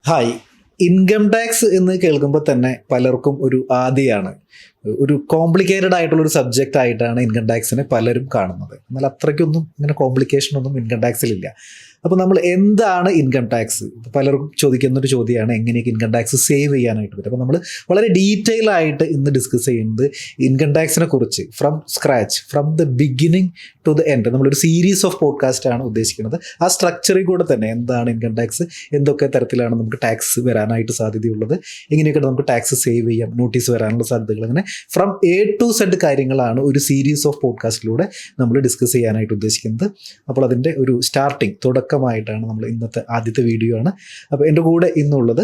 Hi. Income tax എന്ന് കേൾക്കുമ്പോൾ തന്നെ പലർക്കും ഒരു ആദിയാണ്, ഒരു കോംപ്ലിക്കേറ്റഡ് ആയിട്ടുള്ള ഒരു സബ്ജക്റ്റ് ആയിട്ടാണ് ഇൻകം ടാക്സിനെ പലരും കാണുന്നത്. എന്നാൽ അത്രയ്ക്കൊന്നും ഇങ്ങനെ കോംപ്ലിക്കേഷൻ ഒന്നും ഇൻകം ടാക്സിലില്ല. അപ്പോൾ നമ്മൾ എന്താണ് ഇൻകം ടാക്സ്, പലർക്കും ചോദിക്കുന്നൊരു ചോദ്യമാണ് എങ്ങനെയൊക്കെ ഇൻകം ടാക്സ് സേവ് ചെയ്യാനായിട്ട് പറ്റും. അപ്പോൾ നമ്മൾ വളരെ ഡീറ്റെയിൽ ആയിട്ട് ഇന്ന് ഡിസ്കസ് ചെയ്യുന്നത് ഇൻകം ടാക്സിനെ കുറിച്ച് from scratch, from the beginning to the end. നമ്മളൊരു സീരീസ് ഓഫ് പോഡ്കാസ്റ്റ് ആണ് ഉദ്ദേശിക്കുന്നത്. ആ സ്ട്രക്ചറിൽ കൂടെ തന്നെ എന്താണ് ഇൻകം ടാക്സ്, എന്തൊക്കെ തരത്തിലാണ് നമുക്ക് ടാക്സ് വരാനായിട്ട് സാധ്യതയുള്ളത്, എങ്ങനെയൊക്കെ നമുക്ക് ടാക്സ് സേവ് ചെയ്യാം, നോട്ടീസ് വരാനുള്ള സാധ്യതകൾ, അങ്ങനെ ഫ്രം എ ടു സെഡ് കാര്യങ്ങളാണ് ഒരു സീരീസ് ഓഫ് പോഡ്കാസ്റ്റിലൂടെ നമ്മൾ ഡിസ്കസ് ചെയ്യാനായിട്ട് ഉദ്ദേശിക്കുന്നത്. അപ്പോൾ അതിൻ്റെ ഒരു സ്റ്റാർട്ടിങ്, തുടക്കമായിട്ടാണ് നമ്മൾ ഇന്നത്തെ ആദ്യത്തെ വീഡിയോ ആണ്. അപ്പോൾ എൻ്റെ കൂടെ ഇന്നുള്ളത്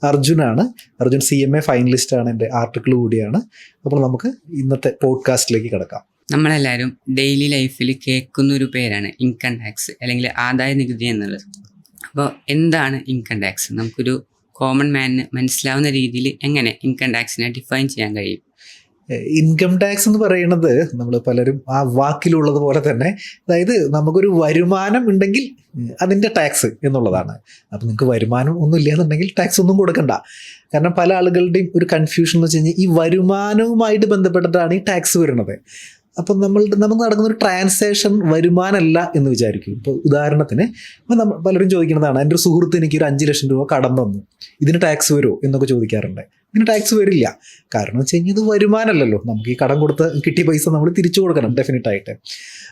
അർജുനാണ്. അർജുൻ CMA ഫൈനലിസ്റ്റാണ്, എൻ്റെ ആർട്ടിക്കിൾ കൂടിയാണ്. അപ്പോൾ നമുക്ക് ഇന്നത്തെ പോഡ്കാസ്റ്റിലേക്ക് കിടക്കാം. നമ്മളെല്ലാവരും ഡെയിലി ലൈഫിൽ കേൾക്കുന്നൊരു പേരാണ് ഇൻകം ടാക്സ് അല്ലെങ്കിൽ ആദായ നികുതി എന്നുള്ളത്. അപ്പോൾ എന്താണ് ഇൻകം ടാക്സ്? നമുക്കൊരു കോമൺ മാനിന് മനസ്സിലാവുന്ന രീതിയിൽ എങ്ങനെ ഇൻകം ടാക്സിനെ ഡിഫൈൻ ചെയ്യാൻ കഴിയും? ഇൻകം ടാക്സ് എന്ന് പറയുന്നത് നമ്മൾ പലരും ആ വാക്കിലുള്ളത് പോലെ തന്നെ, അതായത് നമുക്കൊരു വരുമാനം ഉണ്ടെങ്കിൽ അതിൻ്റെ ടാക്സ് എന്നുള്ളതാണ്. അപ്പം നിങ്ങൾക്ക് വരുമാനം ഒന്നും ഇല്ല എന്നുണ്ടെങ്കിൽ ടാക്സ് ഒന്നും കൊടുക്കണ്ട. കാരണം പല ആളുകളുടെയും ഒരു കൺഫ്യൂഷൻ എന്ന് വെച്ച് കഴിഞ്ഞാൽ ഈ വരുമാനവുമായിട്ട് ബന്ധപ്പെട്ടിട്ടാണ് ഈ ടാക്സ് വരുന്നത്. അപ്പം നമുക്ക് നടക്കുന്ന ഒരു ട്രാൻസാക്ഷൻ വരുമാനമല്ല എന്ന് വിചാരിക്കും. ഇപ്പോൾ ഉദാഹരണത്തിന് നമ്മൾ പലരും ചോദിക്കുന്നതാണ്, എൻ്റെ ഒരു സുഹൃത്ത് എനിക്ക് ഒരു 5 ലക്ഷം രൂപ കടം തന്നു, ഇതിന് ടാക്സ് വരുമോ എന്നൊക്കെ ചോദിക്കാറുണ്ട്. ഇതിന് ടാക്സ് വരില്ല. കാരണം വെച്ച് കഴിഞ്ഞാൽ ഇത് വരുമാനമല്ലല്ലോ, നമുക്ക് ഈ കടം കൊടുത്ത് കിട്ടിയ പൈസ നമ്മൾ തിരിച്ചു കൊടുക്കണം ഡെഫിനറ്റായിട്ട്.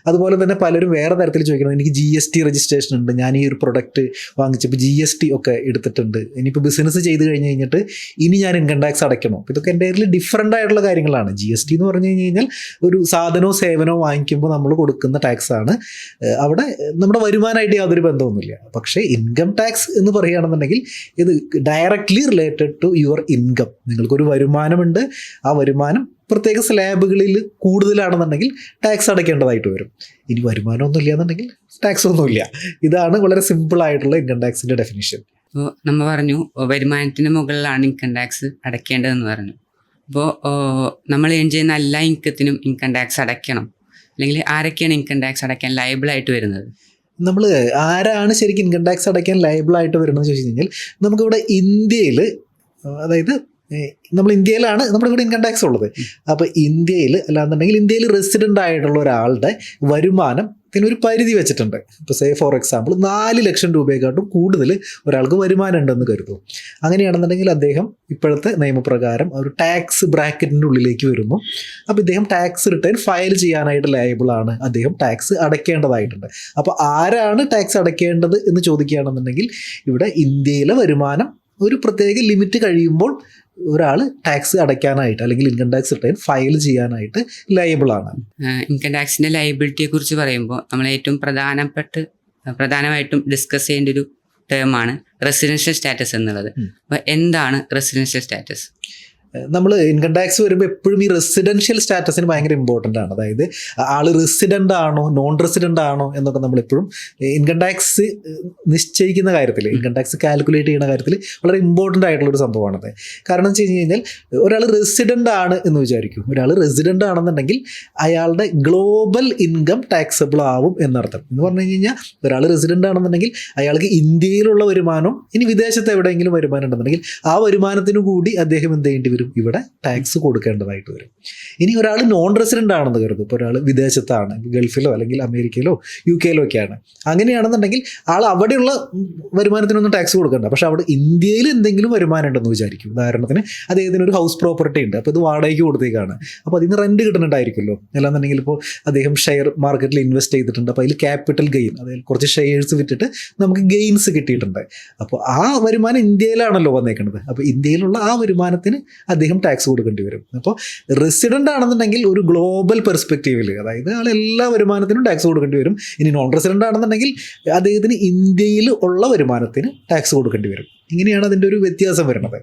അതുപോലെ തന്നെ പലരും വേറെ തരത്തിൽ ചോദിക്കണം, എനിക്ക് GST രജിസ്ട്രേഷൻ ഉണ്ട്, ഞാൻ ഈ ഒരു പ്രൊഡക്റ്റ് വാങ്ങിച്ചപ്പോൾ GST ഒക്കെ എടുത്തിട്ടുണ്ട്, ഇനിയിപ്പോൾ ബിസിനസ് ചെയ്ത് കഴിഞ്ഞിട്ട് ഇനി ഞാൻ ഇൻകം ടാക്സ് അടയ്ക്കണോ? ഇതൊക്കെ എൻ്റെ കയ്യിൽ ഡിഫറൻ്റ് ആയിട്ടുള്ള കാര്യങ്ങളാണ്. GST എന്ന് പറഞ്ഞു കഴിഞ്ഞാൽ ഒരു സാധനമോ സേവനമോ വാങ്ങിക്കുമ്പോൾ നമ്മൾ കൊടുക്കുന്ന ടാക്സ് ആണ്. അവിടെ നമ്മുടെ വരുമാനമായിട്ട് യാതൊരു ബന്ധമൊന്നുമില്ല. പക്ഷേ ഇൻകം ടാക്സ് എന്ന് പറയുകയാണെന്നുണ്ടെങ്കിൽ ഇത് directly related to your income. നിങ്ങൾക്കൊരു വരുമാനമുണ്ട്, ആ വരുമാനം പ്രത്യേക സ്ലാബുകളിൽ കൂടുതലാണെന്നുണ്ടെങ്കിൽ ടാക്സ് അടയ്ക്കേണ്ടതായിട്ട് വരും. ഇനി വരുമാനമൊന്നും ഇല്ല എന്നുണ്ടെങ്കിൽ ടാക്സ് ഒന്നുമില്ല. ഇതാണ് വളരെ സിമ്പിൾ ആയിട്ടുള്ള ഇൻകം ടാക്സിൻ്റെ ഡെഫിനിഷൻ. അപ്പോൾ നമ്മൾ പറഞ്ഞു വരുമാനത്തിന് മുകളിലാണ് ഇൻകം ടാക്സ് അടയ്ക്കേണ്ടതെന്ന് പറഞ്ഞു. അപ്പോൾ നമ്മൾ ഏൺ ചെയ്യുന്ന എല്ലാ ഇൻകത്തിനും ഇൻകം ടാക്സ് അടയ്ക്കണം, അല്ലെങ്കിൽ ആരൊക്കെയാണ് ഇൻകം ടാക്സ് അടയ്ക്കാൻ ലയബിളായിട്ട് വരുന്നത്? നമ്മൾ ആരാണ് ശരിക്കും ഇൻകം ടാക്സ് അടയ്ക്കാൻ ലയബിളായിട്ട് വരുന്നതെന്ന് ചോദിച്ചു കഴിഞ്ഞാൽ, നമുക്കിവിടെ ഇന്ത്യയിൽ, അതായത് നമ്മൾ ഇന്ത്യയിലാണ് നമ്മുടെ ഇവിടെ ഇൻകം ടാക്സ് ഉള്ളത്. അപ്പോൾ ഇന്ത്യയിൽ അല്ലാന്നുണ്ടെങ്കിൽ ഇന്ത്യയിൽ റെസിഡൻ്റ് ആയിട്ടുള്ള ഒരാളുടെ വരുമാനം ഒരു പരിധി വെച്ചിട്ടുണ്ട്. ഇപ്പോൾ ഫോർ എക്സാമ്പിൾ 4 ലക്ഷം രൂപയെക്കാട്ടും കൂടുതൽ ഒരാൾക്ക് വരുമാനം ഉണ്ടെന്ന് കരുതും. അങ്ങനെയാണെന്നുണ്ടെങ്കിൽ അദ്ദേഹം ഇപ്പോഴത്തെ നിയമപ്രകാരം ഒരു ടാക്സ് ബ്രാക്കറ്റിൻ്റെ ഉള്ളിലേക്ക് വരുന്നു. അപ്പോൾ ഇദ്ദേഹം ടാക്സ് റിട്ടേൺ ഫയൽ ചെയ്യാനായിട്ട് ലയബിളാണ്, അദ്ദേഹം ടാക്സ് അടയ്ക്കേണ്ടതായിട്ടുണ്ട്. അപ്പോൾ ആരാണ് ടാക്സ് അടയ്ക്കേണ്ടത് എന്ന് ചോദിക്കുകയാണെന്നുണ്ടെങ്കിൽ, ഇവിടെ ഇന്ത്യയിലെ വരുമാനം ഒരു പ്രത്യേക ലിമിറ്റ് കഴിയുമ്പോൾ ഒരാൾ ടാക്സ് അടയ്ക്കാനായിട്ട് അല്ലെങ്കിൽ ഇൻകം ടാക്സ് റിട്ടേൺ ഫയൽ ചെയ്യാനായിട്ട് ലയബിളാണ്. ഇൻകം ടാക്സിൻ്റെ ലയബിലിറ്റിയെ കുറിച്ച് പറയുമ്പോൾ നമ്മൾ ഏറ്റവും പ്രധാനമായിട്ടും ഡിസ്കസ് ചെയ്യേണ്ട ഒരു ടേമാണ് റെസിഡൻഷ്യൽ സ്റ്റാറ്റസ് എന്നുള്ളത്. അപ്പോൾ എന്താണ് റെസിഡൻഷ്യൽ സ്റ്റാറ്റസ്? നമ്മൾ ഇൻകം ടാക്സ് വരുമ്പോൾ എപ്പോഴും ഈ റെസിഡൻഷ്യൽ സ്റ്റാറ്റസിന് ഭയങ്കര ഇമ്പോർട്ടൻ്റ് ആണ്. അതായത് ആൾ റെസിഡൻ്റ് ആണോ നോൺ റെസിഡൻ്റ് ആണോ എന്നൊക്കെ നമ്മളെപ്പോഴും ഇൻകം ടാക്സ് നിശ്ചയിക്കുന്ന കാര്യത്തിൽ, ഇൻകം ടാക്സ് കാൽക്കുലേറ്റ് ചെയ്യുന്ന കാര്യത്തിൽ വളരെ ഇമ്പോർട്ടൻ്റ് ആയിട്ടുള്ളൊരു സംഭവമാണത്. കാരണം എന്ന് വെച്ച് കഴിഞ്ഞാൽ ഒരാൾ റെസിഡൻ്റ് ആണ് എന്ന് വിചാരിക്കും. ഒരാൾ റെസിഡൻ്റ് ആണെന്നുണ്ടെങ്കിൽ അയാളുടെ ഗ്ലോബൽ ഇൻകം ടാക്സബിൾ ആവും എന്നർത്ഥം. എന്ന് പറഞ്ഞു കഴിഞ്ഞാൽ ഒരാൾ റെസിഡൻ്റ് ആണെന്നുണ്ടെങ്കിൽ അയാൾക്ക് ഇന്ത്യയിലുള്ള വരുമാനം, ഇനി വിദേശത്ത് എവിടെയെങ്കിലും വരുമാനം ഉണ്ടെന്നുണ്ടെങ്കിൽ ആ വരുമാനത്തിനു കൂടി അദ്ദേഹം എന്ത് ചെയ്യേണ്ടി വരും, ഇവിടെ ടാക്സ് കൊടുക്കേണ്ടതായിട്ട് വരും. ഇനി ഒരാൾ നോൺ റെസിഡൻ്റ് ആണെന്ന് കരുതും, ഇപ്പോൾ ഒരാൾ വിദേശത്താണ്, ഗൾഫിലോ അല്ലെങ്കിൽ അമേരിക്കയിലോ UK ഒക്കെയാണ്. അങ്ങനെയാണെന്നുണ്ടെങ്കിൽ ആൾ അവിടെയുള്ള വരുമാനത്തിനൊന്നും ടാക്സ് കൊടുക്കണ്ട. പക്ഷെ അവിടെ ഇന്ത്യയിൽ എന്തെങ്കിലും വരുമാനം ഉണ്ടെന്ന് വിചാരിക്കും. ഉദാഹരണത്തിന് അദ്ദേഹത്തിന് ഒരു ഹൗസ് പ്രോപ്പർട്ടി ഉണ്ട്, അപ്പോൾ ഇത് വാടകയ്ക്ക് കൊടുത്തേക്കാണ്, അപ്പോൾ അതിന് റെൻറ്റ് കിട്ടുന്നുണ്ടായിരിക്കുമല്ലോ. അല്ലാന്നുണ്ടെങ്കിൽ ഇപ്പോൾ അദ്ദേഹം ഷെയർ മാർക്കറ്റിൽ ഇൻവെസ്റ്റ് ചെയ്തിട്ടുണ്ട്, അപ്പോൾ അതിൽ ക്യാപിറ്റൽ ഗെയിൻ, അതായത് കുറച്ച് ഷെയർസ് വിറ്റിട്ട് നമുക്ക് ഗെയിൻസ് കിട്ടിയിട്ടുണ്ട്. അപ്പോൾ ആ വരുമാനം ഇന്ത്യയിലാണല്ലോ വന്നേക്കുന്നത്. അപ്പോൾ ഇന്ത്യയിലുള്ള ആ വരുമാനത്തിന് അദ്ദേഹം ടാക്സ് കൊടുക്കേണ്ടി വരും. അപ്പോൾ റെസിഡൻ്റ് ആണെന്നുണ്ടെങ്കിൽ ഒരു ഗ്ലോബൽ പെർസ്പെക്റ്റീവിൽ, അതായത് ആൾ എല്ലാ വരുമാനത്തിനും ടാക്സ് കൊടുക്കേണ്ടി വരും. ഇനി നോൺ റെസിഡൻ്റ് ആണെന്നുണ്ടെങ്കിൽ അദ്ദേഹത്തിന് ഇന്ത്യയിൽ ഉള്ള വരുമാനത്തിന് ടാക്സ് കൊടുക്കേണ്ടി വരും. ഇങ്ങനെയാണ് അതിൻ്റെ ഒരു വ്യത്യാസം വരുന്നത്.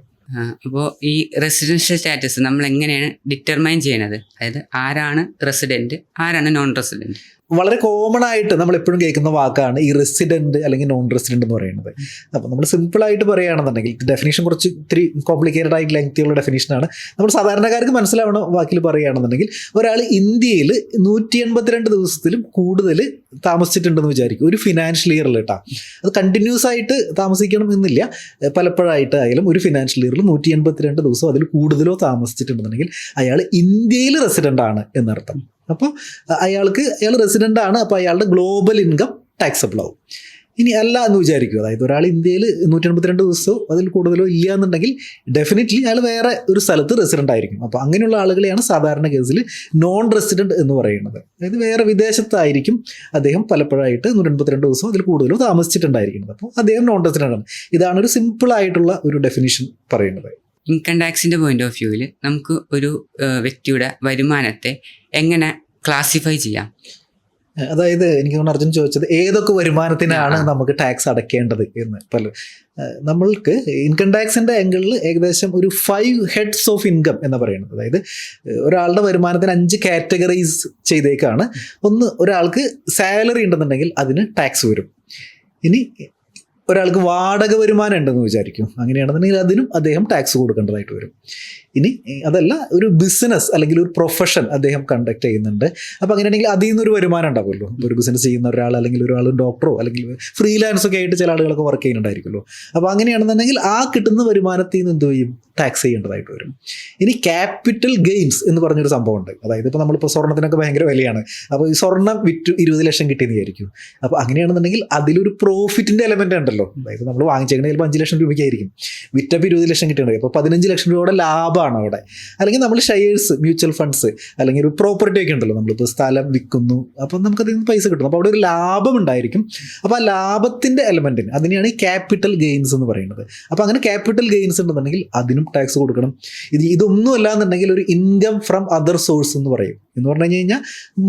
അപ്പോൾ ഈ റെസിഡൻഷ്യൽ സ്റ്റാറ്റസ് നമ്മൾ എങ്ങനെയാണ് ഡിറ്റർമൈൻ ചെയ്യണത്? അതായത് ആരാണ് റെസിഡൻറ്റ്, ആരാണ് നോൺ റെസിഡൻറ്റ്? വളരെ കോമൺ ആയിട്ട് നമ്മൾ എപ്പോഴും കേൾക്കുന്ന വാക്കാണ് ഈ റെസിഡന്റ് അല്ലെങ്കിൽ നോൺ റെസിഡന്റ് എന്ന് പറയുന്നത്. അപ്പോൾ നമ്മൾ സിമ്പിളായിട്ട് പറയുകയാണെന്നുണ്ടെങ്കിൽ ഡെഫിനേഷൻ കുറച്ച് ഇത്തിരി കോംപ്ലിക്കേറ്റഡ് ആയിട്ട് ലെങ്തിയുള്ള ഡെഫിനേഷനാണ്. നമ്മൾ സാധാരണക്കാർക്ക് മനസ്സിലാവണ വാക്കിൽ പറയുകയാണെന്നുണ്ടെങ്കിൽ ഒരാൾ ഇന്ത്യയിൽ 182 ദിവസത്തിലും കൂടുതൽ താമസിച്ചിട്ടുണ്ടെന്ന് വിചാരിക്കും ഒരു ഫിനാൻഷ്യൽ ഇയറിൽ കേട്ടോ. അത് കണ്ടിന്യൂസ് ആയിട്ട് താമസിക്കണം എന്നില്ല, പലപ്പോഴായിട്ട് ആയാലും ഒരു ഫിനാൻഷ്യൽ ഇയറിൽ 182 ദിവസം അതിൽ കൂടുതലോ താമസിച്ചിട്ടുണ്ടെന്നുണ്ടെങ്കിൽ അയാൾ ഇന്ത്യയിൽ റെസിഡൻ്റ് ആണ് എന്നർത്ഥം. അപ്പോൾ അയാൾ റെസിഡൻ്റ് ആണ്, അപ്പോൾ അയാളുടെ ഗ്ലോബൽ ഇൻകം ടാക്സബിൾ ആവും. ഇനി അല്ല എന്ന് വിചാരിക്കും, അതായത് ഒരാൾ ഇന്ത്യയിൽ 182 ദിവസമോ അതിൽ കൂടുതലോ ഇല്ല എന്നുണ്ടെങ്കിൽ ഡെഫിനറ്റ്ലി അയാൾ വേറെ ഒരു സ്ഥലത്ത് റെസിഡൻ്റ് ആയിരിക്കും. അപ്പോൾ അങ്ങനെയുള്ള ആളുകളെയാണ് സാധാരണ കേസിൽ നോൺ റെസിഡൻറ്റ് എന്ന് പറയുന്നത്. അതായത് വേറെ വിദേശത്തായിരിക്കും അദ്ദേഹം പലപ്പോഴായിട്ട് 182 ദിവസം അതിൽ കൂടുതലോ താമസിച്ചിട്ടുണ്ടായിരിക്കുന്നത്. അപ്പോൾ അദ്ദേഹം നോൺ റെസിഡൻ്റ് ആണ്. ഇതാണ് ഒരു സിമ്പിളായിട്ടുള്ള ഒരു ഡെഫിനിഷൻ പറയുന്നത്. ഇൻകം ടാക്സിൻ്റെ പോയിന്റ് ഓഫ് വ്യൂവിൽ നമുക്ക് ഒരു വ്യക്തിയുടെ വരുമാനത്തെ എങ്ങനെ ക്ലാസിഫൈ ചെയ്യാം? അതായത് എനിക്ക് തോന്നുന്നു അർജുൻ ചോദിച്ചത് ഏതൊക്കെ വരുമാനത്തിനാണ് നമുക്ക് ടാക്സ് അടയ്ക്കേണ്ടത് എന്ന്. നമ്മൾക്ക് ഇൻകം ടാക്സിൻ്റെ ആംഗിളിൽ ഏകദേശം ഒരു 5 ഹെഡ്സ് ഓഫ് ഇൻകം എന്ന് പറയുന്നത്. അതായത് ഒരാളുടെ വരുമാനത്തിന് 5 കാറ്റഗറീസ് ചെയ്തേക്കാണ്. ഒന്ന്, ഒരാൾക്ക് സാലറി ഉണ്ടെന്നുണ്ടെങ്കിൽ അതിന് ടാക്സ് വരും. ഇനി ഒരാൾക്ക് വാടക വരുമാനം ഉണ്ടെന്ന് വിചാരിക്കും, അങ്ങനെയാണെന്നുണ്ടെങ്കിൽ അതിനും അദ്ദേഹം ടാക്സ് കൊടുക്കേണ്ടതായിട്ട് വരും. ഇനി അതല്ല, ഒരു ബിസിനസ് അല്ലെങ്കിൽ ഒരു പ്രൊഫഷൻ അദ്ദേഹം കണ്ടക്ട് ചെയ്യുന്നുണ്ട്, അപ്പോൾ അങ്ങനെയാണെങ്കിൽ അതിൽ നിന്നൊരു വരുമാനം ഉണ്ടാവുമല്ലോ. ഒരു ബിസിനസ് ചെയ്യുന്ന ഒരാൾ അല്ലെങ്കിൽ ഒരാൾ ഡോക്ടറോ അല്ലെങ്കിൽ ഫ്രീലാൻസൊക്കെ ആയിട്ട് ചില ആളുകളൊക്കെ വർക്ക് ചെയ്യുന്നുണ്ടായിരിക്കുമല്ലോ. അപ്പോൾ അങ്ങനെയാണെന്നുണ്ടെങ്കിൽ ആ കിട്ടുന്ന വരുമാനത്തിൽ നിന്ന് എന്ത് ചെയ്യും, ടാക്സ് ചെയ്യേണ്ടതായിട്ട് വരും. ഇനി ക്യാപിറ്റൽ ഗെയിൻസ് എന്ന് പറഞ്ഞൊരു സംഭവമുണ്ട്. അതായത് ഇപ്പോൾ നമ്മളിപ്പോൾ സ്വർണ്ണത്തിനൊക്കെ ഭയങ്കര വിലയാണ്, അപ്പോൾ ഈ സ്വർണ്ണം വിറ്റ് 20 ലക്ഷം കിട്ടിയെന്ന് വിചാരിക്കും. അപ്പോൾ അങ്ങനെയാണെന്നുണ്ടെങ്കിൽ അതിലൊരു പ്രോഫിറ്റിൻ്റെ എലമെൻ്റ് ഉണ്ടല്ലോ. അതായത് നമ്മൾ വാങ്ങിച്ചേക്കണ ചിലപ്പോൾ 5 ലക്ഷം രൂപയ്ക്കായിരിക്കും, വിറ്റപ്പോൾ 20 ലക്ഷം കിട്ടിയിട്ടുണ്ട്. അപ്പോൾ 15 ലക്ഷം രൂപയുടെ ലാഭമാണ് അവിടെ. അല്ലെങ്കിൽ നമ്മൾ ഷെയർസ്, മ്യൂച്വൽ ഫണ്ട്സ് അല്ലെങ്കിൽ ഒരു പ്രോപ്പർട്ടി ഒക്കെ ഉണ്ടല്ലോ, നമ്മളിപ്പോൾ സ്ഥലം വിൽക്കുന്നു, അപ്പം നമുക്കതിൽ നിന്ന് പൈസ കിട്ടും. അപ്പോൾ അവിടെ ഒരു ലാഭം ഉണ്ടായിരിക്കും. അപ്പോൾ ആ ലാഭത്തിൻ്റെ എലമെൻറ്റിന് അതിനെയാണ് ഈ ക്യാപിറ്റൽ ഗെയിൻസ് എന്ന് പറയുന്നത്. അപ്പോൾ അങ്ങനെ ക്യാപിറ്റൽ ഗെയിൻസ് ഉണ്ടെന്നുണ്ടെങ്കിൽ അതിനും ടാക്സ് കൊടുക്കണം. ഇതൊന്നും അല്ല എന്നുണ്ടെങ്കിൽ ഒരു ഇൻകം ഫ്രം അതർ സോഴ്സ് എന്ന് പറയും. എന്ന് പറഞ്ഞു കഴിഞ്ഞാൽ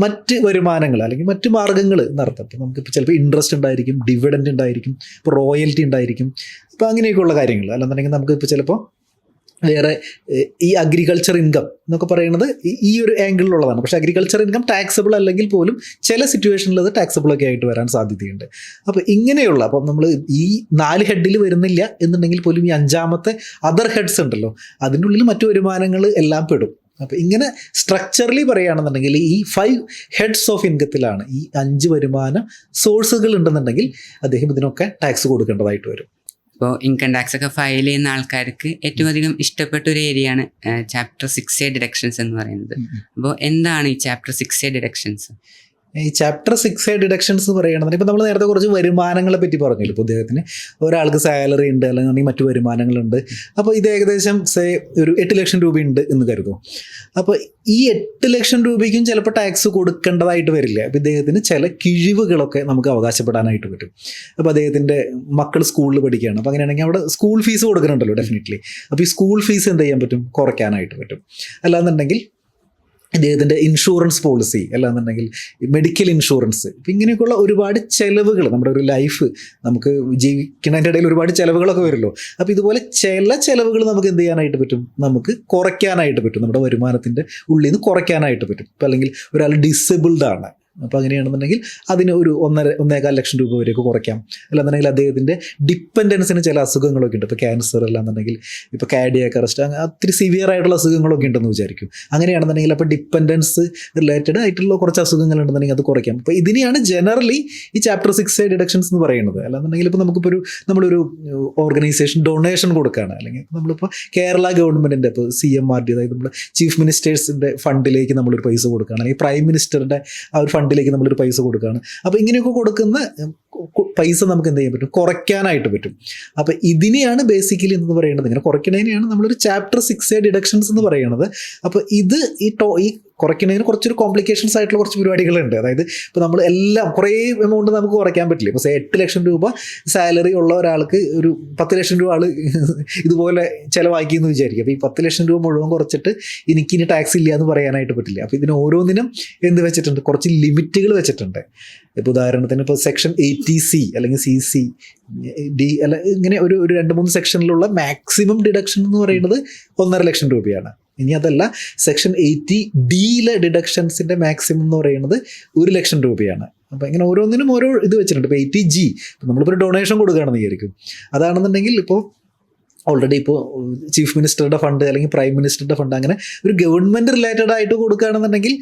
മറ്റ് വരുമാനങ്ങൾ അല്ലെങ്കിൽ മറ്റ് മാർഗ്ഗങ്ങൾ എന്നർത്ഥം. അപ്പോൾ നമുക്കിപ്പോൾ ചിലപ്പോൾ ഇൻട്രസ്റ്റ് ഉണ്ടായിരിക്കും, ഡിവിഡൻഡ് ഉണ്ടായിരിക്കും, ഇപ്പോൾ റോയൽറ്റി ഉണ്ടായിരിക്കും, അപ്പോൾ അങ്ങനെയൊക്കെയുള്ള കാര്യങ്ങൾ. അല്ലെന്നുണ്ടെങ്കിൽ നമുക്കിപ്പോൾ ചിലപ്പോൾ വേറെ ഈ അഗ്രികൾച്ചർ ഇൻകം എന്നൊക്കെ പറയുന്നത് ഈ ഒരു ആംഗിളിലുള്ളതാണ്. പക്ഷേ അഗ്രികൾച്ചർ ഇൻകം ടാക്സബിൾ അല്ലെങ്കിൽ പോലും ചില സിറ്റുവേഷനിൽ അത് ടാക്സബിളൊക്കെ ആയിട്ട് വരാൻ സാധ്യതയുണ്ട്. അപ്പോൾ ഇങ്ങനെയുള്ള, അപ്പം നമ്മൾ ഈ 4 ഹെഡിൽ വരുന്നില്ല എന്നുണ്ടെങ്കിൽ പോലും ഈ 5ാമത്തെ അതർ ഹെഡ്സ് ഉണ്ടല്ലോ, അതിൻ്റെ ഉള്ളിൽ മറ്റു വരുമാനങ്ങൾ എല്ലാം പെടും. അപ്പോൾ ഇങ്ങനെ സ്ട്രക്ചറലി പറയുകയാണെന്നുണ്ടെങ്കിൽ ഈ 5 ഹെഡ്സ് ഓഫ് ഇൻകത്തിലാണ് ഈ 5 വരുമാന സോഴ്സുകൾ ഉണ്ടെന്നുണ്ടെങ്കിൽ അദ്ദേഹം ഇതിനൊക്കെ ടാക്സ് കൊടുക്കേണ്ടതായിട്ട് വരും. ഇപ്പോൾ ഇൻകം ടാക്സ് ഒക്കെ ഫയൽ ചെയ്യുന്ന ആൾക്കാർക്ക് ഏറ്റവും അധികം ഇഷ്ടപ്പെട്ട ഒരു ഏരിയയാണ് ചാപ്റ്റർ 6A ഡിഡക്ഷൻസ് എന്ന് പറയുന്നത്. അപ്പോൾ എന്താണ് ഈ ചാപ്റ്റർ 6A ഡിഡക്ഷൻസ്? ഈ ചാപ്റ്റർ 6A ഡിഡക്ഷൻസ് പറയുകയാണെന്നുണ്ടെങ്കിൽ ഇപ്പോൾ നമ്മൾ നേരത്തെ കുറച്ച് വരുമാനങ്ങളെ പറ്റി പറഞ്ഞല്ലോ. ഇപ്പോൾ അദ്ദേഹത്തിന് ഒരാൾക്ക് സാലറി ഉണ്ട് അല്ലെങ്കിൽ മറ്റു വരുമാനങ്ങളുണ്ട്. അപ്പോൾ ഇത് ഏകദേശം ഒരു 8 ലക്ഷം രൂപയുണ്ട് എന്ന് കരുതും. അപ്പോൾ ഈ 8 ലക്ഷം രൂപയ്ക്കും ചിലപ്പോൾ ടാക്സ് കൊടുക്കേണ്ടതായിട്ട് വരില്ല. അപ്പോൾ ഇദ്ദേഹത്തിന് ചില കിഴിവുകളൊക്കെ നമുക്ക് അവകാശപ്പെടാനായിട്ട് പറ്റും. അപ്പോൾ അദ്ദേഹത്തിൻ്റെ മക്കൾ സ്കൂളിൽ പഠിക്കുകയാണ്, അപ്പോൾ അങ്ങനെയാണെങ്കിൽ അവിടെ സ്കൂൾ ഫീസ് കൊടുക്കുന്നുണ്ടല്ലോ ഡെഫിനറ്റ്ലി. അപ്പോൾ ഈ സ്കൂൾ ഫീസ് എന്ത് ചെയ്യാൻ പറ്റും, കുറയ്ക്കാനായിട്ട് പറ്റും. അല്ലാന്നുണ്ടെങ്കിൽ ഇദ്ദേഹത്തിൻ്റെ ഇൻഷുറൻസ് പോളിസി, അല്ലാന്നുണ്ടെങ്കിൽ മെഡിക്കൽ ഇൻഷുറൻസ്, ഇപ്പം ഇങ്ങനെയൊക്കെയുള്ള ഒരുപാട് ചിലവുകൾ, നമ്മുടെ ഒരു ലൈഫ് നമുക്ക് ജീവിക്കുന്നതിൻ്റെ ഇടയിൽ ഒരുപാട് ചിലവുകളൊക്കെ വരുമല്ലോ. അപ്പോൾ ഇതുപോലെ ചില ചിലവുകൾ നമുക്ക് എന്ത് ചെയ്യാനായിട്ട് പറ്റും, നമുക്ക് കുറയ്ക്കാനായിട്ട് പറ്റും, നമ്മുടെ വരുമാനത്തിൻ്റെ ഉള്ളിൽ നിന്ന് കുറയ്ക്കാനായിട്ട് പറ്റും. ഇപ്പം അല്ലെങ്കിൽ ഒരാൾ ഡിസേബിൾഡ് ആണ്, അപ്പോൾ അങ്ങനെയാണെന്നുണ്ടെങ്കിൽ അതിന് ഒരു 1.25 ലക്ഷം രൂപ വരെയൊക്കെ കുറയ്ക്കാം. അല്ലാന്നുണ്ടെങ്കിൽ അദ്ദേഹത്തിൻ്റെ ഡിപ്പെൻഡൻസിന് ചില അസുഖങ്ങളൊക്കെ ഉണ്ട്, ഇപ്പോൾ ക്യാൻസർ അല്ലാന്നുണ്ടെങ്കിൽ ഇപ്പോൾ കാർഡിയാക് അറസ്റ്റ്, അങ്ങനെ ഒത്തിരി സിവിയർ ആയിട്ടുള്ള അസുഖങ്ങളൊക്കെ ഉണ്ടെന്ന് വിചാരിക്കും. അങ്ങനെയാണെന്നുണ്ടെങ്കിൽ അപ്പോൾ ഡിപ്പെൻഡൻസ് റിലേറ്റഡ് ആയിട്ടുള്ള കുറച്ച് അസുഖങ്ങൾ ഉണ്ടെന്നുണ്ടെങ്കിൽ അത് കുറയ്ക്കാം. അപ്പോൾ ഇതിനെയാണ് ജനറലി ഈ ചാപ്റ്റർ 6A ഡിഡക്ഷൻസ് എന്ന് പറയുന്നത്. അല്ലാന്നുണ്ടെങ്കിൽ ഇപ്പോൾ നമുക്കിപ്പോൾ നമ്മളൊരു ഓർഗനൈസേഷൻ ഡൊണേഷൻ കൊടുക്കുകയാണ്, അല്ലെങ്കിൽ നമ്മളിപ്പോൾ കേരള ഗവൺമെൻറ്റിൻ്റെ ഇപ്പോൾ CMRD, അതായത് നമ്മുടെ ചീഫ് മിനിസ്റ്റേഴ്സിൻ്റെ ഫണ്ടിലേക്ക് നമ്മളൊരു പൈസ കൊടുക്കുകയാണ്, അല്ലെങ്കിൽ പ്രൈം മിനിസ്റ്ററിൻ്റെ ആ ഒരു ഫണ്ടിലേക്ക് നമ്മളൊരു പൈസ കൊടുക്കുകയാണ്. അപ്പോൾ ഇങ്ങനെയൊക്കെ കൊടുക്കുന്ന പൈസ നമുക്ക് എന്ത് ചെയ്യാൻ പറ്റും, കുറയ്ക്കാനായിട്ട് പറ്റും. അപ്പോൾ ഇതിനെയാണ് ബേസിക്കലി എന്ന് പറയുന്നത്. ഇങ്ങനെ കുറയ്ക്കുന്നതിനെയാണ് നമ്മളൊരു ചാപ്റ്റർ 6A ഡിഡക്ഷൻസ് എന്ന് പറയുന്നത്. അപ്പോൾ ഇത് ഈ കുറയ്ക്കുന്നതിന് കുറച്ചൊരു കോംപ്ലിക്കേഷൻസ് ആയിട്ടുള്ള കുറച്ച് പരിപാടികളുണ്ട്. അതായത് ഇപ്പോൾ നമ്മൾ എല്ലാം കുറേ എമൗണ്ട് നമുക്ക് കുറയ്ക്കാൻ പറ്റില്ല. ഇപ്പോൾ 8 ലക്ഷം രൂപ സാലറി ഉള്ള ഒരാൾക്ക് ഒരു 10 ലക്ഷം രൂപ ആൾ ഇതുപോലെ ചിലവാക്കിയെന്ന് വിചാരിക്കും. അപ്പോൾ ഈ 10 ലക്ഷം രൂപ മുഴുവൻ കുറച്ചിട്ട് എനിക്കിനി ടാക്സ് ഇല്ല എന്ന് പറയാനായിട്ട് പറ്റില്ല. അപ്പോൾ ഇതിന് ഓരോന്നിനും എന്ത് വെച്ചിട്ടുണ്ട്, കുറച്ച് ലിമിറ്റുകൾ വെച്ചിട്ടുണ്ട്. ഇപ്പോൾ ഉദാഹരണത്തിന് ഇപ്പോൾ സെക്ഷൻ 80C അല്ലെങ്കിൽ CC D അല്ല, ഇങ്ങനെ ഒരു 2-3 സെക്ഷനിലുള്ള മാക്സിമം ഡിഡക്ഷൻ എന്ന് പറയുന്നത് 1.5 ലക്ഷം രൂപയാണ്. ഇനി അതല്ല സെക്ഷൻ 80D ഡിഡക്ഷൻസിൻ്റെ മാക്സിമം എന്ന് പറയുന്നത് 1,00,000 രൂപയാണ്. അപ്പോൾ ഇങ്ങനെ ഓരോന്നിനും ഓരോ ഇത് വെച്ചിട്ടുണ്ട്. ഇപ്പോൾ 80G നമ്മളിപ്പോൾ ഒരു ഡൊണേഷൻ കൊടുക്കുകയാണെന്ന് വിചാരിക്കും. അതാണെന്നുണ്ടെങ്കിൽ ഇപ്പോൾ ഓൾറെഡി ഇപ്പോൾ ചീഫ് മിനിസ്റ്ററുടെ ഫണ്ട് അല്ലെങ്കിൽ പ്രൈം മിനിസ്റ്ററുടെ ഫണ്ട് അങ്ങനെ ഒരു ഗവൺമെൻറ് റിലേറ്റഡ് ആയിട്ട് കൊടുക്കുകയാണെന്നുണ്ടെങ്കിൽ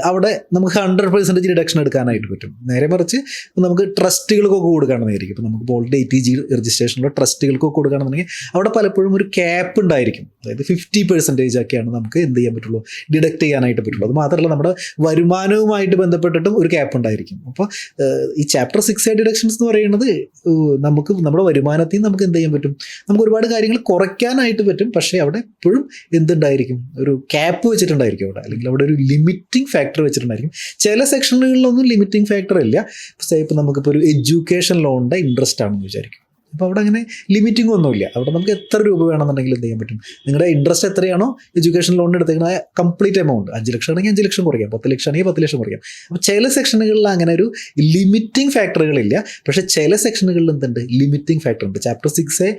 അവിടെ നമുക്ക് 100% ഡിഡക്ഷൻ എടുക്കാനായിട്ട് പറ്റും. നേരെ മറിച്ച് നമുക്ക് ട്രസ്റ്റുകൾക്കൊക്കെ കൊടുക്കുകയാണെന്നായിരിക്കും. ഇപ്പോൾ നമുക്ക് ഓൾറെഡി 80G രജിസ്ട്രേഷനുള്ള ട്രസ്റ്റുകൾക്കൊക്കെ കൊടുക്കുകയാണെന്നുണ്ടെങ്കിൽ അവിടെ പലപ്പോഴും ഒരു ക്യാപ്പ് ഉണ്ടായിരിക്കും. അതായത് 50% ഒക്കെയാണ് നമുക്ക് എന്ത് ചെയ്യാൻ പറ്റുള്ളൂ, ഡിഡക്റ്റ് ചെയ്യാനായിട്ട് പറ്റുള്ളൂ. അത് മാത്രമല്ല നമ്മുടെ വരുമാനവുമായിട്ട് ബന്ധപ്പെട്ടിട്ടും ഒരു ക്യാപ്പ് ഉണ്ടായിരിക്കും. അപ്പോൾ ഈ ചാപ്റ്റർ 6A ഡിഡക്ഷൻസ് എന്ന് പറയുന്നത് നമുക്ക് നമ്മുടെ വരുമാനത്തിൽ നിന്ന് നമുക്ക് എന്ത് ചെയ്യാൻ പറ്റും, നമുക്ക് ഒരുപാട് കാര്യങ്ങൾ കുറയ്ക്കാനായിട്ട് പറ്റും. പക്ഷേ അവിടെ എപ്പോഴും എന്തുണ്ടായിരിക്കും, ഒരു ക്യാപ്പ് വെച്ചിട്ടുണ്ടായിരിക്കും അവിടെ, അല്ലെങ്കിൽ അവിടെ ഒരു ലിമിറ്റിംഗ് ഫാക്ടർ വെച്ചിട്ടുണ്ടായിരിക്കും. ചില സെക്ഷനുകളിലൊന്നും ലിമിറ്റിംഗ് ഫാക്ടർ ഇല്ല. ഇപ്പോൾ നമുക്കിപ്പോൾ ഒരു എഡ്യൂക്കേഷൻ ലോണിൻ്റെ ഇൻട്രസ്റ്റ് ആണെന്ന് വിചാരിക്കും. അപ്പോൾ അവിടെ അങ്ങനെ ലിമിറ്റിംഗ് ഒന്നുമില്ല. അവിടെ നമുക്ക് എത്ര രൂപ വേണമെന്നുണ്ടെങ്കിൽ എന്ത് ചെയ്യാൻ പറ്റും, നിങ്ങളുടെ ഇൻട്രസ്റ്റ് എത്രയാണോ എഡ്യൂക്കേഷൻ ലോണിന് എടുത്തേക്കുന്ന കംപ്ലീറ്റ് എമൗണ്ട്, 5 ലക്ഷം ആണെങ്കിൽ 5 ലക്ഷം കുറയ്ക്കാം, 10 ലക്ഷം ആണെങ്കിൽ 10 ലക്ഷം കുറയ്ക്കാം. അപ്പോൾ ചില സെക്ഷനുകളിൽ അങ്ങനെ ഒരു ലിമിറ്റിംഗ് ഫാക്ടറുകളില്ല. പക്ഷേ ചില സെക്ഷനുകളിൽ എന്തുണ്ട്, ലിമിറ്റിംഗ് ഫാക്ടർ ഉണ്ട്. ചാപ്റ്റർ 6A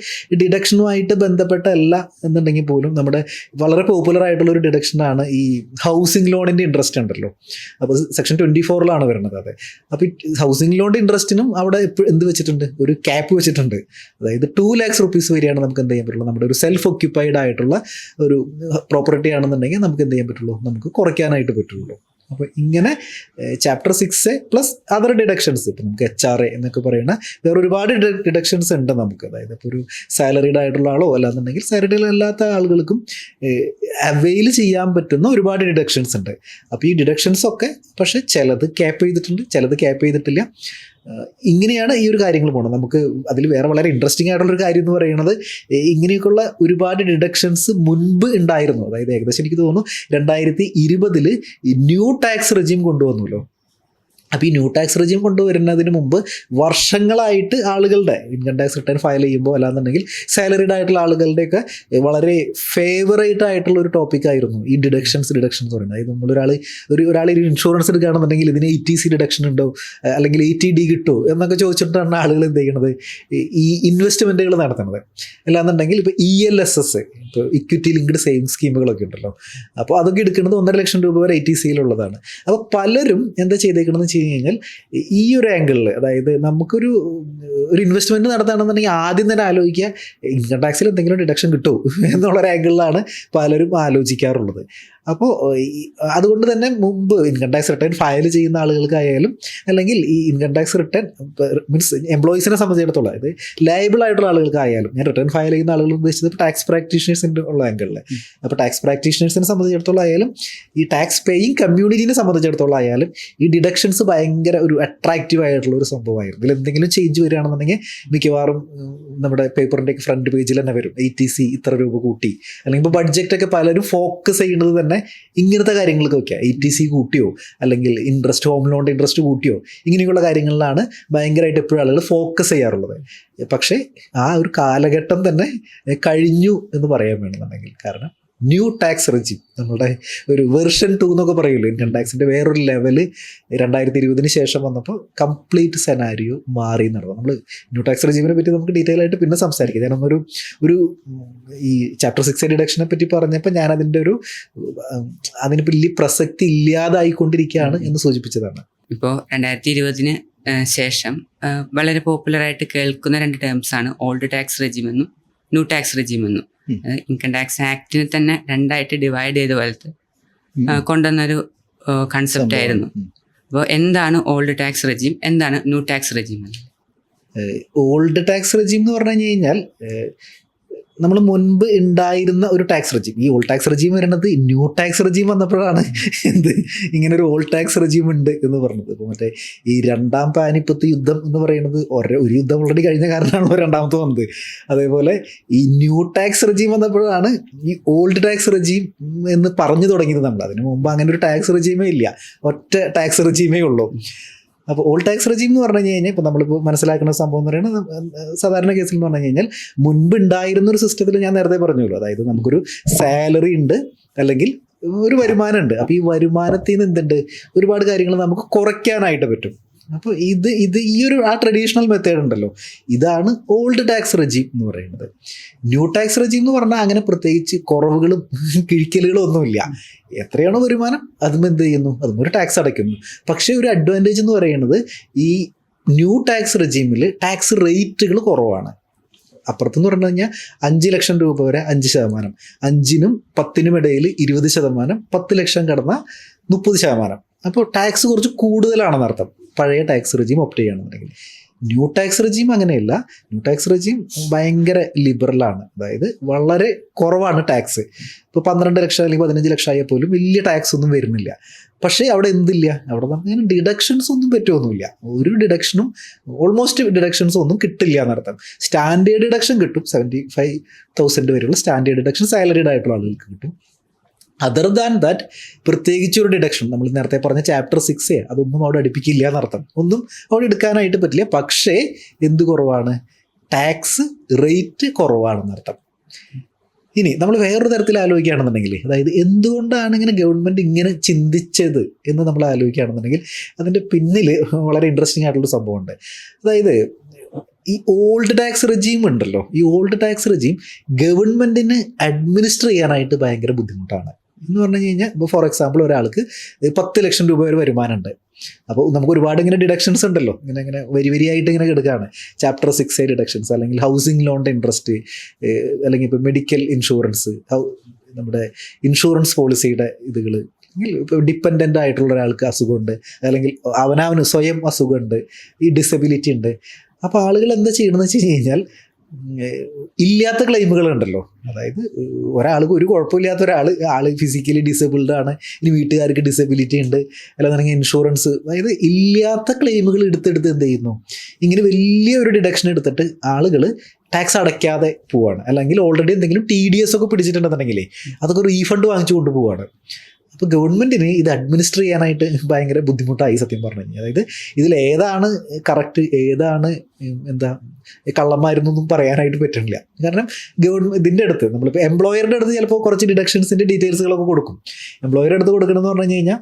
ഡിഡക്ഷനുമായിട്ട് ബന്ധപ്പെട്ട അല്ല എന്നുണ്ടെങ്കിൽ പോലും നമ്മുടെ വളരെ പോപ്പുലർ ആയിട്ടുള്ള ഒരു ഡിഡക്ഷനാണ് ഈ ഹൗസിംഗ് ലോണിൻ്റെ ഇൻട്രസ്റ്റ് ഉണ്ടല്ലോ. അപ്പോൾ സെക്ഷൻ 24 വരുന്നത്. അതെ, അപ്പോൾ ഈ ഹൗസിംഗ് ലോണിൻ്റെ ഇൻട്രസ്റ്റിനും അവിടെ എന്ത് വെച്ചിട്ടുണ്ട്, ഒരു ക്യാപ്പ് വെച്ചിട്ടുണ്ട്. അതായത് 2 lakhs rupees വരെയാണ് നമുക്ക് എന്ത് ചെയ്യാൻ പറ്റുള്ളൂ, നമ്മുടെ ഒരു സെൽഫ് ഒക്യുപ്പൈഡ് ആയിട്ടുള്ള ഒരു പ്രോപ്പർട്ടി ആണെന്നുണ്ടെങ്കിൽ നമുക്ക് എന്ത് ചെയ്യാൻ പറ്റുള്ളൂ, നമുക്ക് കുറയ്ക്കാനായിട്ട് പറ്റുള്ളൂ. അപ്പോൾ ഇങ്ങനെ chapter 6A plus other deductions, ഇപ്പോൾ നമുക്ക് HRA എന്നൊക്കെ പറയുന്ന വേറെ ഒരുപാട് ഡിഡക്ഷൻസ് ഉണ്ട് നമുക്ക്. അതായത് ഇപ്പോൾ ഒരു സാലറീഡ് ആയിട്ടുള്ള ആളോ അല്ലാന്നുണ്ടെങ്കിൽ സാലറീഡ് അല്ലാത്ത ആളുകൾക്കും അവെയിൽ ചെയ്യാൻ പറ്റുന്ന ഒരുപാട് ഡിഡക്ഷൻസ് ഉണ്ട്. അപ്പോൾ ഈ ഡിഡക്ഷൻസ് ഒക്കെ പക്ഷേ ചിലത് ക്യാപ്പ് ചെയ്തിട്ടുണ്ട്, ചിലത് ക്യാപ്പ് ചെയ്തിട്ടില്ല. ഇങ്ങനെയാണ് ഈ ഒരു കാര്യങ്ങൾ പോകുന്നത്. നമുക്ക് അതിൽ വേറെ വളരെ ഇൻട്രസ്റ്റിംഗ് ആയിട്ടുള്ളൊരു കാര്യം എന്ന് പറയുന്നത് ഇങ്ങനെയൊക്കെയുള്ള ഒരുപാട് ഡിഡക്ഷൻസ് മുൻപ് ഉണ്ടായിരുന്നു. അതായത് ഏകദേശം എനിക്ക് തോന്നുന്നു 2020 ഈ ന്യൂ ടാക്സ് റെജീം കൊണ്ടുവന്നല്ലോ. അപ്പോൾ ഈ ന്യൂ ടാക്സ് റെജീം കൊണ്ടുവരുന്നതിന് മുമ്പ് വർഷങ്ങളായിട്ട് ആളുകളുടെ ഇൻകം ടാക്സ് റിട്ടേൺ ഫയൽ ചെയ്യുമ്പോൾ അല്ലാന്നുണ്ടെങ്കിൽ സാലറീഡ് ആയിട്ടുള്ള ആളുകളുടെയൊക്കെ വളരെ ഫേവറേറ്റ് ആയിട്ടുള്ള ഒരു ടോപ്പിക്കായിരുന്നു ഈ ഡിഡക്ഷൻസ് എന്ന് പറയുന്നത്. അതായത് നമ്മളൊരാൾ ഒരു ഇൻഷുറൻസ് എടുക്കുകയാണെന്നുണ്ടെങ്കിൽ ഇതിന് 80C ഡിഡക്ഷൻ ഉണ്ടോ അല്ലെങ്കിൽ 80D കിട്ടുമോ എന്നൊക്കെ ചോദിച്ചിട്ടാണ് ആളുകൾ എന്ത് ചെയ്യണത്, ഈ ഇൻവെസ്റ്റ്മെൻറ്റുകൾ നടത്തുന്നത്. അല്ലാന്നുണ്ടെങ്കിൽ ഇപ്പോൾ ELSS, ഇപ്പോൾ ഇക്വിറ്റി ലിങ്ക്ഡ് സേവിങ് സ്കീമുകളൊക്കെ ഉണ്ടല്ലോ. അപ്പോൾ അതൊക്കെ എടുക്കുന്നത് 1.5 ലക്ഷം രൂപ വരെ 80Cയിലുള്ളതാണ്. അപ്പോൾ പലരും എന്താ ചെയ്തേക്കണമെന്ന് കഴിഞ്ഞാൽ ഈ ഒരു ആംഗിളിൽ, അതായത് നമുക്കൊരു ഇൻവെസ്റ്റ്മെൻറ്റ് നടത്തുകയാണെന്നുണ്ടെങ്കിൽ ആദ്യം തന്നെ ആലോചിക്കുക ഇൻകം ടാക്സിൽ എന്തെങ്കിലും ഡിഡക്ഷൻ കിട്ടുമോ എന്നുള്ളൊരു ആംഗിളിലാണ് പലരും ആലോചിക്കാറുള്ളത്. അപ്പോൾ അതുകൊണ്ട് തന്നെ മുമ്പ് ഇൻകം ടാക്സ് റിട്ടേൺ ഫയൽ ചെയ്യുന്ന ആളുകൾക്കായാലും അല്ലെങ്കിൽ ഈ ഇൻകം ടാക്സ് റിട്ടേൺ മീൻസ് എംപ്ലോയീസിനെ സംബന്ധിച്ചിടത്തോളം, അതായത് ലയബിൾ ആയിട്ടുള്ള ആളുകൾക്കായാലും, ഞാൻ റിട്ടേൺ ഫയൽ ചെയ്യുന്ന ആളുകൾ ഉദ്ദേശിച്ചത് ടാക്സ് പ്രാക്ടീഷണേഴ്സിൻ്റെ ഉള്ള ആംഗിളിൽ. അപ്പോൾ ടാക്സ് പ്രാക്ടീഷണേഴ്സിനെ സംബന്ധിച്ചിടത്തോളം ആയാലും ഈ ടാക്സ് പേയിങ് കമ്മ്യൂണിറ്റീനെ സംബന്ധിച്ചിടത്തോളം ആയാലും ഈ ഡിഡക്ഷൻസ് ഭയങ്കര ഒരു അട്രാക്റ്റീവ് ആയിട്ടുള്ള ഒരു സംഭവമായിരുന്നു. ഇതിൽ എന്തെങ്കിലും ചേഞ്ച് വരികയാണെന്നുണ്ടെങ്കിൽ മിക്കവാറും നമ്മുടെ പേപ്പറിൻ്റെയൊക്കെ ഫ്രണ്ട് പേജിൽ തന്നെ വരും 80C ഇത്ര രൂപ കൂട്ടി, അല്ലെങ്കിൽ ഇപ്പോൾ ബഡ്ജറ്റൊക്കെ പലരും ഫോക്കസ് ചെയ്യുന്നത് തന്നെ ഇങ്ങനത്തെ കാര്യങ്ങൾക്ക് വയ്ക്കുക, 80C കൂട്ടിയോ അല്ലെങ്കിൽ ഇൻട്രസ്റ്റ്, ഹോം ലോണിൻ്റെ ഇൻട്രസ്റ്റ് കൂട്ടിയോ, ഇങ്ങനെയുള്ള കാര്യങ്ങളിലാണ് ഭയങ്കരമായിട്ട് എപ്പോഴും ആളുകൾ ഫോക്കസ് ചെയ്യാറുള്ളത്. പക്ഷേ ആ ഒരു കാലഘട്ടം തന്നെ കഴിഞ്ഞു എന്ന് പറയാൻ വേണമെന്നുണ്ടെങ്കിൽ, കാരണം ന്യൂ ടാക്സ് റെജീം, നമ്മുടെ ഒരു വെർഷൻ 2 എന്നൊക്കെ പറയുമല്ലോ ഇൻകം ടാക്സിൻ്റെ വേറൊരു ലെവല് 2020 ശേഷം വന്നപ്പോൾ കംപ്ലീറ്റ് സെനാരിയോ മാറി എന്നുള്ളത്. നമ്മൾ ന്യൂ ടാക്സ് റെജീമിനെ പറ്റി നമുക്ക് ഡീറ്റെയിൽ ആയിട്ട് പിന്നെ സംസാരിക്കാം. ഞാനൊന്നൊരു ഈ ചാപ്റ്റർ 6A ഡിഡക്ഷനെ പറ്റി പറഞ്ഞപ്പോൾ ഞാൻ അതിന് വലിയ പ്രസക്തി ഇല്ലാതായിക്കൊണ്ടിരിക്കുകയാണ് എന്ന് സൂചിപ്പിച്ചതാണ്. ഇപ്പോൾ 2020 ശേഷം വളരെ പോപ്പുലറായിട്ട് കേൾക്കുന്ന 2 ടേംസാണ് ഓൾഡ് ടാക്സ് റെജീം എന്നും ന്യൂ ടാക്സ് റെജീം എന്നും. ഇൻകം ടാക്സ് ആക്ടിനെ തന്നെ 2ആയിട്ട് ഡിവൈഡ് ചെയ്ത പോലത്തെ കൊണ്ടുവന്നൊരു കൺസെപ്റ്റ് ആയിരുന്നു. അപ്പോൾ എന്താണ് ഓൾഡ് ടാക്സ് റെജീം, എന്താണ് new tax regime? Old tax regime എന്ന് പറഞ്ഞു കഴിഞ്ഞാൽ നമ്മൾ മുൻപ് ഉണ്ടായിരുന്ന ഒരു ടാക്സ് റെജീം. ഈ ഓൾഡ് ടാക്സ് റെജീം വരുന്നത് ന്യൂ ടാക്സ് റെജീം വന്നപ്പോഴാണ് ഇങ്ങനെ ഒരു ഓൾഡ് ടാക്സ് റെജീം ഉണ്ട് എന്ന് പറഞ്ഞത്. ഇപ്പോൾ മറ്റേ ഈ 2ാം പാനിപ്പത്ത് യുദ്ധം എന്ന് പറയുന്നത് ഒരു യുദ്ധം ഓൾറെഡി കഴിഞ്ഞ കാരണമാണല്ലോ 2ാമത്തെ വന്നത്. അതേപോലെ ഈ ന്യൂ ടാക്സ് റെജീം വന്നപ്പോഴാണ് ഈ ഓൾഡ് ടാക്സ് റെജീം എന്ന് പറഞ്ഞു തുടങ്ങിയത് നമ്മൾ. അതിന് മുമ്പ് അങ്ങനെ ഒരു ടാക്സ് റെജീമേ ഇല്ല, ഒറ്റ ടാക്സ് റെജീമേ ഉള്ളൂ. അപ്പോൾ ഓൾഡ് ടാക്സ് റെജീം എന്ന് പറഞ്ഞു കഴിഞ്ഞാൽ ഇപ്പോൾ നമ്മളിപ്പോൾ മനസ്സിലാക്കുന്ന സംഭവം എന്ന് പറയുന്നത് സാധാരണ കേസിൽ എന്ന് പറഞ്ഞു കഴിഞ്ഞാൽ മുൻപ് ഉണ്ടായിരുന്ന ഒരു സിസ്റ്റത്തിൽ ഞാൻ നേരത്തെ പറഞ്ഞല്ലോ, അതായത് നമുക്കൊരു സാലറി ഉണ്ട് അല്ലെങ്കിൽ ഒരു വരുമാനമുണ്ട്. അപ്പോൾ ഈ വരുമാനത്തിൽ നിന്ന് എന്തുണ്ട്, ഒരുപാട് കാര്യങ്ങൾ നമുക്ക് കുറയ്ക്കാനായിട്ട് പറ്റും. അപ്പോൾ ഈ ഒരു ആ ട്രഡീഷണൽ മെത്തേഡ് ഉണ്ടല്ലോ, ഇതാണ് ഓൾഡ് ടാക്സ് റെജീം എന്ന് പറയുന്നത്. ന്യൂ ടാക്സ് റെജീം എന്ന് പറഞ്ഞാൽ അങ്ങനെ പ്രത്യേകിച്ച് കുറവുകളും കിഴിക്കലുകളും ഒന്നുമില്ല. എത്രയാണോ വരുമാനം അതും എന്ത് ചെയ്യുന്നു, അതും ഒരു ടാക്സ് അടയ്ക്കുന്നു. പക്ഷേ ഒരു അഡ്വാൻറ്റേജ് എന്ന് പറയുന്നത് ഈ ന്യൂ ടാക്സ് റെജീമിൽ ടാക്സ് റേറ്റുകൾ കുറവാണ്. അപ്പുറത്തെന്ന് പറഞ്ഞു കഴിഞ്ഞാൽ 5 ലക്ഷം രൂപ വരെ 5%, 5-നും 10-നും ഇടയിൽ 20%, 10 ലക്ഷം കടന്ന 30%. അപ്പോൾ ടാക്സ് കുറച്ച് കൂടുതലാണെന്നർത്ഥം പഴയ ടാക്സ് റെജീം ഓപ്റ്റ് ചെയ്യുകയാണെന്നുണ്ടെങ്കിൽ. ന്യൂ ടാക്സ് റെജീം അങ്ങനെയല്ല. ന്യൂ ടാക്സ് റെജീം ഭയങ്കര ലിബറലാണ്, അതായത് വളരെ കുറവാണ് ടാക്സ്. ഇപ്പോൾ 12 ലക്ഷം അല്ലെങ്കിൽ 15 ലക്ഷം ആയാൽ പോലും വലിയ ടാക്സ് ഒന്നും വരുന്നില്ല. പക്ഷേ അവിടെ എന്തില്ല, അവിടെ നമുക്ക് ഡിഡക്ഷൻസ് ഒന്നും പറ്റുമൊന്നുമില്ല. ഒരു ഡിഡക്ഷനും ഓൾമോസ്റ്റ് ഡിഡക്ഷൻസ് ഒന്നും കിട്ടില്ല എന്നർത്ഥം. സ്റ്റാൻഡേർഡ് ഡിഡക്ഷൻ കിട്ടും, 75,000 വരെയുള്ള സ്റ്റാൻഡേർഡ് ഡിഡക്ഷൻ സാലറീഡ് ആയിട്ടുള്ള ആളുകൾക്ക് കിട്ടും. അതർ ദാൻ ദാറ്റ് പ്രത്യേകിച്ച് ഒരു ഡിഡക്ഷൻ നമ്മൾ നേരത്തെ പറഞ്ഞ ചാപ്റ്റർ 6 അതൊന്നും അവിടെ അടുപ്പിക്കില്ല എന്നർത്ഥം. ഒന്നും അവിടെ എടുക്കാനായിട്ട് പറ്റില്ല. പക്ഷേ എന്ത് കുറവാണ്, ടാക്സ് റേറ്റ് കുറവാണെന്നർത്ഥം. ഇനി നമ്മൾ വേറൊരു തരത്തിൽ ആലോചിക്കുകയാണെന്നുണ്ടെങ്കിൽ, അതായത് എന്തുകൊണ്ടാണ് ഇങ്ങനെ ഗവൺമെൻറ് ഇങ്ങനെ ചിന്തിച്ചത് എന്ന് നമ്മൾ ആലോചിക്കുകയാണെന്നുണ്ടെങ്കിൽ അതിൻ്റെ പിന്നിൽ വളരെ ഇൻട്രസ്റ്റിംഗ് ആയിട്ടുള്ളൊരു സംഭവമുണ്ട്. അതായത് ഈ ഓൾഡ് ടാക്സ് റെജീം ഉണ്ടല്ലോ, ഈ ഓൾഡ് ടാക്സ് റെജീം ഗവൺമെൻറ്റിന് അഡ്മിനിസ്റ്റർ ചെയ്യാനായിട്ട് ഭയങ്കര ബുദ്ധിമുട്ടാണ്. എന്ന് പറഞ്ഞു കഴിഞ്ഞാൽ ഇപ്പോൾ ഫോർ എക്സാമ്പിൾ ഒരാൾക്ക് 10 ലക്ഷം രൂപ വരെ വരുമാനമുണ്ട്. അപ്പോൾ നമുക്ക് ഒരുപാട് ഇങ്ങനെ ഡിഡക്ഷൻസ് ഉണ്ടല്ലോ, ഇങ്ങനെ വരിയായിട്ട് ഇങ്ങനെ കിടക്കുകയാണ്. ചാപ്റ്റർ 6 ഡിഡക്ഷൻസ്, അല്ലെങ്കിൽ ഹൗസിംഗ് ലോണിൻ്റെ ഇൻട്രസ്റ്റ്, അല്ലെങ്കിൽ ഇപ്പോൾ മെഡിക്കൽ ഇൻഷുറൻസ്, നമ്മുടെ ഇൻഷുറൻസ് പോളിസിയുടെ ഇതുകൾ, ഇപ്പോൾ ഡിപ്പെൻഡൻ്റ് ആയിട്ടുള്ള ഒരാൾക്ക് അസുഖമുണ്ട്, അല്ലെങ്കിൽ അവനവന് സ്വയം അസുഖമുണ്ട്, ഈ ഡിസബിലിറ്റി ഉണ്ട്. അപ്പോൾ ആളുകൾ എന്താ ചെയ്യണമെന്ന് വെച്ച് കഴിഞ്ഞാൽ ഇല്ലാത്ത ക്ലെയിമുകളുണ്ടല്ലോ. അതായത് ഒരാൾക്ക് ഒരു കുഴപ്പമില്ലാത്ത ആൾ ഫിസിക്കലി ഡിസേബിൾഡ് ആണ്, ഇനി വീട്ടുകാർക്ക് ഡിസബിലിറ്റി ഉണ്ട്, അല്ലാന്നുണ്ടെങ്കിൽ ഇൻഷുറൻസ്, അതായത് ഇല്ലാത്ത ക്ലെയിമുകൾ എടുത്തെടുത്ത് എന്ത് ചെയ്യുന്നു, ഇങ്ങനെ വലിയ ഒരു ഡിഡക്ഷൻ എടുത്തിട്ട് ആളുകൾ ടാക്സ് അടയ്ക്കാതെ പോവാണ്. അല്ലെങ്കിൽ ഓൾറെഡി എന്തെങ്കിലും TDS ഒക്കെ പിടിച്ചിട്ടുണ്ടെന്നുണ്ടെങ്കിൽ അതൊക്കെ റീഫണ്ട് വാങ്ങിച്ചു കൊണ്ടുപോവാണ്. അപ്പോൾ ഗവൺമെൻറ്റിന് ഇത് അഡ്മിനിസ്റ്റർ ചെയ്യാനായിട്ട് ഭയങ്കര ബുദ്ധിമുട്ടായി സത്യം പറഞ്ഞു കഴിഞ്ഞാൽ. അതായത് ഇതിൽ ഏതാണ് കറക്റ്റ്, ഏതാണ് കള്ളന്മാരെന്നൊന്നും പറയാനായിട്ട് പറ്റുന്നില്ല. കാരണം ഇതിൻ്റെ അടുത്ത് നമ്മളിപ്പോൾ എംപ്ലോയറുടെ അടുത്ത് ചിലപ്പോൾ കുറച്ച് ഡിഡക്ഷൻസിൻ്റെ ഡീറ്റെയിൽസുകളൊക്കെ കൊടുക്കും. എംപ്ലോയറുടെ അടുത്ത് കൊടുക്കണമെന്ന് പറഞ്ഞു കഴിഞ്ഞാൽ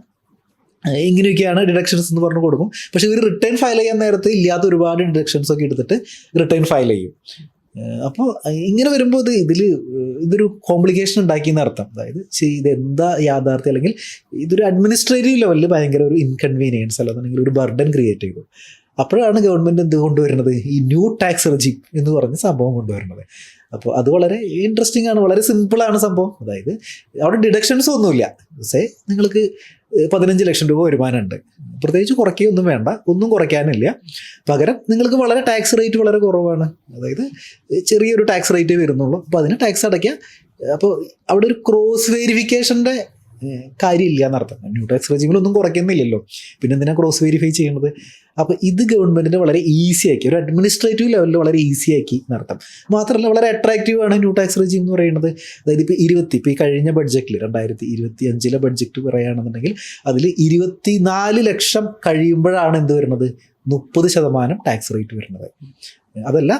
ഇങ്ങനെയൊക്കെയാണ് ഡിഡക്ഷൻസ് എന്ന് പറഞ്ഞു കൊടുക്കും. പക്ഷേ ഇവർ റിട്ടേൺ ഫയൽ ചെയ്യാൻ നേരത്ത് ഇല്ലാത്ത ഒരുപാട് ഡിഡക്ഷൻസ് ഒക്കെ എടുത്തിട്ട് റിട്ടേൺ ഫയൽ ചെയ്യും. അപ്പോൾ ഇങ്ങനെ വരുമ്പോൾ ഇതൊരു കോംപ്ലിക്കേഷൻ ഉണ്ടാക്കിയെന്ന് അർത്ഥം. അതായത് ഇതെന്താ യാഥാർത്ഥ്യം, അല്ലെങ്കിൽ ഇതൊരു അഡ്മിനിസ്ട്രേറ്റീവ് ലെവലിൽ ഭയങ്കര ഒരു ഇൻകൺവീനിയൻസ് അല്ലെന്നുണ്ടെങ്കിൽ ഒരു ബർഡൻ ക്രിയേറ്റ് ചെയ്തു. അപ്പോഴാണ് ഗവൺമെൻറ് എന്ത് കൊണ്ടുവരുന്നത്, ഈ ന്യൂ ടാക്സ് റെജീം എന്ന് പറഞ്ഞ സംഭവം കൊണ്ടുവരുന്നത്. അപ്പോൾ അത് വളരെ ഇൻട്രസ്റ്റിംഗ് ആണ്, വളരെ സിമ്പിളാണ് സംഭവം. അതായത് അവിടെ ഡിഡക്ഷൻസ് ഒന്നുമില്ല. നിങ്ങൾക്ക് 15 ലക്ഷം രൂപ വരുമാനമുണ്ട്, പ്രത്യേകിച്ച് കുറയ്ക്കുകയൊന്നും വേണ്ട, ഒന്നും കുറയ്ക്കാനില്ല. പകരം നിങ്ങൾക്ക് വളരെ ടാക്സ് റേറ്റ് വളരെ കുറവാണ്, അതായത് ചെറിയൊരു ടാക്സ് റേറ്റേ വരുന്നുള്ളൂ. അപ്പോൾ അതിന് ടാക്സ് അടയ്ക്കുക. അപ്പോൾ അവിടെ ഒരു ക്രോസ് വെരിഫിക്കേഷൻ്റെ കാര്യമില്ല എന്നർത്ഥം. ന്യൂ ടാക്സ് റെജീമിലൊന്നും കുറയ്ക്കുന്നില്ലല്ലോ, പിന്നെ എന്തിനാണ് ക്രോസ് വെരിഫൈ ചെയ്യുന്നത്? അപ്പോൾ ഇത് ഗവൺമെൻറ്റിനെ വളരെ ഈസിയാക്കി, ഒരു അഡ്മിനിസ്ട്രേറ്റീവ് ലെവലിൽ വളരെ ഈസിയാക്കി നടത്താം. മാത്രമല്ല വളരെ അട്രാക്റ്റീവാണ് ന്യൂ ടാക്സ് റെജീം എന്ന് പറയുന്നത്. അതായത് ഇപ്പോൾ ഈ കഴിഞ്ഞ ബഡ്ജറ്റിൽ 2025 ബഡ്ജറ്റ് പറയുകയാണെന്നുണ്ടെങ്കിൽ അതിൽ 24 ലക്ഷം കഴിയുമ്പോഴാണ് എന്ത് വരുന്നത്, 30% ടാക്സ് റേറ്റ് വരുന്നത്. അതല്ല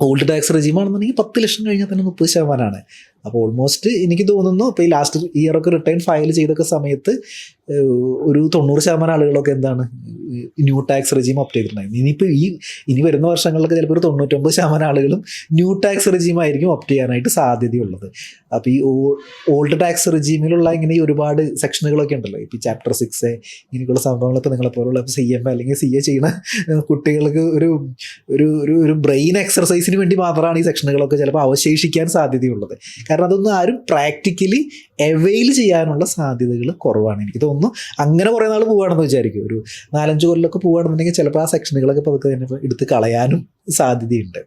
ഓൾഡ് ടാക്സ് റെജീമാണെന്നുണ്ടെങ്കിൽ 10 ലക്ഷം കഴിഞ്ഞാൽ തന്നെ 30%. അപ്പോൾ ഓൾമോസ്റ്റ് എനിക്ക് തോന്നുന്നു ഇപ്പോൾ ഈ ലാസ്റ്റ് ഇയറൊക്കെ റിട്ടേൺ ഫയൽ ചെയ്തൊക്കെ സമയത്ത് ഒരു 90% ആളുകളൊക്കെ എന്താണ് ന്യൂ ടാക്സ് റെജീം ഓപ്റ്റ് ചെയ്തിട്ടുണ്ടായിരുന്നു. ഇനിയിപ്പോൾ ഇനി വരുന്ന വർഷങ്ങളിലൊക്കെ ചിലപ്പോൾ ഒരു 99% ആളുകളും ന്യൂ ടാക്സ് റെജീം ആയിരിക്കും ഓപ്റ്റ് ചെയ്യാനായിട്ട് സാധ്യതയുള്ളത്. അപ്പോൾ ഈ ഓൾഡ് ടാക്സ് റെജീമിലുള്ള ഇങ്ങനെ ഒരുപാട് സെക്ഷനുകളൊക്കെ ഉണ്ടല്ലോ, ഇപ്പോൾ ഈ ചാപ്റ്റർ 6 ഇങ്ങനെയുള്ള സംഭവങ്ങളൊക്കെ നിങ്ങളെപ്പോലുള്ള CMA അല്ലെങ്കിൽ CA ചെയ്യുന്ന കുട്ടികൾക്ക് ഒരു ബ്രെയിൻ എക്സർസൈസിന് വേണ്ടി മാത്രമാണ് ഈ സെക്ഷനുകളൊക്കെ ചിലപ്പോൾ അവശേഷിക്കാൻ സാധ്യതയുള്ളത്. കാരണം അതൊന്നും ആരും പ്രാക്ടിക്കലി അവെയിൽ ചെയ്യാനുള്ള സാധ്യതകൾ കുറവാണ്. എനിക്ക് തോന്നുന്നു അങ്ങനെ കുറേ നാൾ പോവുകയാണെന്ന് വിചാരിക്കും, ഒരു 4-5 കൊല്ലമൊക്കെ പോവുകയാണെന്നുണ്ടെങ്കിൽ ചിലപ്പോൾ ആ സെക്ഷനുകളൊക്കെ പതുക്കെ തന്നെ എടുത്ത് കളയാനും സാധ്യതയുണ്ട്.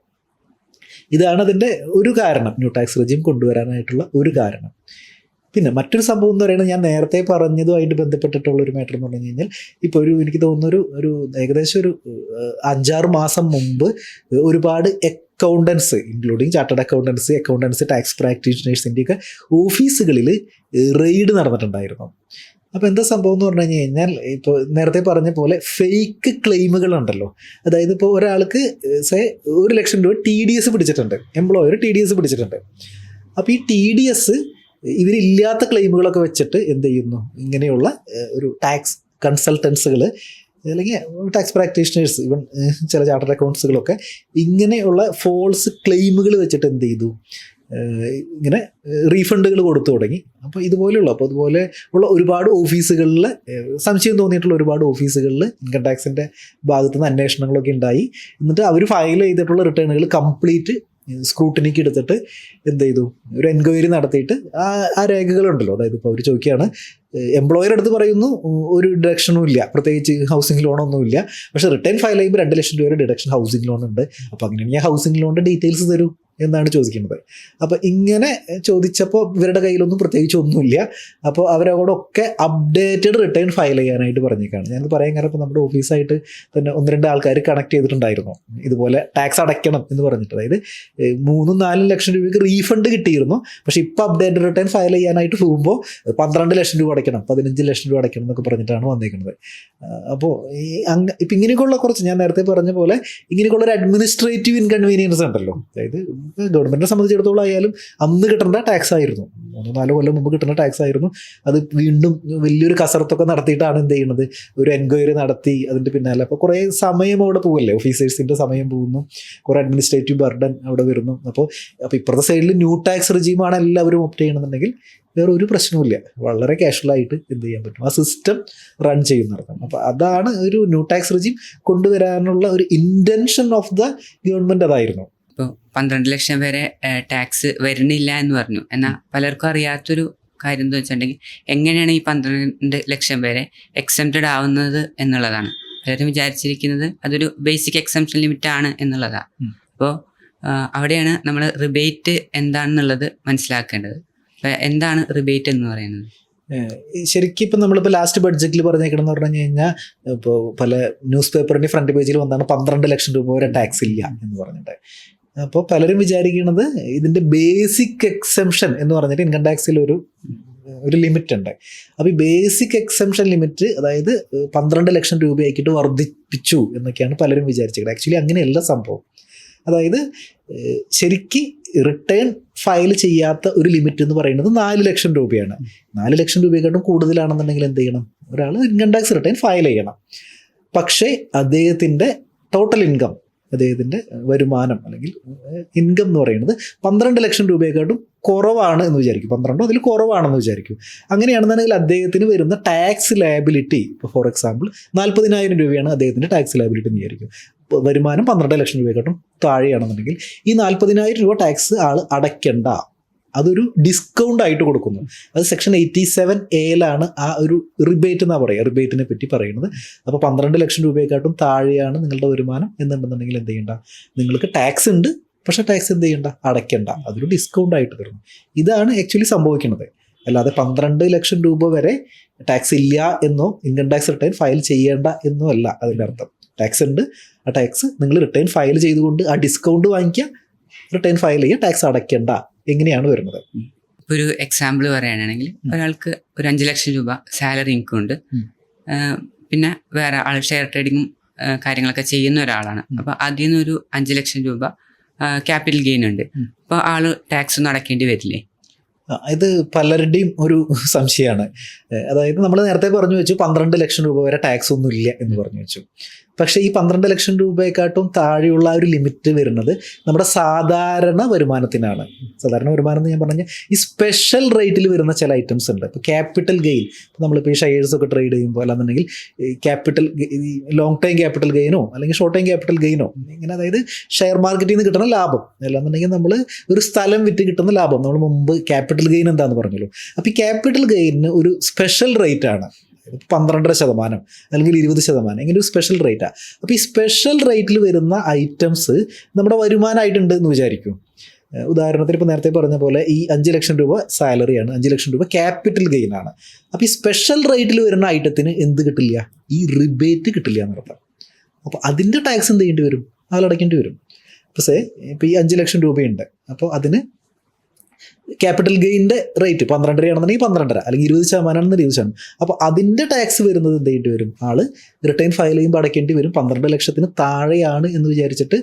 ഇതാണ് അതിൻ്റെ ഒരു കാരണം, ന്യൂ ടാക്സ് റെജീം കൊണ്ടുവരാനായിട്ടുള്ള ഒരു കാരണം. പിന്നെ മറ്റൊരു സംഭവം എന്ന് പറയുന്നത് ഞാൻ നേരത്തെ പറഞ്ഞതുമായിട്ട് ബന്ധപ്പെട്ടിട്ടുള്ളൊരു മാറ്റർ എന്ന് പറഞ്ഞു കഴിഞ്ഞാൽ, ഇപ്പോൾ എനിക്ക് തോന്നുന്നൊരു ഏകദേശം ഒരു 5-6 മാസം മുമ്പ് ഒരുപാട് accountants including chartered accountants tax പ്രാക്ടീഷണേഴ്സിൻ്റെയൊക്കെ ഓഫീസുകളിൽ റെയ്ഡ് നടന്നിട്ടുണ്ടായിരുന്നു. അപ്പോൾ എന്താ സംഭവം എന്ന് പറഞ്ഞു കഴിഞ്ഞാൽ, ഇപ്പോൾ നേരത്തെ പറഞ്ഞ പോലെ ഫേക്ക് ക്ലെയിമുകളുണ്ടല്ലോ. അതായത് ഇപ്പോൾ ഒരാൾക്ക് 1 ലക്ഷം രൂപ TDS പിടിച്ചിട്ടുണ്ട്, എംപ്ലോയർ TDS പിടിച്ചിട്ടുണ്ട്. അപ്പോൾ ഈ TDS ഇവരില്ലാത്ത ക്ലെയിമുകളൊക്കെ വെച്ചിട്ട് എന്ത് ചെയ്യുന്നു, ഇങ്ങനെയുള്ള ഒരു ടാക്സ് കൺസൾട്ടൻസുകൾ അല്ലെങ്കിൽ ടാക്സ് പ്രാക്ടീഷണേഴ്സ് ഈവൻ ചില ചാർട്ടേഡ് അക്കൗണ്ട്സുകളൊക്കെ ഇങ്ങനെയുള്ള ഫോൾസ് ക്ലെയിമുകൾ വെച്ചിട്ട് എന്ത് ചെയ്തു, ഇങ്ങനെ റീഫണ്ടുകൾ കൊടുത്തു തുടങ്ങി. അപ്പോൾ അതുപോലെ ഉള്ള ഒരുപാട് ഓഫീസുകളിൽ സംശയം തോന്നിയിട്ടുള്ള ഒരുപാട് ഓഫീസുകളിൽ ഇൻകം ടാക്സിൻ്റെ ഭാഗത്തു നിന്ന് അന്വേഷണങ്ങളൊക്കെ ഉണ്ടായി. എന്നിട്ട് അവർ ഫയൽ ചെയ്തിട്ടുള്ള റിട്ടേണുകൾ കംപ്ലീറ്റ് സ്ക്രൂട്ടിനിക്ക് എടുത്തിട്ട് എന്ത് ചെയ്തു, ഒരു എൻക്വയറി നടത്തിയിട്ട് ആ രേഖകളുണ്ടല്ലോ, അതായത് ഇപ്പോൾ അവർ ചോദിക്കുകയാണ്, എംപ്ലോയർ അടുത്ത് പറയുന്നു ഒരു ഡിഡക്ഷനും ഇല്ല, പ്രത്യേകിച്ച് ഹൗസിംഗ് ലോണൊന്നും ഇല്ല, പക്ഷേ റിട്ടേൺ ഫയൽ ചെയ്യുമ്പോൾ 2 ലക്ഷം രൂപ ഡിഡക്ഷൻ ഹൗസിംഗ് ലോൺ ഉണ്ട്. അപ്പോൾ അങ്ങനെയാണെങ്കിൽ ഹൗസിംഗ് ലോണിൻ്റെ ഡീറ്റെയിൽസ് തരൂ എന്നാണ് ചോദിക്കുന്നത്. അപ്പോൾ ഇങ്ങനെ ചോദിച്ചപ്പോൾ ഇവരുടെ കയ്യിലൊന്നും പ്രത്യേകിച്ച് ഒന്നുമില്ല. അപ്പോൾ അവരവിടെയൊക്കെ അപ്ഡേറ്റഡ് റിട്ടേൺ ഫയൽ ചെയ്യാനായിട്ട് പറഞ്ഞേക്കാണ്. ഞാനത് പറയാൻ കാരണം ഇപ്പോൾ നമ്മുടെ ഓഫീസായിട്ട് തന്നെ 1-2 ആൾക്കാർ കണക്ട് ചെയ്തിട്ടുണ്ടായിരുന്നു ഇതുപോലെ ടാക്സ് അടയ്ക്കണം എന്ന് പറഞ്ഞിട്ട്. അതായത് 3-4 ലക്ഷം രൂപയ്ക്ക് റീഫണ്ട് കിട്ടിയിരുന്നു, പക്ഷേ ഇപ്പോൾ അപ്ഡേറ്റഡ് റിട്ടേൺ ഫയൽ ചെയ്യാനായിട്ട് പോകുമ്പോൾ 12 ലക്ഷം രൂപ അടയ്ക്കണം, 15 ലക്ഷം രൂപ അടയ്ക്കണം എന്നൊക്കെ പറഞ്ഞിട്ടാണ് വന്നേക്കുന്നത്. അപ്പോൾ ഇപ്പം ഇങ്ങനെയൊക്കെയുള്ള കുറച്ച്, ഞാൻ നേരത്തെ പറഞ്ഞ പോലെ ഇങ്ങനെയൊക്കെയുള്ള ഒരു അഡ്മിനിസ്ട്രേറ്റീവ് ഇൻകൺവീനിയൻസ് ഉണ്ടല്ലോ. അതായത് ഗവൺമെന്റിനെ സംബന്ധിച്ചിടത്തോളം ആയാലും അന്ന് കിട്ടേണ്ട ടാക്സ് ആയിരുന്നു, 3-4 കൊല്ലം മുമ്പ് കിട്ടുന്ന ടാക്സ് ആയിരുന്നു. അത് വീണ്ടും വലിയൊരു കസരത്തൊക്കെ നടത്തിയിട്ടാണ് എന്ത് ചെയ്യുന്നത്, ഒരു എൻക്വയറി നടത്തി അതിൻ്റെ പിന്നാലെ. അപ്പോൾ കുറേ സമയം അവിടെ പോകല്ലേ, ഓഫീസേഴ്സിൻ്റെ സമയം പോകുന്നു, കുറേ അഡ്മിനിസ്ട്രേറ്റീവ് ബർഡൻ അവിടെ വരുന്നു. അപ്പോൾ ഇപ്പുറത്തെ സൈഡിൽ ന്യൂ ടാക്സ് റിജീമാണ് എല്ലാവരും ഓപ്റ്റ് ചെയ്യണമെന്നുണ്ടെങ്കിൽ വേറെ ഒരു പ്രശ്നവുമില്ല, വളരെ കാഷ്വലായിട്ട് എന്ത് ചെയ്യാൻ പറ്റും, ആ സിസ്റ്റം റൺ ചെയ്യുന്നതാണ്. അപ്പോൾ അതാണ് ഒരു ന്യൂ ടാക്സ് റിജീം കൊണ്ടുവരാനുള്ള ഒരു ഇൻറ്റൻഷൻ ഓഫ് ദ ഗവൺമെൻറ്, അതായിരുന്നു. ഇപ്പോൾ 12 ലക്ഷം വരെ ടാക്സ് വരുന്നില്ല എന്ന് പറഞ്ഞു. എന്നാൽ പലർക്കും അറിയാത്തൊരു കാര്യം എന്ന് വെച്ചിട്ടുണ്ടെങ്കിൽ എങ്ങനെയാണ് ഈ 12 ലക്ഷം വരെ എക്സംപ്റ്റഡ് ആവുന്നത് എന്നുള്ളതാണ്. പലരും വിചാരിച്ചിരിക്കുന്നത് അതൊരു ബേസിക് എക്സംപ്ഷൻ ലിമിറ്റ് ആണ് എന്നുള്ളതാണ്. അപ്പോൾ അവിടെയാണ് നമ്മൾ റിബേറ്റ് എന്താണെന്നുള്ളത് മനസ്സിലാക്കേണ്ടത്. അപ്പോൾ എന്താണ് റിബേറ്റ് എന്ന് പറയുന്നത്? ശരിക്കും ഇപ്പം നമ്മളിപ്പോൾ ലാസ്റ്റ് ബഡ്ജറ്റിൽ പറഞ്ഞേക്കണം എന്ന് പറഞ്ഞു കഴിഞ്ഞാൽ, ഇപ്പോൾ പല ന്യൂസ് പേപ്പറിൻ്റെ ഫ്രണ്ട് പേജിൽ വന്നാണ് 12 ലക്ഷം രൂപ വരെ ടാക്സ് ഇല്ല എന്ന് പറഞ്ഞിട്ട്. അപ്പോൾ പലരും വിചാരിക്കുന്നത് ഇതിൻ്റെ ബേസിക് എക്സംഷൻ എന്ന് പറഞ്ഞിട്ട് ഇൻകം ടാക്സിൽ ഒരു ലിമിറ്റ് ഉണ്ട്. അപ്പോൾ ഈ ബേസിക് എക്സംഷൻ ലിമിറ്റ്, അതായത് 12 ലക്ഷം രൂപയാക്കിയിട്ട് വർദ്ധിപ്പിച്ചു എന്നൊക്കെയാണ് പലരും വിചാരിച്ചത്. ആക്ച്വലി അങ്ങനെയല്ല സംഭവം. അതായത് ശരിക്ക് റിട്ടേൺ ഫയൽ ചെയ്യാത്ത ഒരു ലിമിറ്റ് എന്ന് പറയുന്നത് 4 ലക്ഷം രൂപയാണ്. 4 ലക്ഷം രൂപയെക്കാട്ടും കൂടുതലാണെന്നുണ്ടെങ്കിൽ എന്ത് ചെയ്യണം, ഒരാൾ ഇൻകം ടാക്സ് റിട്ടേൺ ഫയൽ ചെയ്യണം. പക്ഷേ അദ്ദേഹത്തിൻ്റെ ടോട്ടൽ ഇൻകം, അദ്ദേഹത്തിൻ്റെ വരുമാനം അല്ലെങ്കിൽ ഇൻകം എന്ന് പറയുന്നത് 12 ലക്ഷം രൂപയെക്കാട്ടും കുറവാണ് എന്ന് വിചാരിക്കും, 12 അതിൽ കുറവാണെന്ന് വിചാരിക്കും. അങ്ങനെയാണെന്നുണ്ടെങ്കിൽ അദ്ദേഹത്തിന് വരുന്ന ടാക്സ് ലയബിലിറ്റി, ഇപ്പോൾ ഫോർ എക്സാമ്പിൾ 40,000 രൂപയാണ് അദ്ദേഹത്തിൻ്റെ ടാക്സ് ലയബിലിറ്റി എന്ന് വിചാരിക്കും. വരുമാനം 12 ലക്ഷം രൂപയെക്കാട്ടും താഴെയാണെന്നുണ്ടെങ്കിൽ ഈ 40,000 രൂപ ടാക്സ് ആൾ അടയ്ക്കേണ്ട, അതൊരു ഡിസ്കൗണ്ട് ആയിട്ട് കൊടുക്കുന്നു. അത് സെക്ഷൻ 87A ആ ഒരു റിബേറ്റ് എന്നാണ് പറയുക, റിബേറ്റിനെ പറ്റി പറയുന്നത്. അപ്പോൾ 12 ലക്ഷം രൂപയെക്കാട്ടും താഴെയാണ് നിങ്ങളുടെ വരുമാനം എന്നുണ്ടെന്നുണ്ടെങ്കിൽ എന്ത് ചെയ്യണ്ട, നിങ്ങൾക്ക് ടാക്സ് ഉണ്ട്, പക്ഷേ ടാക്സ് എന്ത് ചെയ്യണ്ട, അടയ്ക്കേണ്ട, അതൊരു ഡിസ്കൗണ്ട് ആയിട്ട് തരുന്നു. ഇതാണ് ആക്ച്വലി സംഭവിക്കുന്നത്. അല്ലാതെ 12 ലക്ഷം രൂപ വരെ ടാക്സ് ഇല്ല എന്നോ ഇൻകം ടാക്സ് റിട്ടേൺ ഫയൽ ചെയ്യേണ്ട എന്നോ അല്ല അതിൻ്റെ അർത്ഥം. ടാക്സ് ഉണ്ട്, ആ ടാക്സ് നിങ്ങൾ റിട്ടേൺ ഫയൽ ചെയ്തുകൊണ്ട് ആ ഡിസ്കൗണ്ട് വാങ്ങിക്കുക, റിട്ടേൺ ഫയൽ ചെയ്യുക, ടാക്സ് അടയ്ക്കേണ്ട, എങ്ങനെയാണ് വരുന്നത്. ഇപ്പോൾ ഒരു എക്സാമ്പിൾ പറയുകയാണെങ്കിൽ ഒരാൾക്ക് ഒരു 5 ലക്ഷം രൂപ സാലറി ഇൻകം ഉണ്ട്, പിന്നെ വേറെ ആൾ ഷെയർ ട്രേഡിങ്ങും കാര്യങ്ങളൊക്കെ ചെയ്യുന്ന ഒരാളാണ്. അപ്പോൾ അതിൽ നിന്നൊരു 5 ലക്ഷം രൂപ ക്യാപിറ്റൽ ഗെയിൻ ഉണ്ട്. അപ്പോൾ ആള് ടാക്സ് ഒന്നും അടയ്ക്കേണ്ടി വരില്ലേ? ഇത് പലരുടെയും ഒരു സംശയമാണ്. അതായത് നമ്മൾ നേരത്തെ പറഞ്ഞു വെച്ചു 12 ലക്ഷം രൂപ വരെ ടാക്സ് ഒന്നും ഇല്ല എന്ന് പറഞ്ഞു വെച്ചു. പക്ഷേ ഈ 12 ലക്ഷം രൂപയെക്കാട്ടും താഴെയുള്ള ഒരു ലിമിറ്റ് വരുന്നത് നമ്മുടെ സാധാരണ വരുമാനത്തിനാണ്. സാധാരണ വരുമാനം എന്ന് ഞാൻ പറഞ്ഞാൽ ഈ സ്പെഷ്യൽ റേറ്റിൽ വരുന്ന ചില ഐറ്റംസ് ഉണ്ട്. ഇപ്പോൾ ക്യാപിറ്റൽ ഗെയിൻ, ഇപ്പോൾ നമ്മളിപ്പോൾ ഈ ഷെയർസൊക്കെ ട്രേഡ് ചെയ്യുമ്പോൾ അല്ലാന്നുണ്ടെങ്കിൽ ക്യാപിറ്റൽ ലോങ് ടൈം ക്യാപിറ്റൽ ഗെയിനോ അല്ലെങ്കിൽ ഷോർട്ട് ടൈം ക്യാപിറ്റൽ ഗെയിനോ, ഇങ്ങനെ അതായത് ഷെയർ മാർക്കറ്റിൽ നിന്ന് കിട്ടുന്ന ലാഭം, അല്ലാന്നുണ്ടെങ്കിൽ നമ്മൾ ഒരു സ്ഥലം വിറ്റ് കിട്ടുന്ന ലാഭം, നമ്മൾ മുമ്പ് ക്യാപിറ്റൽ ഗെയിൻ എന്താണെന്ന് പറഞ്ഞല്ലോ. അപ്പോൾ ഈ ക്യാപിറ്റൽ ഗെയിനിന് ഒരു സ്പെഷ്യൽ റേറ്റ് ആണ്, 12% അല്ലെങ്കിൽ 20%, ഇങ്ങനെ ഒരു സ്പെഷ്യൽ റേറ്റാണ്. അപ്പോൾ ഈ സ്പെഷ്യൽ റേറ്റിൽ വരുന്ന ഐറ്റംസ് നമ്മുടെ വരുമാനമായിട്ടുണ്ട് എന്ന് വിചാരിക്കും. ഉദാഹരണത്തിന് ഇപ്പോൾ നേരത്തെ പറഞ്ഞ പോലെ ഈ 5 ലക്ഷം രൂപ സാലറിയാണ്, 5 ലക്ഷം രൂപ ക്യാപിറ്റൽ ഗെയിനാണ്. അപ്പോൾ ഈ സ്പെഷ്യൽ റേറ്റിൽ വരുന്ന ഐറ്റത്തിന് എന്ത് കിട്ടില്ല, ഈ റിബേറ്റ് കിട്ടില്ല എന്നർത്ഥം. അപ്പോൾ അതിൻ്റെ ടാക്സ് എന്ത് ചെയ്യേണ്ടി വരും, ആളടയ്ക്കേണ്ടി വരും. പക്ഷേ ഇപ്പോൾ ഈ 5 ലക്ഷം രൂപയുണ്ട്, അപ്പോൾ അതിന് ക്യാപിറ്റൽ ഗെയിൻ്റെ റേറ്റ് 12 ആണെന്നുണ്ടെങ്കിൽ 12.5, അല്ലെങ്കിൽ 20% ആണെന്ന് 20%. അപ്പോൾ അതിൻ്റെ ടാക്സ് വരുന്നത് എന്ത് ചെയ്യേണ്ടി വരും, ആൾ റിട്ടേൺ ഫയൽ ചെയ്യുമ്പോൾ അടയ്ക്കേണ്ടി വരും. 12 ലക്ഷത്തിന് താഴെയാണ് എന്ന് വിചാരിച്ചിട്ട്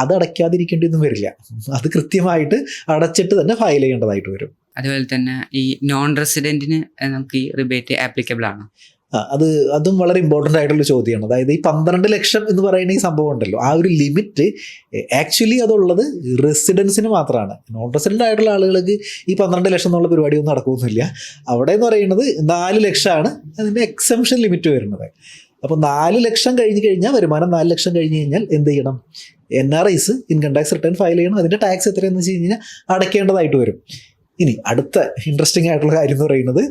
അത് അടയ്ക്കാതിരിക്കേണ്ടിയൊന്നും വരില്ല, അത് കൃത്യമായിട്ട് അടച്ചിട്ട് തന്നെ ഫയൽ ചെയ്യേണ്ടതായിട്ട് വരും. അതുപോലെ തന്നെ ഈ നോൺ റെസിഡൻറ്റിന് നമുക്ക് ഈ റിബേറ്റ് ആപ്ലിക്കബിൾ ആണോ? അതും വളരെ ഇമ്പോർട്ടൻ്റ് ആയിട്ടുള്ള ചോദ്യമാണ്. അതായത് ഈ 12 ലക്ഷം എന്ന് പറയുന്ന ഈ സംഭവം ഉണ്ടല്ലോ, ആ ഒരു ലിമിറ്റ് ആക്ച്വലി അതുള്ളത് റെസിഡൻസിന് മാത്രമാണ്. നോൺ റെസിഡൻ്റ് ആയിട്ടുള്ള ആളുകൾക്ക് ഈ 12 ലക്ഷം എന്നുള്ള പരിപാടിയൊന്നും നടക്കുകയൊന്നുമില്ല. അവിടെ എന്ന് പറയുന്നത് 4 ലക്ഷമാണ് അതിൻ്റെ എക്സംഷൻ ലിമിറ്റ് വരുന്നത്. അപ്പോൾ 4 ലക്ഷം കഴിഞ്ഞ് കഴിഞ്ഞാൽ, വരുമാനം 4 ലക്ഷം കഴിഞ്ഞ് കഴിഞ്ഞാൽ എന്ത് ചെയ്യണം? NRIs income tax return file ചെയ്യണം. അതിൻ്റെ ടാക്സ് എത്രയെന്ന് വെച്ച് കഴിഞ്ഞാൽ അടയ്ക്കേണ്ടതായിട്ട് വരും. ഇനി അടുത്ത ഇൻട്രസ്റ്റിംഗ് ആയിട്ടുള്ള കാര്യം എന്ന് പറയുന്നത്,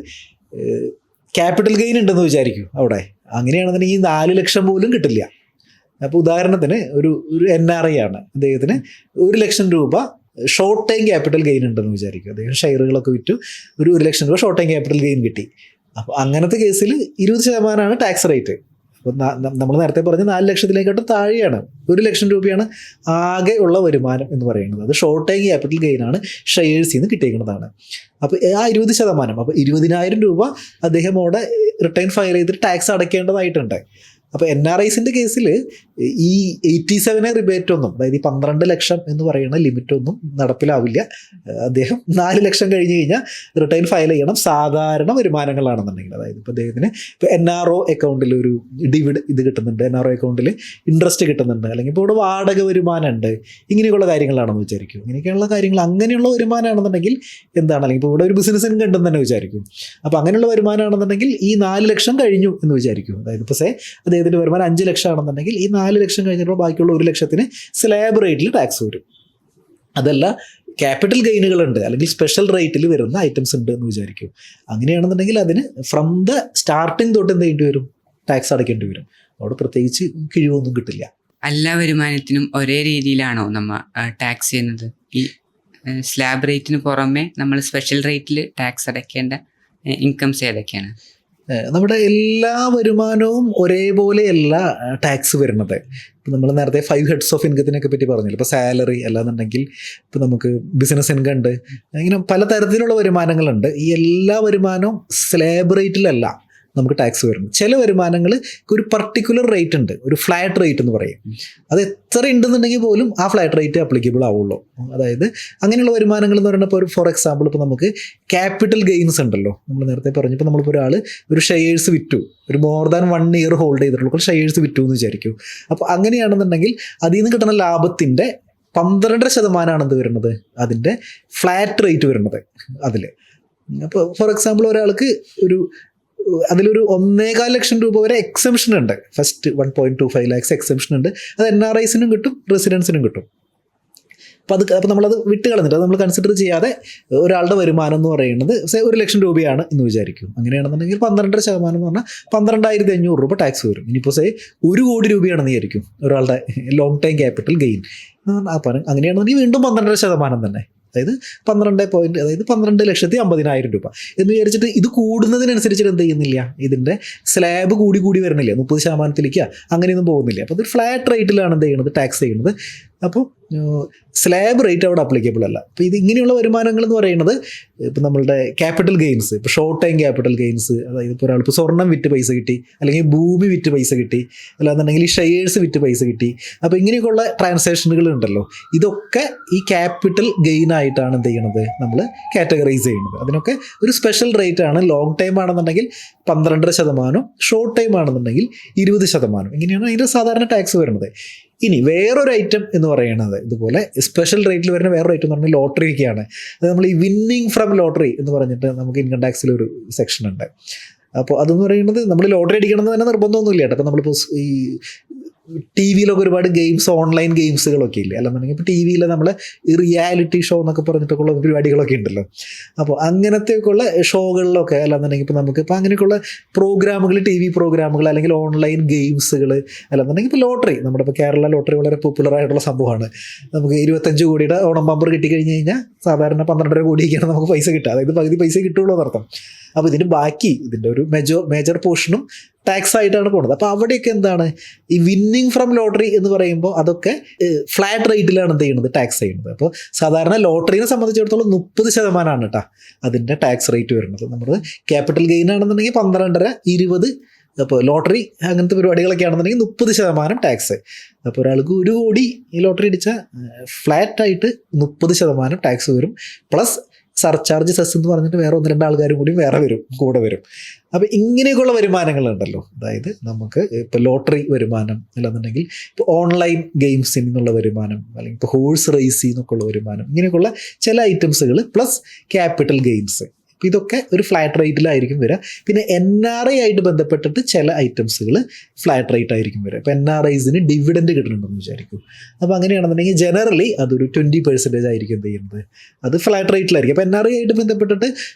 ക്യാപിറ്റൽ ഗെയിൻ ഉണ്ടെന്ന് വിചാരിക്കും അവിടെ. അങ്ങനെയാണെന്നുണ്ടെങ്കിൽ ഈ 4 ലക്ഷം പോലും കിട്ടില്ല. അപ്പോൾ ഉദാഹരണത്തിന് ഒരു NRI ആണ്, അദ്ദേഹത്തിന് 1 ലക്ഷം രൂപ ഷോർട്ട് ടൈം ക്യാപിറ്റൽ ഗെയിൻ ഉണ്ടെന്ന് വിചാരിക്കും. അദ്ദേഹം ഷെയറുകളൊക്കെ വിറ്റു 1 ലക്ഷം രൂപ ഷോർട്ട് ടൈം ക്യാപിറ്റൽ ഗെയിൻ കിട്ടി. അപ്പോൾ അങ്ങനത്തെ കേസിൽ 20% ടാക്സ് റേറ്റ്. അപ്പോൾ നമ്മൾ നേരത്തെ പറഞ്ഞ 4 ലക്ഷത്തിലേക്കോട്ട് താഴെയാണ്. 1 ലക്ഷം രൂപയാണ് ആകെ ഉള്ള വരുമാനം എന്ന് പറയുന്നത്. അത് ഷോർട്ട് ടൈം ക്യാപിറ്റൽ ഗെയിനാണ്, ഷെയർസിൽ നിന്ന് കിട്ടിയിരിക്കുന്നതാണ്. അപ്പോൾ ആ 20%, അപ്പോൾ 20,000 രൂപ അദ്ദേഹം അവിടെ റിട്ടേൺ ഫയൽ ചെയ്തിട്ട് ടാക്സ് അടയ്ക്കേണ്ടതായിട്ടുണ്ട്. അപ്പോൾ NRIസിൻ്റെ കേസിൽ ഈ 87 റിബേറ്റ് ഒന്നും, അതായത് ഈ 12 ലക്ഷം എന്ന് പറയുന്ന ലിമിറ്റൊന്നും നടപ്പിലാവില്ല. അദ്ദേഹം 4 ലക്ഷം കഴിഞ്ഞ് കഴിഞ്ഞാൽ റിട്ടേൺ ഫയൽ ചെയ്യണം, സാധാരണ വരുമാനങ്ങളാണെന്നുണ്ടെങ്കിൽ. അതായത് ഇപ്പോൾ അദ്ദേഹത്തിന് ഇപ്പോൾ NRO അക്കൗണ്ടിൽ ഒരു ഇത് കിട്ടുന്നുണ്ട്, NRO അക്കൗണ്ടിൽ ഇൻട്രസ്റ്റ് കിട്ടുന്നുണ്ട്, അല്ലെങ്കിൽ ഇപ്പോൾ ഇവിടെ വാടക വരുമാനം ഉണ്ട്, ഇങ്ങനെയുള്ള കാര്യങ്ങളാണെന്ന് വിചാരിക്കും. ഇങ്ങനെയൊക്കെയുള്ള കാര്യങ്ങൾ, അങ്ങനെയുള്ള വരുമാനമാണെന്നുണ്ടെങ്കിൽ എന്താണ്, അല്ലെങ്കിൽ ഇപ്പോൾ ഇവിടെ ഒരു ബിസിനസ് ഇൻകം ഉണ്ടെന്ന് തന്നെ വിചാരിക്കും. അപ്പോൾ അങ്ങനെയുള്ള വരുമാനമാണെന്നുണ്ടെങ്കിൽ ഈ 4 ലക്ഷം കഴിഞ്ഞു എന്ന് വിചാരിക്കും. അതായത് ഇപ്പോൾ അദ്ദേഹത്തിൻ്റെ വരുമാനം 5 ലക്ഷം ആണെന്നുണ്ടെങ്കിൽ ഈ 4 ലക്ഷം കഴിഞ്ഞപ്പോൾ ബാക്കിയുള്ള 1 ലക്ഷത്തിന് സ്ലാബ് റേറ്റിൽ ടാക്സ് വരും. അതല്ല, ക്യാപിറ്റൽ ഗെയിനുകളുണ്ട് അല്ലെങ്കിൽ സ്പെഷ്യൽ റേറ്റിൽ വരുന്ന ഐറ്റംസ് ഉണ്ട് എന്ന് വിചാരിക്കും. അങ്ങനെയാണെന്നുണ്ടെങ്കിൽ അതിന് ഫ്രം ദ സ്റ്റാർട്ടിങ് തൊട്ട് എന്ത് ചെയ്യേണ്ടി വരും? ടാക്സ് അടയ്ക്കേണ്ടി വരും. അവിടെ പ്രത്യേകിച്ച് കിഴിവൊന്നും കിട്ടില്ല. എല്ലാ വരുമാനത്തിനും ഒരേ രീതിയിലാണോ നമ്മൾ ടാക്സ് ചെയ്യുന്നത്? ഈ സ്ലാബ് റേറ്റിന് പുറമെ നമ്മൾ സ്പെഷ്യൽ റേറ്റിൽ ടാക്സ് അടയ്ക്കേണ്ട ഇൻകംസ് ഏതൊക്കെയാണ്? നമ്മുടെ എല്ലാ വരുമാനവും ഒരേപോലെയല്ല ടാക്സ് വരുന്നത്. ഇപ്പം നമ്മൾ നേരത്തെ 5 ഹെഡ്സ് ഓഫ് ഇൻകത്തിനൊക്കെ പറ്റി പറഞ്ഞില്ല. ഇപ്പോൾ സാലറി അല്ലാന്നുണ്ടെങ്കിൽ ഇപ്പോൾ നമുക്ക് ബിസിനസ് ഇൻകം ഉണ്ട്, ഇങ്ങനെ പലതരത്തിലുള്ള വരുമാനങ്ങളുണ്ട്. ഈ എല്ലാ വരുമാനവും സ്ലാബ് റേറ്റിലല്ല നമുക്ക് ടാക്സ് വരുന്നത്. ചില വരുമാനങ്ങൾ ഒരു പർട്ടിക്കുലർ റേറ്റ് ഉണ്ട്, ഒരു ഫ്ലാറ്റ് റേറ്റ് എന്ന് പറയും. അത് എത്ര ഉണ്ടെന്നുണ്ടെങ്കിൽ പോലും ആ ഫ്ലാറ്റ് റേറ്റ് അപ്ലിക്കബിൾ ആവുള്ളൂ. അതായത് അങ്ങനെയുള്ള വരുമാനങ്ങൾ എന്ന് പറയുമ്പോൾ, ഇപ്പോൾ ഫോർ എക്സാമ്പിൾ ഇപ്പോൾ നമുക്ക് ക്യാപിറ്റൽ ഗെയിൻസ് ഉണ്ടല്ലോ, നമ്മൾ നേരത്തെ പറഞ്ഞപ്പോൾ നമ്മളിപ്പോൾ ഒരാൾ ഒരു ഷെയർസ് വിറ്റു, ഒരു മോർ ദാൻ 1 ഇയർ ഹോൾഡ് ചെയ്തിട്ടുള്ള ഷെയർസ് വിറ്റു എന്ന് വിചാരിക്കും. അപ്പോൾ അങ്ങനെയാണെന്നുണ്ടെങ്കിൽ അതിൽ നിന്ന് കിട്ടുന്ന ലാഭത്തിൻ്റെ 12% എന്ത് വരുന്നത്? അതിൻ്റെ ഫ്ലാറ്റ് റേറ്റ് വരുന്നത് അതിൽ. അപ്പോൾ ഫോർ എക്സാമ്പിൾ ഒരാൾക്ക് അതിലൊരു 1.25 ലക്ഷം രൂപ വരെ എക്സംഷൻ ഉണ്ട്. ഫസ്റ്റ് 1.25 lakhs എക്സംഷൻ ഉണ്ട്. അത് NRIസിനും കിട്ടും, റെസിഡൻസിനും കിട്ടും. അപ്പോൾ നമ്മളത് വിട്ട് കളഞ്ഞിട്ട്, അത് നമ്മൾ കൺസിഡർ ചെയ്യാതെ ഒരാളുടെ വരുമാനം എന്ന് പറയുന്നത് 1 ലക്ഷം രൂപയാണ് എന്ന് വിചാരിക്കും. അങ്ങനെയാണെന്നുണ്ടെങ്കിൽ 12% എന്ന് പറഞ്ഞാൽ 12,500 രൂപ ടാക്സ് വരും. ഇനിയിപ്പോൾ 1 കോടി രൂപയാണെന്ന് വിചാരിക്കും ഒരാളുടെ ലോങ് ടൈം ക്യാപിറ്റൽ ഗെയിൻ. അങ്ങനെയാണെന്നുണ്ടെങ്കിൽ വീണ്ടും 12% തന്നെ, അതായത് 12,50,000 രൂപ എന്ന് വിചാരിച്ചിട്ട് ഇത് കൂടുന്നതിനനുസരിച്ചിട്ട് എന്ത് ചെയ്യുന്നില്ല, ഇതിൻ്റെ സ്ലാബ് കൂടി വരുന്നില്ല, 30%ലേക്ക് അങ്ങനെയൊന്നും പോകുന്നില്ല. അപ്പോൾ ഇത് ഫ്ലാറ്റ് റേറ്റിലാണ് എന്ത് ചെയ്യുന്നത്, ടാക്സ് ചെയ്യുന്നത്. അപ്പോൾ സ്ലാബ് റേറ്റ് അവിടെ അപ്ലിക്കബിൾ അല്ല. അപ്പോൾ ഇത് ഇങ്ങനെയുള്ള വരുമാനങ്ങൾ എന്ന് പറയുന്നത് ഇപ്പോൾ നമ്മളുടെ ക്യാപിറ്റൽ ഗെയിൻസ്, ഇപ്പോൾ ഷോർട്ട് ടൈം ക്യാപിറ്റൽ ഗെയിൻസ്, അതായത് ഇപ്പോൾ ഒരാൾ ഇപ്പോൾ സ്വർണ്ണം വിറ്റ് പൈസ കിട്ടി, അല്ലെങ്കിൽ ഭൂമി വിറ്റ് പൈസ കിട്ടി, അല്ലാന്നുണ്ടെങ്കിൽ ഈ ഷെയർസ് വിറ്റ് പൈസ കിട്ടി. അപ്പോൾ ഇങ്ങനെയൊക്കെയുള്ള ട്രാൻസാക്ഷനുകൾ ഉണ്ടല്ലോ, ഇതൊക്കെ ഈ ക്യാപിറ്റൽ ഗെയിൻ ആയിട്ടാണ് എന്ത് ചെയ്യണത്, നമ്മൾ കാറ്റഗറൈസ് ചെയ്യുന്നത്. അതിനൊക്കെ ഒരു സ്പെഷ്യൽ റേറ്റ് ആണ്. ലോങ് ടൈം ആണെന്നുണ്ടെങ്കിൽ 12%, ഷോർട്ട് ടൈം ആണെന്നുണ്ടെങ്കിൽ 20%. ഇങ്ങനെയാണ് അതിൻ്റെ സാധാരണ ടാക്സ് വരുന്നത്. ഇനി വേറൊരു ഐറ്റം എന്ന് പറയുന്നത്, ഇതുപോലെ സ്പെഷ്യൽ റേറ്റിൽ വരുന്ന വേറൊരു ഐറ്റം എന്ന് പറഞ്ഞാൽ ലോട്ടറിയൊക്കെയാണ്. അത് നമ്മൾ ഈ വിന്നിങ് ഫ്രം ലോട്ടറി എന്ന് പറഞ്ഞിട്ട് നമുക്ക് ഇൻകം ടാക്സിലൊരു സെക്ഷൻ ഉണ്ട്. അപ്പോൾ അതെന്ന് പറയുന്നത്, നമ്മൾ ലോട്ടറി അടിക്കണമെന്ന് തന്നെ നിർബന്ധമൊന്നുമില്ല കേട്ടോ. അപ്പോൾ നമ്മളിപ്പോൾ ഈ TV-ലൊക്കെ ഒരുപാട് ഗെയിംസ്, ഓൺലൈൻ ഗെയിംസുകളൊക്കെ ഇല്ലേ, അല്ലെന്നുണ്ടെങ്കിൽ ഇപ്പോൾ TV-യിൽ നമ്മൾ ഈ റിയാലിറ്റി ഷോ എന്നൊക്കെ പറഞ്ഞിട്ടൊക്കെയുള്ള പരിപാടികളൊക്കെ ഉണ്ടല്ലോ. അപ്പോൾ അങ്ങനത്തെയൊക്കെയുള്ള ഷോകളിലൊക്കെ, അല്ലാന്നുണ്ടെങ്കിൽ ഇപ്പോൾ നമുക്കിപ്പോൾ അങ്ങനെയൊക്കെയുള്ള പ്രോഗ്രാമുകൾ, TV പ്രോഗ്രാമുകൾ, അല്ലെങ്കിൽ ഓൺലൈൻ ഗെയിംസുകൾ, അല്ലാന്നുണ്ടെങ്കിൽ ഇപ്പോൾ ലോട്ടറി, നമ്മുടെ ഇപ്പോൾ കേരള ലോട്ടറി വളരെ പോപ്പുലർ ആയിട്ടുള്ള സംഭവമാണ്. നമുക്ക് 25 കോടിയുടെ ഓണം ബമ്പർ കിട്ടിക്കഴിഞ്ഞ് കഴിഞ്ഞാൽ സാധാരണ 12.5 കോടിയൊക്കെയാണ് നമുക്ക് പൈസ കിട്ടുക. അതായത് പകുതി പൈസ കിട്ടുള്ളൂ എന്നർത്ഥം. അപ്പോൾ ഇതിൻ്റെ ബാക്കി, ഇതിൻ്റെ ഒരു മേജർ പോർഷനും ടാക്സ് ആയിട്ടാണ് പോകുന്നത്. അപ്പോൾ അവിടെയൊക്കെ എന്താണ്, ഈ വിന്നിങ് ഫ്രം ലോട്ടറി എന്ന് പറയുമ്പോൾ അതൊക്കെ ഫ്ലാറ്റ് റേറ്റിലാണ് എന്ത് ചെയ്യുന്നത്, ടാക്സ് ചെയ്യുന്നത്. അപ്പോൾ സാധാരണ ലോട്ടറിനെ സംബന്ധിച്ചിടത്തോളം 30% കേട്ടോ അതിൻ്റെ ടാക്സ് റേറ്റ് വരുന്നത്. നമ്മൾ ക്യാപിറ്റൽ ഗെയിൻ ആണെന്നുണ്ടെങ്കിൽ 12.5, 20. അപ്പോൾ ലോട്ടറി അങ്ങനത്തെ പരിപാടികളൊക്കെ ആണെന്നുണ്ടെങ്കിൽ 30% ടാക്സ്. അപ്പോൾ ഒരാൾക്ക് 1 കോടി ഈ ലോട്ടറി അടിച്ചാൽ ഫ്ലാറ്റായിട്ട് 30% ടാക്സ് വരും. പ്ലസ് സർചാർജ് സെസ് എന്ന് പറഞ്ഞിട്ട് വേറെ 1-2 ആൾക്കാരും കൂടി വേറെ കൂടെ വരും. അപ്പോൾ ഇങ്ങനെയൊക്കെയുള്ള വരുമാനങ്ങളുണ്ടല്ലോ, അതായത് നമുക്ക് ഇപ്പോൾ ലോട്ടറി വരുമാനം, അല്ലാന്നുണ്ടെങ്കിൽ ഇപ്പോൾ ഓൺലൈൻ ഗെയിംസിൽ നിന്നുള്ള വരുമാനം, അല്ലെങ്കിൽ ഇപ്പോൾ ഹോഴ്സ് റേസിൽ നിന്നൊക്കെയുള്ള വരുമാനം, ഇങ്ങനെയൊക്കെയുള്ള ചില ഐറ്റംസുകൾ പ്ലസ് ക്യാപിറ്റൽ ഗെയിൻസ്, അപ്പോൾ ഇതൊക്കെ ഒരു ഫ്ലാറ്റ് റേറ്റിലായിരിക്കും വരിക. പിന്നെ NRI ആയിട്ട് ബന്ധപ്പെട്ടിട്ട് ചില ഐറ്റംസുകൾ ഫ്ലാറ്റ് റേറ്റ് ആയിരിക്കും വരിക. ഇപ്പോൾ NRIസിന് ഡിവിഡൻഡ് കിട്ടുന്നുണ്ടെന്ന് വിചാരിക്കും. അപ്പോൾ അങ്ങനെയാണെന്നുണ്ടെങ്കിൽ ജനറലി അതൊരു 20% ആയിരിക്കും എന്ത് ചെയ്യുന്നത്, അത് ഫ്ലാറ്റ് റേറ്റിലായിരിക്കും. അപ്പോൾ NRI ആയിട്ട് ബന്ധപ്പെട്ടിട്ട്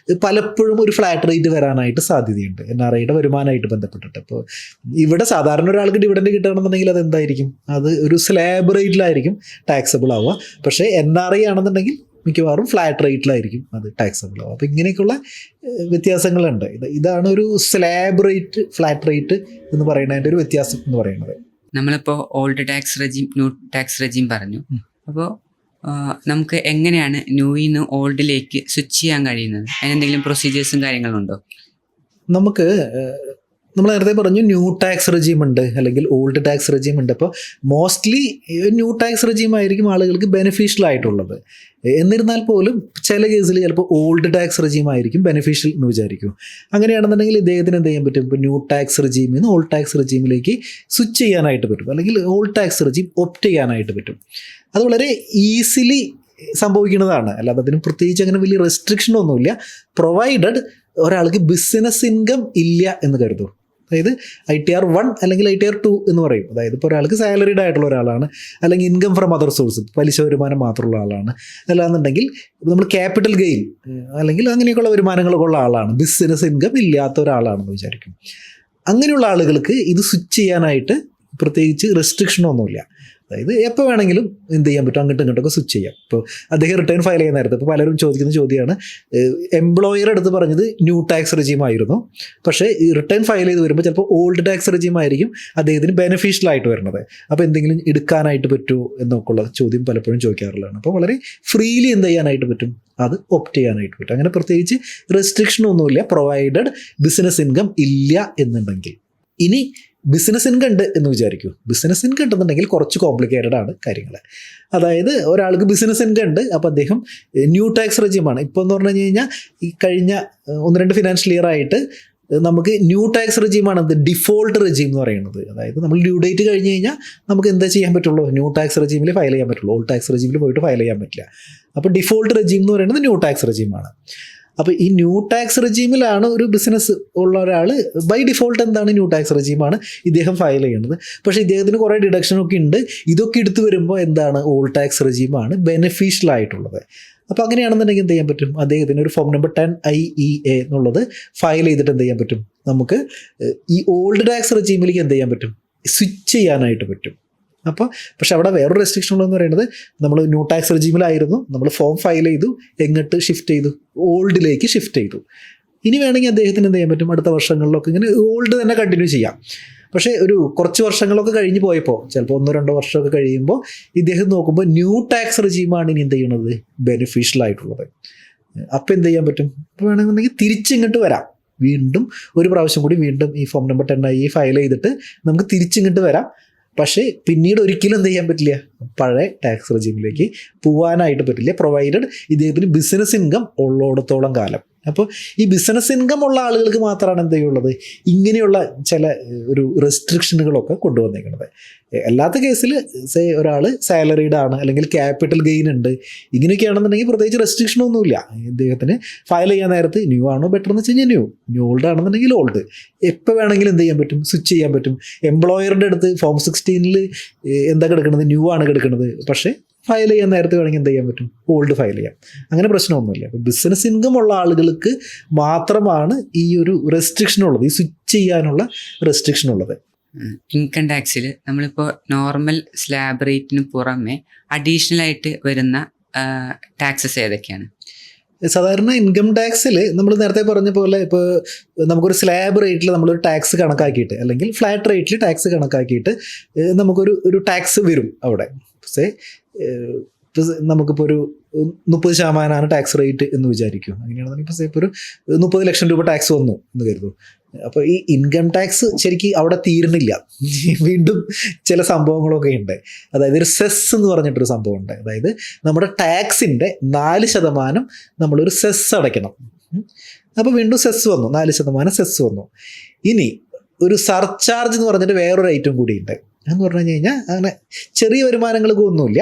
പലപ്പോഴും ഒരു ഫ്ലാറ്റ് റേറ്റ് വരാനായിട്ട് സാധ്യതയുണ്ട്, NRIയുടെ വരുമാനമായിട്ട് ബന്ധപ്പെട്ടിട്ട്. അപ്പോൾ ഇവിടെ സാധാരണ ഒരാൾക്ക് ഡിവിഡൻഡ് കിട്ടുകയാണെന്നുണ്ടെങ്കിൽ അത് എന്തായിരിക്കും, അത് ഒരു സ്ലാബ് റേറ്റിലായിരിക്കും ടാക്സബിൾ ആവുക. പക്ഷേ NRI ആണെന്നുണ്ടെങ്കിൽ മിക്കവാറും ഫ്ലാറ്റ് റേറ്റിലായിരിക്കും അത് ടാക്സബിൾ ആവുക. അപ്പോൾ ഇങ്ങനെയൊക്കെയുള്ള വ്യത്യാസങ്ങളുണ്ട്. ഇതാണ് ഒരു സ്ലാബ് റേറ്റ് ഫ്ലാറ്റ് റേറ്റ് എന്ന് പറയുന്നതിൻ്റെ ഒരു വ്യത്യാസം എന്ന് പറയുന്നത്. നമ്മളിപ്പോൾ old tax regime, new tax regime പറഞ്ഞു. അപ്പോൾ നമുക്ക് എങ്ങനെയാണ് ന്യൂയിൽ നിന്ന് ഓൾഡിലേക്ക് സ്വിച്ച് ചെയ്യാൻ കഴിയുന്നത്? അതിനെന്തെങ്കിലും പ്രൊസീജിയേഴ്സും കാര്യങ്ങളും ഉണ്ടോ? നമുക്ക് നമ്മൾ നേരത്തെ പറഞ്ഞു ന്യൂ ടാക്സ് റെജീം ഉണ്ട്, അല്ലെങ്കിൽ ഓൾഡ് ടാക്സ് റെജീം ഉണ്ട്. അപ്പോൾ മോസ്റ്റ്ലി ന്യൂ ടാക്സ് റെജീം ആയിരിക്കും ആളുകൾക്ക് ബെനിഫിഷ്യൽ ആയിട്ടുള്ളത്. എന്നിരുന്നാൽ പോലും ചില കേസിൽ ചിലപ്പോൾ ഓൾഡ് ടാക്സ് റെജീം ആയിരിക്കും ബെനിഫിഷ്യൽ എന്ന് വിചാരിക്കും. അങ്ങനെയാണെന്നുണ്ടെങ്കിൽ ഇദ്ദേഹത്തിന് എന്ത് ചെയ്യാൻ പറ്റും, ഇപ്പോൾ ന്യൂ ടാക്സ് റെജീമിൽ നിന്ന് ഓൾഡ് ടാക്സ് റെജീമിലേക്ക് സ്വിച്ച് ചെയ്യാനായിട്ട് പറ്റും, അല്ലെങ്കിൽ ഓൾഡ് ടാക്സ് റെജീം ഒപ്റ്റ് ചെയ്യാനായിട്ട് പറ്റും. അത് വളരെ ഈസിലി സംഭവിക്കുന്നതാണ്, അല്ലാതെ അതിന് പ്രത്യേകിച്ച് അങ്ങനെ വലിയ റെസ്ട്രിക്ഷനൊന്നുമില്ല, പ്രൊവൈഡഡ് ഒരാൾക്ക് ബിസിനസ് ഇൻകം ഇല്ല എന്ന് കരുതൂ. അതായത് ITR 1 അല്ലെങ്കിൽ ITR 2 എന്ന് പറയും. അതായത് ഇപ്പോൾ ഒരാൾക്ക് സാലറീഡ് ആയിട്ടുള്ള ഒരാളാണ്, അല്ലെങ്കിൽ ഇൻകം ഫ്രം അതർ സോഴ്സ്, പലിശ വരുമാനം മാത്രമുള്ള ആളാണ്, അല്ലാന്നുണ്ടെങ്കിൽ നമ്മൾ ക്യാപിറ്റൽ ഗെയിൻ അല്ലെങ്കിൽ അങ്ങനെയൊക്കെയുള്ള വരുമാനങ്ങളൊക്കെ ഉള്ള ആളാണ്, ബിസിനസ് ഇൻകം ഇല്ലാത്ത ഒരാളാണെന്ന് വിചാരിക്കും. അങ്ങനെയുള്ള ആളുകൾക്ക് ഇത് സ്വിച്ച് ചെയ്യാനായിട്ട് പ്രത്യേകിച്ച് റെസ്ട്രിക്ഷനൊന്നുമില്ല. അതായത് എപ്പോൾ വേണമെങ്കിലും എന്ത് ചെയ്യാൻ പറ്റും, അങ്ങോട്ടും ഇങ്ങോട്ടൊക്കെ സ്വിച്ച് ചെയ്യാം. ഇപ്പോൾ അദ്ദേഹം റിട്ടേൺ ഫയൽ ചെയ്യുന്ന നേരത്തെ ഇപ്പോൾ പലരും ചോദിക്കുന്ന ചോദ്യമാണ്, എംപ്ലോയർ എടുത്ത് പറഞ്ഞത് ന്യൂ ടാക്സ് റെജീം ആയിരുന്നു, പക്ഷേ ഈ റിട്ടേൺ ഫയൽ ചെയ്ത് വരുമ്പോൾ ചിലപ്പോൾ ഓൾഡ് ടാക്സ് റെജീം ആയിരിക്കും അദ്ദേഹത്തിന് ബെനിഫിഷ്യൽ ആയിട്ട് വരുന്നത്. അപ്പോൾ എന്തെങ്കിലും എടുക്കാനായിട്ട് പറ്റുമോ എന്നൊക്കെയുള്ള ചോദ്യം പലപ്പോഴും ചോദിക്കാറുള്ളതാണ്. അപ്പോൾ വളരെ ഫ്രീലി എന്ത് ചെയ്യാനായിട്ട് പറ്റും, അത് ഒപ്റ്റ് ചെയ്യാനായിട്ട് പറ്റും. അങ്ങനെ പ്രത്യേകിച്ച് റെസ്ട്രിക്ഷനൊന്നുമില്ല, പ്രൊവൈഡഡ് ബിസിനസ് ഇൻകം ഇല്ല എന്നുണ്ടെങ്കിൽ. ഇനി ബിസിനസ് ഇൻകം ഉണ്ട് എന്ന് വിചാരിക്കൂ. ബിസിനസ് ഇൻകം ഉണ്ടെന്നുണ്ടെങ്കിൽ കുറച്ച് കോംപ്ലിക്കേറ്റഡ് ആണ് കാര്യങ്ങൾ. അതായത് ഒരാൾക്ക് ബിസിനസ് ഇൻകം ഉണ്ട്, അപ്പോൾ അദ്ദേഹം ന്യൂ ടാക്സ് റെജീമാണ്. ഇപ്പോൾ എന്ന് പറഞ്ഞു കഴിഞ്ഞാൽ ഈ കഴിഞ്ഞ 1-2 ഫിനാൻഷ്യൽ ഇയർ ആയിട്ട് നമുക്ക് ന്യൂ ടാക്സ് റെജീമാണ് ഡിഫോൾട്ട് റെജീം എന്ന് പറയുന്നത്. അതായത് നമ്മൾ ഡ്യൂ ഡേറ്റ് കഴിഞ്ഞ് കഴിഞ്ഞാൽ നമുക്ക് എന്താ ചെയ്യാൻ പറ്റുള്ളൂ, ന്യൂ ടാക്സ് റെജീമിൽ ഫയൽ ചെയ്യാൻ പറ്റുള്ളൂ, ഓൾഡ് ടാക്സ് റെജീമിൽ പോയിട്ട് ഫയൽ ചെയ്യാൻ പറ്റില്ല. അപ്പോൾ ഡിഫോൾട്ട് റെജീം എന്ന് പറയുന്നത് ന്യൂ ടാക്സ് റെജീമാണ്. അപ്പോൾ ഈ ന്യൂ ടാക്സ് റെജീമിലാണ് ഒരു ബിസിനസ് ഉള്ള ഒരാൾ ബൈ ഡിഫോൾട്ട് എന്താണ് ന്യൂ ടാക്സ് റെജീമാണ് ഇദ്ദേഹം ഫയൽ ചെയ്യുന്നത്. പക്ഷേ ഇദ്ദേഹത്തിന് കുറേ ഡിഡക്ഷനൊക്കെ ഉണ്ട്. ഇതൊക്കെ എടുത്തു വരുമ്പോൾ എന്താണ്, ഓൾഡ് ടാക്സ് റെജീമാണ് ബെനിഫിഷ്യൽ ആയിട്ടുള്ളത്. അപ്പോൾ അങ്ങനെയാണെന്നുണ്ടെങ്കിൽ എന്ത് ചെയ്യാൻ പറ്റും, അദ്ദേഹത്തിന് ഒരു ഫോം നമ്പർ 10IEA എന്നുള്ളത് ഫയൽ ചെയ്തിട്ട് എന്ത് ചെയ്യാൻ പറ്റും, നമുക്ക് ഈ ഓൾഡ് ടാക്സ് റെജീമിലേക്ക് എന്ത് ചെയ്യാൻ പറ്റും, സ്വിച്ച് ചെയ്യാനായിട്ട് പറ്റും. അപ്പോൾ പക്ഷെ അവിടെ വേറൊരു റെസ്ട്രിക്ഷൻ ഉള്ളതെന്ന് പറയുന്നത്, നമ്മൾ ന്യൂ ടാക്സ് റെജീമിലായിരുന്നു, നമ്മൾ ഫോം ഫയൽ ചെയ്തു, എങ്ങോട്ട് ഷിഫ്റ്റ് ചെയ്തു, ഓൾഡിലേക്ക് ഷിഫ്റ്റ് ചെയ്തു. ഇനി വേണമെങ്കിൽ അദ്ദേഹത്തിന് എന്ത് ചെയ്യാൻ പറ്റും, അടുത്ത വർഷങ്ങളിലൊക്കെ ഇങ്ങനെ ഓൾഡ് തന്നെ കണ്ടിന്യൂ ചെയ്യാം. പക്ഷേ ഒരു കുറച്ച് വർഷങ്ങളൊക്കെ കഴിഞ്ഞ് പോയപ്പോൾ, ചിലപ്പോൾ 1-2 വർഷമൊക്കെ കഴിയുമ്പോൾ ഇദ്ദേഹം നോക്കുമ്പോൾ ന്യൂ ടാക്സ് റെജീമാണ് ഇനി എന്ത് ചെയ്യണത്, ബെനിഫിഷ്യൽ ആയിട്ടുള്ളത്. അപ്പോൾ എന്ത് ചെയ്യാൻ പറ്റും, ഇപ്പോൾ വേണമെന്നുണ്ടെങ്കിൽ തിരിച്ചിങ്ങോട്ട് വരാം, വീണ്ടും ഒരു പ്രാവശ്യം കൂടി വീണ്ടും ഈ ഫോം നമ്പർ 10IE ഫയൽ ചെയ്തിട്ട് നമുക്ക് തിരിച്ചിങ്ങോട്ട് വരാം. പക്ഷേ പിന്നീട് ഒരിക്കലും എന്ത് ചെയ്യാൻ പറ്റില്ല, പഴയ ടാക്സ് റെജീമിലേക്ക് പോകാനായിട്ട് പറ്റില്ല, പ്രൊവൈഡഡ് ഇദ്ദേഹത്തിന് ബിസിനസ് ഇൻകം ഉള്ളിടത്തോളം കാലം. അപ്പോൾ ഈ ബിസിനസ് ഇൻകം ഉള്ള ആളുകൾക്ക് മാത്രമാണ് എന്ത് ചെയ്യുള്ളത്, ഇങ്ങനെയുള്ള ചില ഒരു റെസ്ട്രിക്ഷനുകളൊക്കെ കൊണ്ടുവന്നേക്കുന്നത്. അല്ലാത്ത കേസിൽ ഒരാൾ സാലറീഡ് ആണ്, അല്ലെങ്കിൽ ക്യാപിറ്റൽ ഗെയിൻ ഉണ്ട്, ഇങ്ങനെയൊക്കെയാണെന്നുണ്ടെങ്കിൽ പ്രത്യേകിച്ച് റെസ്ട്രിക്ഷനൊന്നുമില്ല. ഇദ്ദേഹത്തിന് ഫയൽ ചെയ്യാൻ നേരത്ത് ന്യൂ ആണോ ബെറ്റർ എന്ന് വെച്ച് കഴിഞ്ഞാൽ ന്യൂ ഓൾഡ് ആണെന്നുണ്ടെങ്കിൽ ഓൾഡ്, എപ്പോൾ വേണമെങ്കിലും എന്ത് ചെയ്യാൻ പറ്റും, സ്വിച്ച് ചെയ്യാൻ പറ്റും. എംപ്ലോയറുടെ അടുത്ത് ഫോം 16 എന്താ കിടക്കുന്നത്, ന്യൂ ആണ് കിടക്കുന്നത്, പക്ഷേ ഫയൽ ചെയ്യാൻ നേരത്തെ വേണമെങ്കിൽ എന്ത് ചെയ്യാൻ പറ്റും, ഓൾഡ് ഫയൽ ചെയ്യാം. അങ്ങനെ പ്രശ്നമൊന്നുമില്ല. അപ്പോൾ ബിസിനസ് ഇൻകം ഉള്ള ആളുകൾക്ക് മാത്രമാണ് ഈ ഒരു റെസ്ട്രിക്ഷൻ ഉള്ളത്, ഈ സ്വിച്ച് ചെയ്യാനുള്ള റെസ്ട്രിക്ഷൻ ഉള്ളത്. ഇൻകം ടാക്സിൽ നമ്മളിപ്പോൾ നോർമൽ സ്ലാബ് റേറ്റിന് പുറമെ അഡീഷണൽ ആയിട്ട് വരുന്ന ടാക്സസ് ഏതൊക്കെയാണ്? സാധാരണ ഇൻകം ടാക്സിൽ നമ്മൾ നേരത്തെ പറഞ്ഞ പോലെ ഇപ്പോൾ നമുക്കൊരു സ്ലാബ് റേറ്റിൽ നമ്മളൊരു ടാക്സ് കണക്കാക്കിയിട്ട്, അല്ലെങ്കിൽ ഫ്ലാറ്റ് റേറ്റിൽ ടാക്സ് കണക്കാക്കിയിട്ട് നമുക്കൊരു ടാക്സ് വരും അവിടെ. സേ നമുക്കിപ്പോൾ ഒരു 30% ടാക്സ് റേറ്റ് എന്ന് വിചാരിക്കും. അങ്ങനെയാണെന്നുണ്ടെങ്കിൽ ഇപ്പോൾ ഒരു 30 ലക്ഷം രൂപ ടാക്സ് വന്നു എന്ന് കരുതും. അപ്പോൾ ഈ ഇൻകം ടാക്സ് ശരിക്കും അവിടെ തീരുന്നില്ല. വീണ്ടും ചില സംഭവങ്ങളൊക്കെ ഉണ്ട്. അതായത് ഒരു സെസ് എന്ന് പറഞ്ഞിട്ടൊരു സംഭവമുണ്ട്. അതായത് നമ്മുടെ ടാക്സിൻ്റെ 4% നമ്മളൊരു സെസ് അടയ്ക്കണം. അപ്പോൾ വീണ്ടും സെസ് വന്നു, 4% സെസ് വന്നു. ഇനി ഒരു സർചാർജ് എന്ന് പറഞ്ഞിട്ട് വേറൊരു ഐറ്റം കൂടിയുണ്ട്. എന്ന് പറഞ്ഞു കഴിഞ്ഞാൽ അങ്ങനെ ചെറിയ വരുമാനങ്ങൾക്ക് ഒന്നുമില്ല,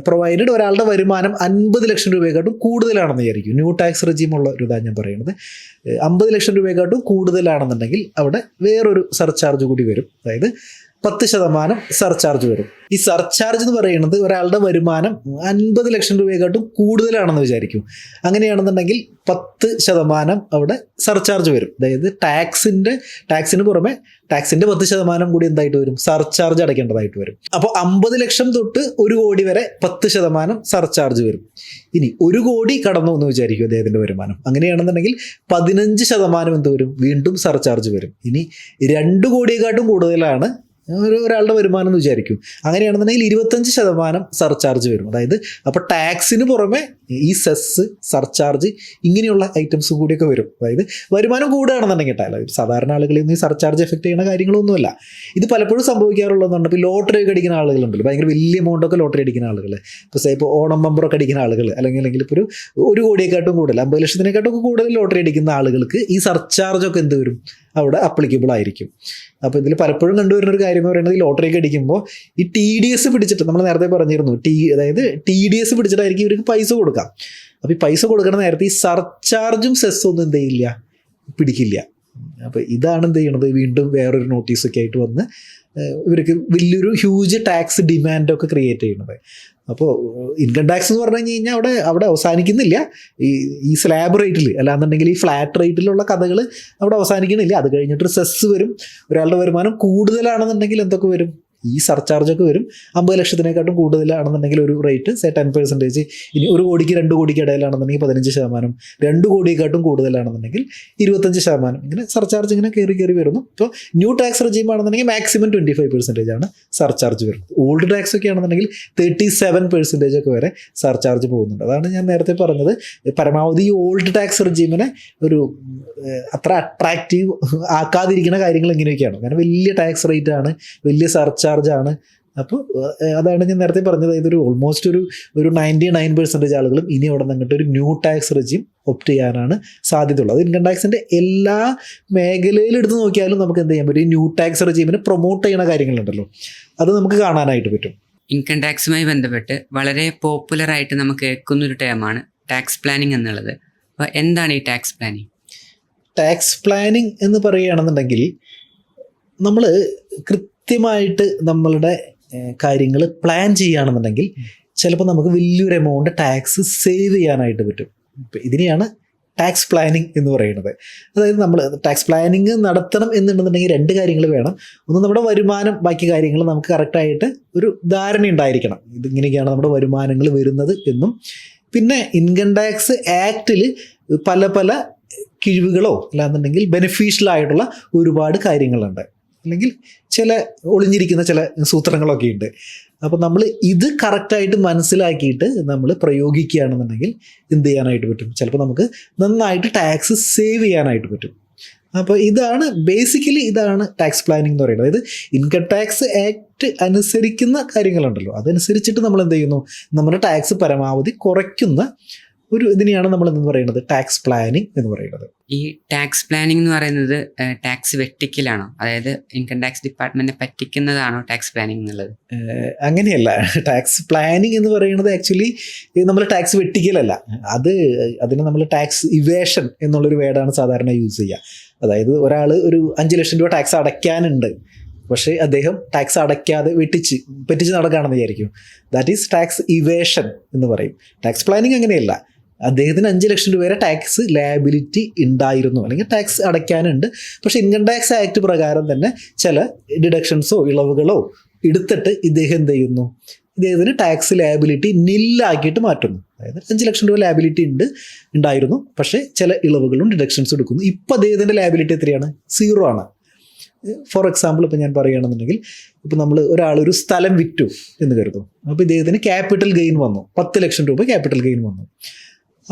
പ്രൊവൈഡഡ് ഒരാളുടെ വരുമാനം 50 ലക്ഷം രൂപയെക്കാട്ടും കൂടുതലാണെന്ന് വിചാരിക്കും. ന്യൂ ടാക്സ് റെജീമുള്ള ഒരു ഇതാണ് ഞാൻ പറയുന്നത്. 50 ലക്ഷം രൂപയെക്കാട്ടും കൂടുതലാണെന്നുണ്ടെങ്കിൽ അവിടെ വേറൊരു സർചാർജ് കൂടി വരും. അതായത് 10% സർചാർജ് വരും. ഈ സർചാർജ് എന്ന് പറയുന്നത് ഒരാളുടെ വരുമാനം 50 ലക്ഷം രൂപയെക്കാട്ടും കൂടുതലാണെന്ന് വിചാരിക്കും. അങ്ങനെയാണെന്നുണ്ടെങ്കിൽ 10% അവിടെ സർചാർജ് വരും. അതായത് ടാക്സിന് പുറമെ ടാക്സിൻ്റെ 10% കൂടി എന്തായിട്ട് വരും, സർചാർജ് അടയ്ക്കേണ്ടതായിട്ട് വരും. അപ്പോൾ 50 ലക്ഷം തൊട്ട് 1 കോടി വരെ 10% സർചാർജ് വരും. ഇനി 1 കോടി കടന്നു എന്ന് വിചാരിക്കും അദ്ദേഹത്തിൻ്റെ വരുമാനം. അങ്ങനെയാണെന്നുണ്ടെങ്കിൽ 15% എന്ത് വരും, വീണ്ടും സർചാർജ് വരും. ഇനി 2 കോടിയെക്കാട്ടും കൂടുതലാണ് ഒരാളുടെ വരുമാനം എന്ന് വിചാരിക്കും. അങ്ങനെയാണെന്നുണ്ടെങ്കിൽ 25% സർചാർജ് വരും. അതായത് അപ്പോൾ ടാക്സിന് പുറമെ ഈ സെസ്, സർചാർജ് ഇങ്ങനെയുള്ള ഐറ്റംസ് കൂടിയൊക്കെ വരും. അതായത് വരുമാനം കൂടുകയാണെന്നുണ്ടെങ്കിൽ സാധാരണ ആളുകളൊന്നും ഈ സർചാർജ് എഫക്ട് ചെയ്യുന്ന കാര്യങ്ങളൊന്നുമല്ല. ഇത് പലപ്പോഴും സംഭവിക്കാറുള്ളതുകൊണ്ട് ഇപ്പോൾ ലോട്ടറി ഒക്കെ അടിക്കുന്ന ആളുകളുണ്ടല്ലോ, ഭയങ്കര വലിയ എമൗണ്ടൊക്കെ ലോട്ടറി അടിക്കുന്ന ആളുകൾ, ഇപ്പോൾ ഓണം ബമ്പറൊക്കെ അടിക്കുന്ന ആളുകൾ, അല്ലെങ്കിൽ ഇപ്പോൾ ഒരു കോടിയെക്കാട്ടും കൂടുതൽ 50 ലക്ഷത്തിനെക്കാട്ടും കൂടുതൽ ലോട്ടറി അടിക്കുന്ന ആളുകൾക്ക് ഈ സർചാർജൊക്കെ എന്ത് വരും, അവിടെ അപ്ലിക്കബിൾ ആയിരിക്കും. അപ്പോൾ ഇതിൽ പലപ്പോഴും കണ്ടുവരുന്ന ഒരു കാര്യം എന്ന് പറയുന്നത്, ഈ ലോട്ടറിയൊക്കെ അടിക്കുമ്പോൾ ഈ TDS പിടിച്ചിട്ട്, നമ്മൾ നേരത്തെ പറഞ്ഞിരുന്നു, അതായത് TDS പിടിച്ചിട്ടായിരിക്കും ഇവർക്ക് പൈസ കൊടുക്കാം. അപ്പോൾ ഈ പൈസ കൊടുക്കുന്ന നേരത്തെ ഈ സർചാർജും സെസ്സും ഒന്നും എന്ത് ചെയ്യില്ല, പിടിക്കില്ല. അപ്പോൾ ഇതാണ് എന്ത് ചെയ്യണത്, വീണ്ടും വേറൊരു നോട്ടീസൊക്കെ ആയിട്ട് വന്ന് ഇവർക്ക് വലിയൊരു ഹ്യൂജ് ടാക്സ് ഡിമാൻഡൊക്കെ ക്രിയേറ്റ് ചെയ്യുന്നത്. അപ്പോൾ ഇൻകം ടാക്സ് എന്ന് പറഞ്ഞു കഴിഞ്ഞാൽ അവിടെ അവസാനിക്കുന്നില്ല. ഈ സ്ലാബ് റേറ്റിൽ, അല്ലാന്നുണ്ടെങ്കിൽ ഈ ഫ്ലാറ്റ് റേറ്റിലുള്ള കഥകൾ അവിടെ അവസാനിക്കുന്നില്ല. അത് കഴിഞ്ഞിട്ടൊരു സെസ് വരും. ഒരാളുടെ വരുമാനം കൂടുതലാണെന്നുണ്ടെങ്കിൽ എന്തൊക്കെ വരും, ഈ സർചാർജൊക്കെ വരും. 50 ലക്ഷത്തിനെക്കാട്ടും കൂടുതലാണെന്നുണ്ടെങ്കിൽ ഒരു റേറ്റ് 10%. ഇനി 1 കോടിക്ക് 2 കോടിക്ക് ഇടയിലാണെന്നുണ്ടെങ്കിൽ 15%, 2 കോടിയെക്കാട്ടും കൂടുതലാണെന്നുണ്ടെങ്കിൽ 25%. ഇങ്ങനെ സർചാർജ് ഇങ്ങനെ കയറി വരുന്നു. ഇപ്പോൾ ന്യൂ ടാക്സ് റെജീം ആണെന്നുണ്ടെങ്കിൽ മാക്സിമം 25% ആണ് സർചാർജ് വരുന്നത്. ഓൾഡ് ടാക്സ് ഒക്കെ ആണെന്നുണ്ടെങ്കിൽ 37% ഒക്കെ വരെ സർചാർജ് പോകുന്നുണ്ട്. അതാണ് ഞാൻ നേരത്തെ പറഞ്ഞത്, പരമാവധി ഈ ഓൾഡ് ടാക്സ് റെജീമിനെ ഒരു അത്ര അട്രാക്റ്റീവ് ആക്കാതിരിക്കുന്ന കാര്യങ്ങൾ ഇങ്ങനെയൊക്കെയാണ്. കാരണം വലിയ ടാക്സ് റേറ്റ് ആണ്, വലിയ സർചാർജാണ്. അപ്പോൾ അതാണ് ഞാൻ നേരത്തെ പറഞ്ഞത്. ഇതൊരു ഓൾമോസ്റ്റ് ഒരു 99% ആളുകളും ഇനി അവിടെ നിന്നിട്ട് ഒരു ന്യൂ ടാക്സ് റെജീം ഒപ്റ്റ് ചെയ്യാനാണ് സാധ്യതയുള്ളത്. അത് ഇൻകം ടാക്സിൻ്റെ എല്ലാ മേഖലയിലും എടുത്ത് നോക്കിയാലും നമുക്ക് എന്ത് ചെയ്യാൻ പറ്റും, ഈ ന്യൂ ടാക്സ് റെജീമിനെ പ്രൊമോട്ട് ചെയ്യുന്ന കാര്യങ്ങളുണ്ടല്ലോ, അത് നമുക്ക് കാണാനായിട്ട് പറ്റും. ഇൻകം ടാക്സുമായി ബന്ധപ്പെട്ട് വളരെ പോപ്പുലറായിട്ട് നമുക്ക് കേൾക്കുന്നൊരു ടേമാണ് ടാക്സ് പ്ലാനിങ് എന്നുള്ളത്. അപ്പോൾ എന്താണ് ഈ ടാക്സ് പ്ലാനിങ്? ടാക്സ് പ്ലാനിങ് എന്ന് പറയുകയാണെന്നുണ്ടെങ്കിൽ നമ്മൾ കൃത്യമായിട്ട് നമ്മളുടെ കാര്യങ്ങൾ പ്ലാൻ ചെയ്യുകയാണെന്നുണ്ടെങ്കിൽ ചിലപ്പോൾ നമുക്ക് വലിയൊരു എമൗണ്ട് ടാക്സ് സേവ് ചെയ്യാനായിട്ട് പറ്റും. ഇതിനെയാണ് ടാക്സ് പ്ലാനിങ് എന്ന് പറയുന്നത്. അതായത് നമ്മൾ ടാക്സ് പ്ലാനിങ് നടത്തണം എന്നുണ്ടെന്നുണ്ടെങ്കിൽ 2 കാര്യങ്ങൾ വേണം. ഒന്ന്, നമ്മുടെ വരുമാനം, ബാക്കി കാര്യങ്ങൾ നമുക്ക് കറക്റ്റായിട്ട് ഒരു ധാരണ ഉണ്ടായിരിക്കണം. ഇതിങ്ങനെയൊക്കെയാണ് നമ്മുടെ വരുമാനങ്ങൾ വരുന്നത് എന്നും. പിന്നെ ഇൻകം ടാക്സ് ആക്റ്റിൽ പല കിഴിവുകളോ അല്ലാന്നുണ്ടെങ്കിൽ ബെനിഫിഷ്യലായിട്ടുള്ള ഒരുപാട് കാര്യങ്ങളുണ്ട്, അല്ലെങ്കിൽ ചില ഒളിഞ്ഞിരിക്കുന്ന ചില സൂത്രങ്ങളൊക്കെ ഉണ്ട്. അപ്പോൾ നമ്മൾ ഇത് കറക്റ്റായിട്ട് മനസ്സിലാക്കിയിട്ട് നമ്മൾ പ്രയോഗിക്കുകയാണെന്നുണ്ടെങ്കിൽ എന്ത് ചെയ്യാനായിട്ട് പറ്റും, ചിലപ്പോൾ നമുക്ക് നന്നായിട്ട് ടാക്സ് സേവ് ചെയ്യാനായിട്ട് പറ്റും. അപ്പോൾ ഇതാണ് ടാക്സ് പ്ലാനിങ് എന്ന് പറയുന്നത്. അതായത് ഇൻകം ടാക്സ് ആക്ട് അനുസരിക്കുന്ന കാര്യങ്ങളുണ്ടല്ലോ, അതനുസരിച്ചിട്ട് നമ്മൾ എന്ത് ചെയ്യുന്നു, നമ്മുടെ ടാക്സ് പരമാവധി കുറയ്ക്കുന്ന ഒരു ഇതിനെയാണ് നമ്മൾ എന്ന് പറയുന്നത് ടാക്സ് പ്ലാനിങ് എന്ന് പറയുന്നത്. ഈ ടാക്സ് പ്ലാനിങ് എന്ന് പറയുന്നത് ടാക്സ് വെട്ടിക്കലാണോ, അതായത് ഇൻകം ടാക്സ് ഡിപ്പാർട്ട്മെന്റിനെ പറ്റിക്കുന്നതാണോ ടാക്സ് പ്ലാനിങ് എന്നുള്ളത്? അങ്ങനെയല്ല. ടാക്സ് പ്ലാനിങ് എന്ന് പറയുന്നത് ആക്ച്വലി നമ്മൾ ടാക്സ് വെട്ടിക്കലല്ല, അതിന് നമ്മൾ ടാക്സ് ഇവേഷൻ എന്നുള്ളൊരു വേർഡാണ് സാധാരണ യൂസ് ചെയ്യുക. അതായത് ഒരാൾ ഒരു 5 ലക്ഷം രൂപ ടാക്സ് അടയ്ക്കാനുണ്ട്, പക്ഷേ അദ്ദേഹം ടാക്സ് അടയ്ക്കാതെ പറ്റിച്ച് നടക്കുകയാണെന്ന് വിചാരിക്കും. ദാറ്റ് ഈസ് ടാക്സ് ഇവേഷൻ എന്ന് പറയും. ടാക്സ് പ്ലാനിങ് അങ്ങനെയല്ല. അദ്ദേഹത്തിന് 5 ലക്ഷം രൂപ വരെ ടാക്സ് ലയബിലിറ്റി ഉണ്ടായിരുന്നു, അല്ലെങ്കിൽ ടാക്സ് അടയ്ക്കാനുണ്ട്. പക്ഷേ ഇൻകം ടാക്സ് ആക്ട് പ്രകാരം തന്നെ ചില ഡിഡക്ഷൻസോ ഇളവുകളോ എടുത്തിട്ട് ഇദ്ദേഹം എന്ത് ചെയ്യുന്നു, ഇദ്ദേഹത്തിന് ടാക്സ് ലയബിലിറ്റി നില്ലാക്കിയിട്ട് മാറ്റുന്നു. അതായത് 5 ലക്ഷം രൂപ ലയബിലിറ്റി ഉണ്ടായിരുന്നു, പക്ഷേ ചില ഇളവുകളും ഡിഡക്ഷൻസും എടുക്കുന്നു. ഇപ്പോൾ അദ്ദേഹത്തിൻ്റെ ലയബിലിറ്റി എത്രയാണ്? 0 ആണ്. ഫോർ എക്സാമ്പിൾ ഇപ്പോൾ ഞാൻ പറയുകയാണെന്നുണ്ടെങ്കിൽ, ഇപ്പോൾ നമ്മൾ ഒരാളൊരു സ്ഥലം വിറ്റു എന്ന് കരുതും. അപ്പോൾ ഇദ്ദേഹത്തിന് ക്യാപിറ്റൽ ഗെയിൻ വന്നു, 10 ലക്ഷം രൂപ ക്യാപിറ്റൽ ഗെയിൻ വന്നു.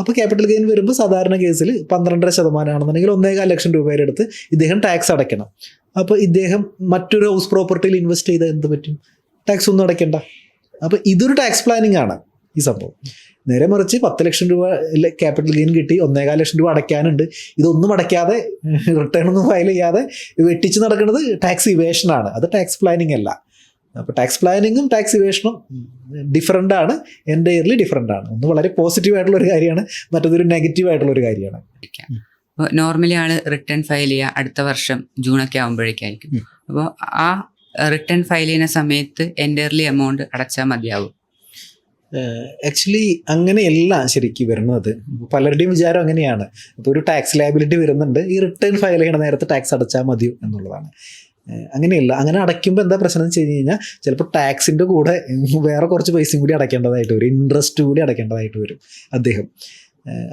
അപ്പോൾ ക്യാപിറ്റൽ ഗെയിൻ വരുമ്പോൾ സാധാരണ കേസിൽ 12.5% ആണെന്നുണ്ടെങ്കിൽ 1.25 ലക്ഷം രൂപയുടെ അടുത്ത് ഇദ്ദേഹം ടാക്സ് അടയ്ക്കണം. അപ്പോൾ ഇദ്ദേഹം മറ്റൊരു ഹൗസ് പ്രോപ്പർട്ടിയിൽ ഇൻവെസ്റ്റ് ചെയ്താൽ എന്ത് പറ്റും? ടാക്സ് ഒന്നും അടയ്ക്കണ്ട. അപ്പോൾ ഇതൊരു ടാക്സ് പ്ലാനിങ് ആണ് ഈ സംഭവം. നേരെ മറിച്ച് 10 ലക്ഷം രൂപ ക്യാപിറ്റൽ ഗെയിൻ കിട്ടി, 1.25 ലക്ഷം രൂപ അടയ്ക്കാനുണ്ട്, ഇതൊന്നും അടയ്ക്കാതെ റിട്ടേൺ ഒന്നും ഫയൽ ചെയ്യാതെ വെട്ടിച്ച് നടക്കുന്നത് ടാക്സ് ഇവേഷനാണ്. അത് ടാക്സ് പ്ലാനിങ് അല്ല. അപ്പോൾ ടാക്സ് പ്ലാനിങ്ങും ടാക്സ് ഇവേഷനും ഡിഫറെൻ്റ് ആണ്, എൻ്റയർലി ഡിഫറെൻ്റ് ആണ്. ഒന്ന് വളരെ പോസിറ്റീവ് ആയിട്ടുള്ള ഒരു കാര്യമാണ്, മറ്റൊരു നെഗറ്റീവ് ആയിട്ടുള്ള ഒരു കാര്യമാണ്. അപ്പോൾ നോർമലി ആൾ റിട്ടേൺ ഫയൽ ചെയ്യുക അടുത്ത വർഷം ജൂണൊക്കെ ആകുമ്പോഴേക്കായിരിക്കും. അപ്പോൾ ആ റിട്ടേൺ ഫയൽ ചെയ്യുന്ന സമയത്ത് എൻ്റയർലി എമൗണ്ട് അടച്ചാൽ മതിയാവും. ആക്ച്വലി അങ്ങനെയല്ല ശരിക്കും വരുന്നത്. പലരുടെയും വിചാരം അങ്ങനെയാണ്. ഇപ്പോൾ ഒരു ടാക്സ് ലയബിലിറ്റി വരുന്നുണ്ട്, ഈ റിട്ടേൺ ഫയൽ ചെയ്യണ നേരത്തെ ടാക്സ് അടച്ചാൽ മതിയോ എന്നുള്ളതാണ്. അങ്ങനെയല്ല. അങ്ങനെ അടയ്ക്കുമ്പോൾ എന്താ പ്രശ്നം എന്ന് വെച്ച് കഴിഞ്ഞ് കഴിഞ്ഞാൽ ചിലപ്പോൾ ടാക്സിൻ്റെ കൂടെ വേറെ കുറച്ച് പൈസയും കൂടി അടയ്ക്കേണ്ടതായിട്ട് വരും, ഇൻട്രസ്റ്റ് കൂടി അടയ്ക്കേണ്ടതായിട്ട് വരും അദ്ദേഹം.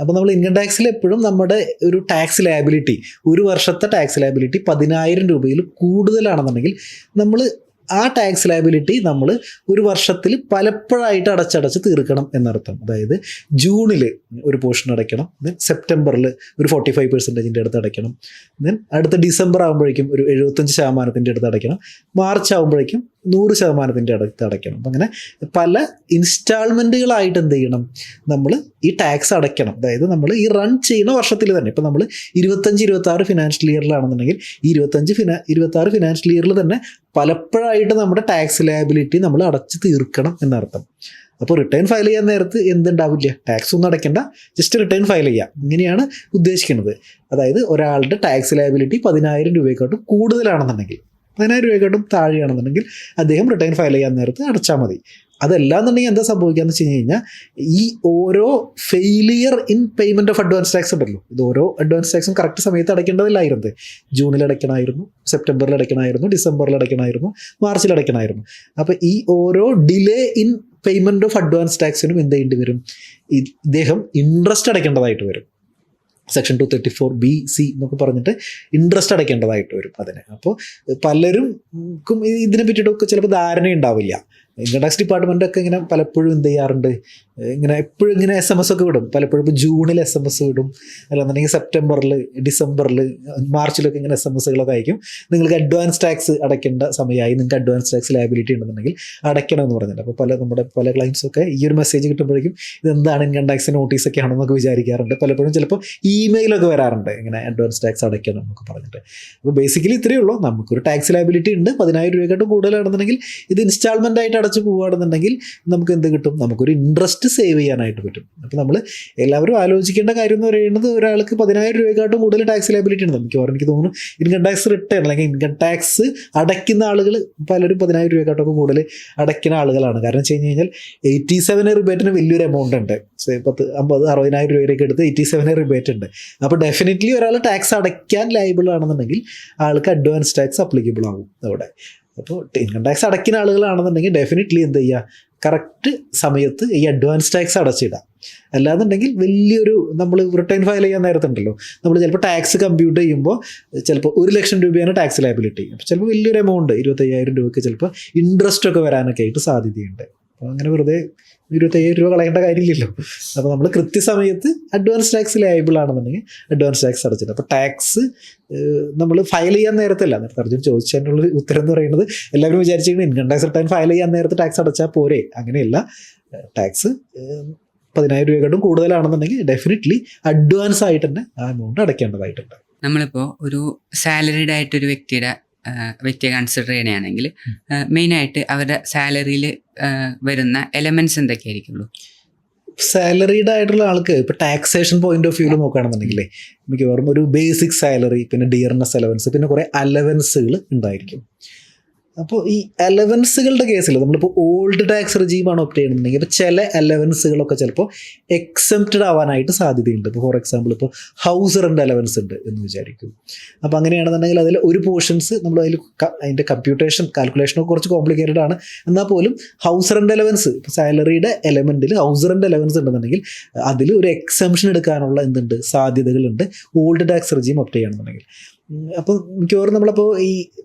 അപ്പോൾ നമ്മൾ ഇൻകം ടാക്സിൽ എപ്പോഴും നമ്മുടെ ഒരു ടാക്സ് ലയബിലിറ്റി, ഒരു വർഷത്തെ ടാക്സ് ലയബിലിറ്റി 10,000 രൂപയിൽ കൂടുതലാണെന്നുണ്ടെങ്കിൽ നമ്മൾ ആ ടാക്സ് ലയബിലിറ്റി നമ്മൾ ഒരു വർഷത്തിൽ പലപ്പോഴായിട്ട് അടച്ചടച്ച് തീർക്കണം എന്നർത്ഥം. അതായത് ജൂണിൽ ഒരു പോർഷൻ അടയ്ക്കണം, ദെൻ സെപ്റ്റംബറിൽ ഒരു 45% അടുത്ത് അടയ്ക്കണം, ദെൻ അടുത്ത ഡിസംബർ ആകുമ്പോഴേക്കും ഒരു 75% അടുത്ത് അടയ്ക്കണം, മാർച്ച് ആകുമ്പോഴേക്കും 100% അടുത്ത് അടയ്ക്കണം. അപ്പം അങ്ങനെ പല ഇൻസ്റ്റാൾമെൻറ്റുകളായിട്ട് എന്ത് ചെയ്യണം, നമ്മൾ ഈ ടാക്സ് അടയ്ക്കണം. അതായത് നമ്മൾ ഈ റൺ ചെയ്യുന്ന വർഷത്തിൽ തന്നെ, ഇപ്പം നമ്മൾ 25-26 ഫിനാൻഷ്യൽ ഇയറിലാണെന്നുണ്ടെങ്കിൽ ഈ 25-26 ഫിനാൻഷ്യൽ ഇയറിൽ തന്നെ പലപ്പോഴായിട്ട് നമ്മുടെ ടാക്സ് ലയബിലിറ്റി നമ്മൾ അടച്ച് തീർക്കണം എന്നർത്ഥം. അപ്പോൾ റിട്ടേൺ ഫയൽ ചെയ്യാൻ നേരത്ത് എന്തുണ്ടാവില്ല, ടാക്സ് ഒന്നും അടയ്ക്കേണ്ട, ജസ്റ്റ് റിട്ടേൺ ഫയൽ ചെയ്യാം. ഇങ്ങനെയാണ് ഉദ്ദേശിക്കുന്നത്. അതായത് ഒരാളുടെ ടാക്സ് ലയബിലിറ്റി 10,000 രൂപയെക്കാട്ടും കൂടുതലാണെന്നുണ്ടെങ്കിൽ, 10,000 രൂപയെക്കാട്ടും താഴെയാണെന്നുണ്ടെങ്കിൽ അദ്ദേഹം റിട്ടേൺ ഫയൽ ചെയ്യാൻ നേരത്ത് അടച്ചാൽ മതി. അതല്ലാന്നുണ്ടെങ്കിൽ എന്താ സംഭവിക്കാന്ന് വെച്ച് കഴിഞ്ഞ് കഴിഞ്ഞാൽ ഈ ഓരോ failure in payment of advance tax ഉണ്ടല്ലോ, ഇത് ഓരോ അഡ്വാൻസ് ടാക്സും കറക്റ്റ് സമയത്ത് അടയ്ക്കേണ്ടതില്ലായിരുന്നത്. ജൂണിൽ അടയ്ക്കണമായിരുന്നു, സെപ്റ്റംബറിൽ അടയ്ക്കണമായിരുന്നു, ഡിസംബറിൽ അടയ്ക്കണമായിരുന്നു, മാർച്ചിൽ അടയ്ക്കണമായിരുന്നു. അപ്പോൾ ഈ ഓരോ delay in payment of advance ടാക്സിനും എന്ത് ചെയ്യേണ്ടി വരും, ഇദ്ദേഹം ഇൻട്രസ്റ്റ് അടയ്ക്കേണ്ടതായിട്ട് വരും. സെക്ഷൻ 234(b)(c) എന്നൊക്കെ പറഞ്ഞിട്ട് ഇൻട്രസ്റ്റ് അടയ്ക്കേണ്ടതായിട്ട് വരും അതിന്. അപ്പോൾ പലരും ഇതിനെ പറ്റിയിട്ടൊക്കെ ചിലപ്പോൾ ധാരണ ഉണ്ടാവില്ല. ഇൻകം ടാക്സ് ഡിപ്പാർട്ട്മെൻറ്റൊക്കെ ഇങ്ങനെ പലപ്പോഴും എന്ത് ചെയ്യാറുണ്ട്, ഇങ്ങനെ എപ്പോഴും ഇങ്ങനെ SMS ഒക്കെ വിടും. പലപ്പോഴും ഇപ്പോൾ ജൂണിൽ SMS വിടും, അല്ലാന്നുണ്ടെങ്കിൽ സെപ്റ്റംബറിൽ, ഡിസംബറിൽ, മാർച്ചിലൊക്കെ ഇങ്ങനെ SMSകളൊക്കെ അയക്കും. നിങ്ങൾക്ക് അഡ്വാൻസ് ടാക്സ് അടയ്ക്കേണ്ട സമയമായി, നിങ്ങൾക്ക് അഡ്വാൻസ് ടാക്സ് ലയബിലിറ്റി ഉണ്ടെന്നുണ്ടെങ്കിൽ അടയ്ക്കണം എന്ന് പറഞ്ഞിട്ട്. അപ്പോൾ നമ്മുടെ പല ക്ലയൻസൊക്കെ ഈ ഒരു മെസ്സേജ് കിട്ടുമ്പോഴേക്കും ഇതെന്താണ് ഇൻകം ടാക്സ് നോട്ടീസൊക്കെ ആണെന്നൊക്കെ വിചാരിക്കാറുണ്ട്. പലപ്പോഴും ചിലപ്പോൾ ഇമെയിലൊക്കെ വരാറുണ്ട് ഇങ്ങനെ അഡ്വാൻസ് ടാക്സ് അടയ്ക്കണം എന്നൊക്കെ പറഞ്ഞിട്ട്. അപ്പോൾ ബേസിക്കലി ഇത്രയേ ഉള്ളൂ, നമുക്കൊരു ടാക്സ് ലയബിലിറ്റി ഉണ്ട്, 10,000 രൂപയെക്കാട്ടും കൂടുതലാണെന്നുണ്ടെങ്കിൽ ഇത് ഇൻസ്റ്റാൾമെൻ്റ് ആയിട്ട് അടച്ച് പോവുകയാണെന്നുണ്ടെങ്കിൽ നമുക്ക് എന്ത് കിട്ടും, നമുക്കൊരു ഇൻട്രസ്റ്റ് സേവ് ചെയ്യാനായിട്ട് പറ്റും. അപ്പോൾ നമ്മൾ എല്ലാവരും ആലോചിക്കേണ്ട കാര്യം എന്ന് പറയുന്നത്, ഒരാൾക്ക് 10,000 രൂപയെക്കാട്ടും കൂടുതൽ ടാക്സ് ലയബിലിറ്റി ഉണ്ട്. എനിക്ക് തോന്നുന്നു ഇൻകം ടാക്സ് റിട്ടേൺ അല്ലെങ്കിൽ ഇൻകം ടാക്സ് അടയ്ക്കുന്ന ആളുകൾ പലരും 10,000 രൂപയെക്കാട്ടൊക്കെ കൂടുതൽ അടയ്ക്കുന്ന ആളുകളാണ്. കാരണം വെച്ച് കഴിഞ്ഞ് കഴിഞ്ഞാൽ 87 റിബേറ്റിന് വലിയൊരു എമൗണ്ട് ഉണ്ട്. 50-60,000 രൂപയൊക്കെ എടുത്ത് 87 റിബേറ്റ് ഉണ്ട്. അപ്പോൾ ഡെഫിനറ്റ്ലി ഒരാൾ ടാക്സ് അടയ്ക്കാൻ ലയബിൾ ആണെന്നുണ്ടെങ്കിൽ ആൾക്ക് അഡ്വാൻസ് ടാക്സ് അപ്ലിക്കബിൾ ആകും അവിടെ. അപ്പോൾ ഇൻകം ടാക്സ് അടയ്ക്കുന്ന ആളുകളാണെന്നുണ്ടെങ്കിൽ ഡെഫിനറ്റ്ലി എന്ത് ചെയ്യുക, കറക്റ്റ് സമയത്ത് ഈ അഡ്വാൻസ് ടാക്സ് അടച്ചിടാം. അല്ലാന്നുണ്ടെങ്കിൽ വലിയൊരു നമ്മൾ റിട്ടേൺ ഫയൽ ചെയ്യാൻ നേരത്തുണ്ടല്ലോ, നമ്മൾ ചിലപ്പോൾ ടാക്സ് കമ്പ്യൂട്ട് ചെയ്യുമ്പോൾ ചിലപ്പോൾ 1 ലക്ഷം രൂപയാണ് ടാക്സ് ലയബിലിറ്റി. അപ്പോൾ ചിലപ്പോൾ വലിയൊരു എമൗണ്ട് 25,000 രൂപയ്ക്ക് ചിലപ്പോൾ ഇൻട്രസ്റ്റ് ഒക്കെ വരാനൊക്കെ ആയിട്ട് സാധ്യതയുണ്ട്. അപ്പോൾ അങ്ങനെ വെറുതെ 25,000 രൂപ കളയേണ്ട കാര്യമില്ലല്ലോ. അപ്പോൾ നമ്മൾ കൃത്യസമയത്ത് അഡ്വാൻസ് ടാക്സ് ലയബിൾ ആണെന്നുണ്ടെങ്കിൽ അഡ്വാൻസ് ടാക്സ് അടച്ചിട്ട്. അപ്പോൾ ടാക്സ് നമ്മൾ ഫയൽ ചെയ്യാൻ നേരത്തല്ല, നേരത്തെ അർജുൻ ചോദിച്ചതിനുള്ള ഉത്തരം എന്ന് പറയുന്നത്, എല്ലാവരും വിചാരിച്ചിരിക്കുന്നത് ഇൻകം ടാക്സ് റിട്ടേൺ ഫയൽ ചെയ്യാൻ നേരത്ത് ടാക്സ് അടച്ചാൽ പോരെ. അങ്ങനെയല്ല. ടാക്സ് 10,000 രൂപയെക്കാട്ടും കൂടുതലാണെന്നുണ്ടെങ്കിൽ ഡെഫിനറ്റ്ലി അഡ്വാൻസ് ആയിട്ട് തന്നെ ആ എമൗണ്ട് അടയ്ക്കേണ്ടതായിട്ടുണ്ട്. നമ്മളിപ്പോൾ ഒരു സാലറീഡ് ആയിട്ടൊരു വ്യക്തിയെ കൺസിഡർ ചെയ്യണമെങ്കിൽ മെയിനായിട്ട് അവരുടെ സാലറിയിൽ വരുന്ന എലമെന്റ്സ് എന്തൊക്കെയായിരിക്കുള്ളൂ? സാലറീഡ് ആയിട്ടുള്ള ആൾക്ക് ഇപ്പോൾ ടാക്സേഷൻ പോയിന്റ് ഓഫ് വ്യൂവിൽ നോക്കുകയാണെന്നുണ്ടെങ്കിലേ മിക്കവാറും ഒരു ബേസിക് സാലറി, പിന്നെ ഡിയർനെസ് അലവൻസ്, പിന്നെ കുറേ അലവൻസുകൾ ഉണ്ടായിരിക്കും. അപ്പോൾ ഈ അലവൻസുകളുടെ കേസിൽ നമ്മളിപ്പോൾ ഓൾഡ് ടാക്സ് റിജീമാണ് ഓപ്റ്റ് ചെയ്യണമെന്നുണ്ടെങ്കിൽ ഇപ്പോൾ ചില അലവൻസുകളൊക്കെ ചിലപ്പോൾ എക്സംപ്റ്റഡ് ആവാനായിട്ട് സാധ്യതയുണ്ട്. ഇപ്പോൾ ഫോർ എക്സാമ്പിൾ ഇപ്പോൾ ഹൗസ് റെൻ്റ് അലവൻസ് ഉണ്ട് എന്ന് വിചാരിക്കും. അപ്പോൾ അങ്ങനെയാണെന്നുണ്ടെങ്കിൽ അതിൽ ഒരു പോർഷൻസ് നമ്മൾ അതിൻ്റെ കാൽക്കുലേഷനൊക്കെ കുറച്ച് കോംപ്ലിക്കേറ്റഡ് ആണ്. എന്നാൽ പോലും ഹൗസ് റെൻ്റ് അലവൻസ്, ഇപ്പോൾ സാലറിയുടെ എലമെൻറ്റിൽ ഹൗസ് റെൻ്റ് അലവൻസ് ഉണ്ടെന്നുണ്ടെങ്കിൽ അതിൽ ഒരു എക്സംഷൻ എടുക്കാനുള്ള സാധ്യതകളുണ്ട് ഓൾഡ് ടാക്സ് റിജീം ഓപ്റ്റ് ചെയ്യുകയാണെന്നുണ്ടെങ്കിൽ. അപ്പോൾ മിക്കവാറും നമ്മളപ്പോൾ ഈ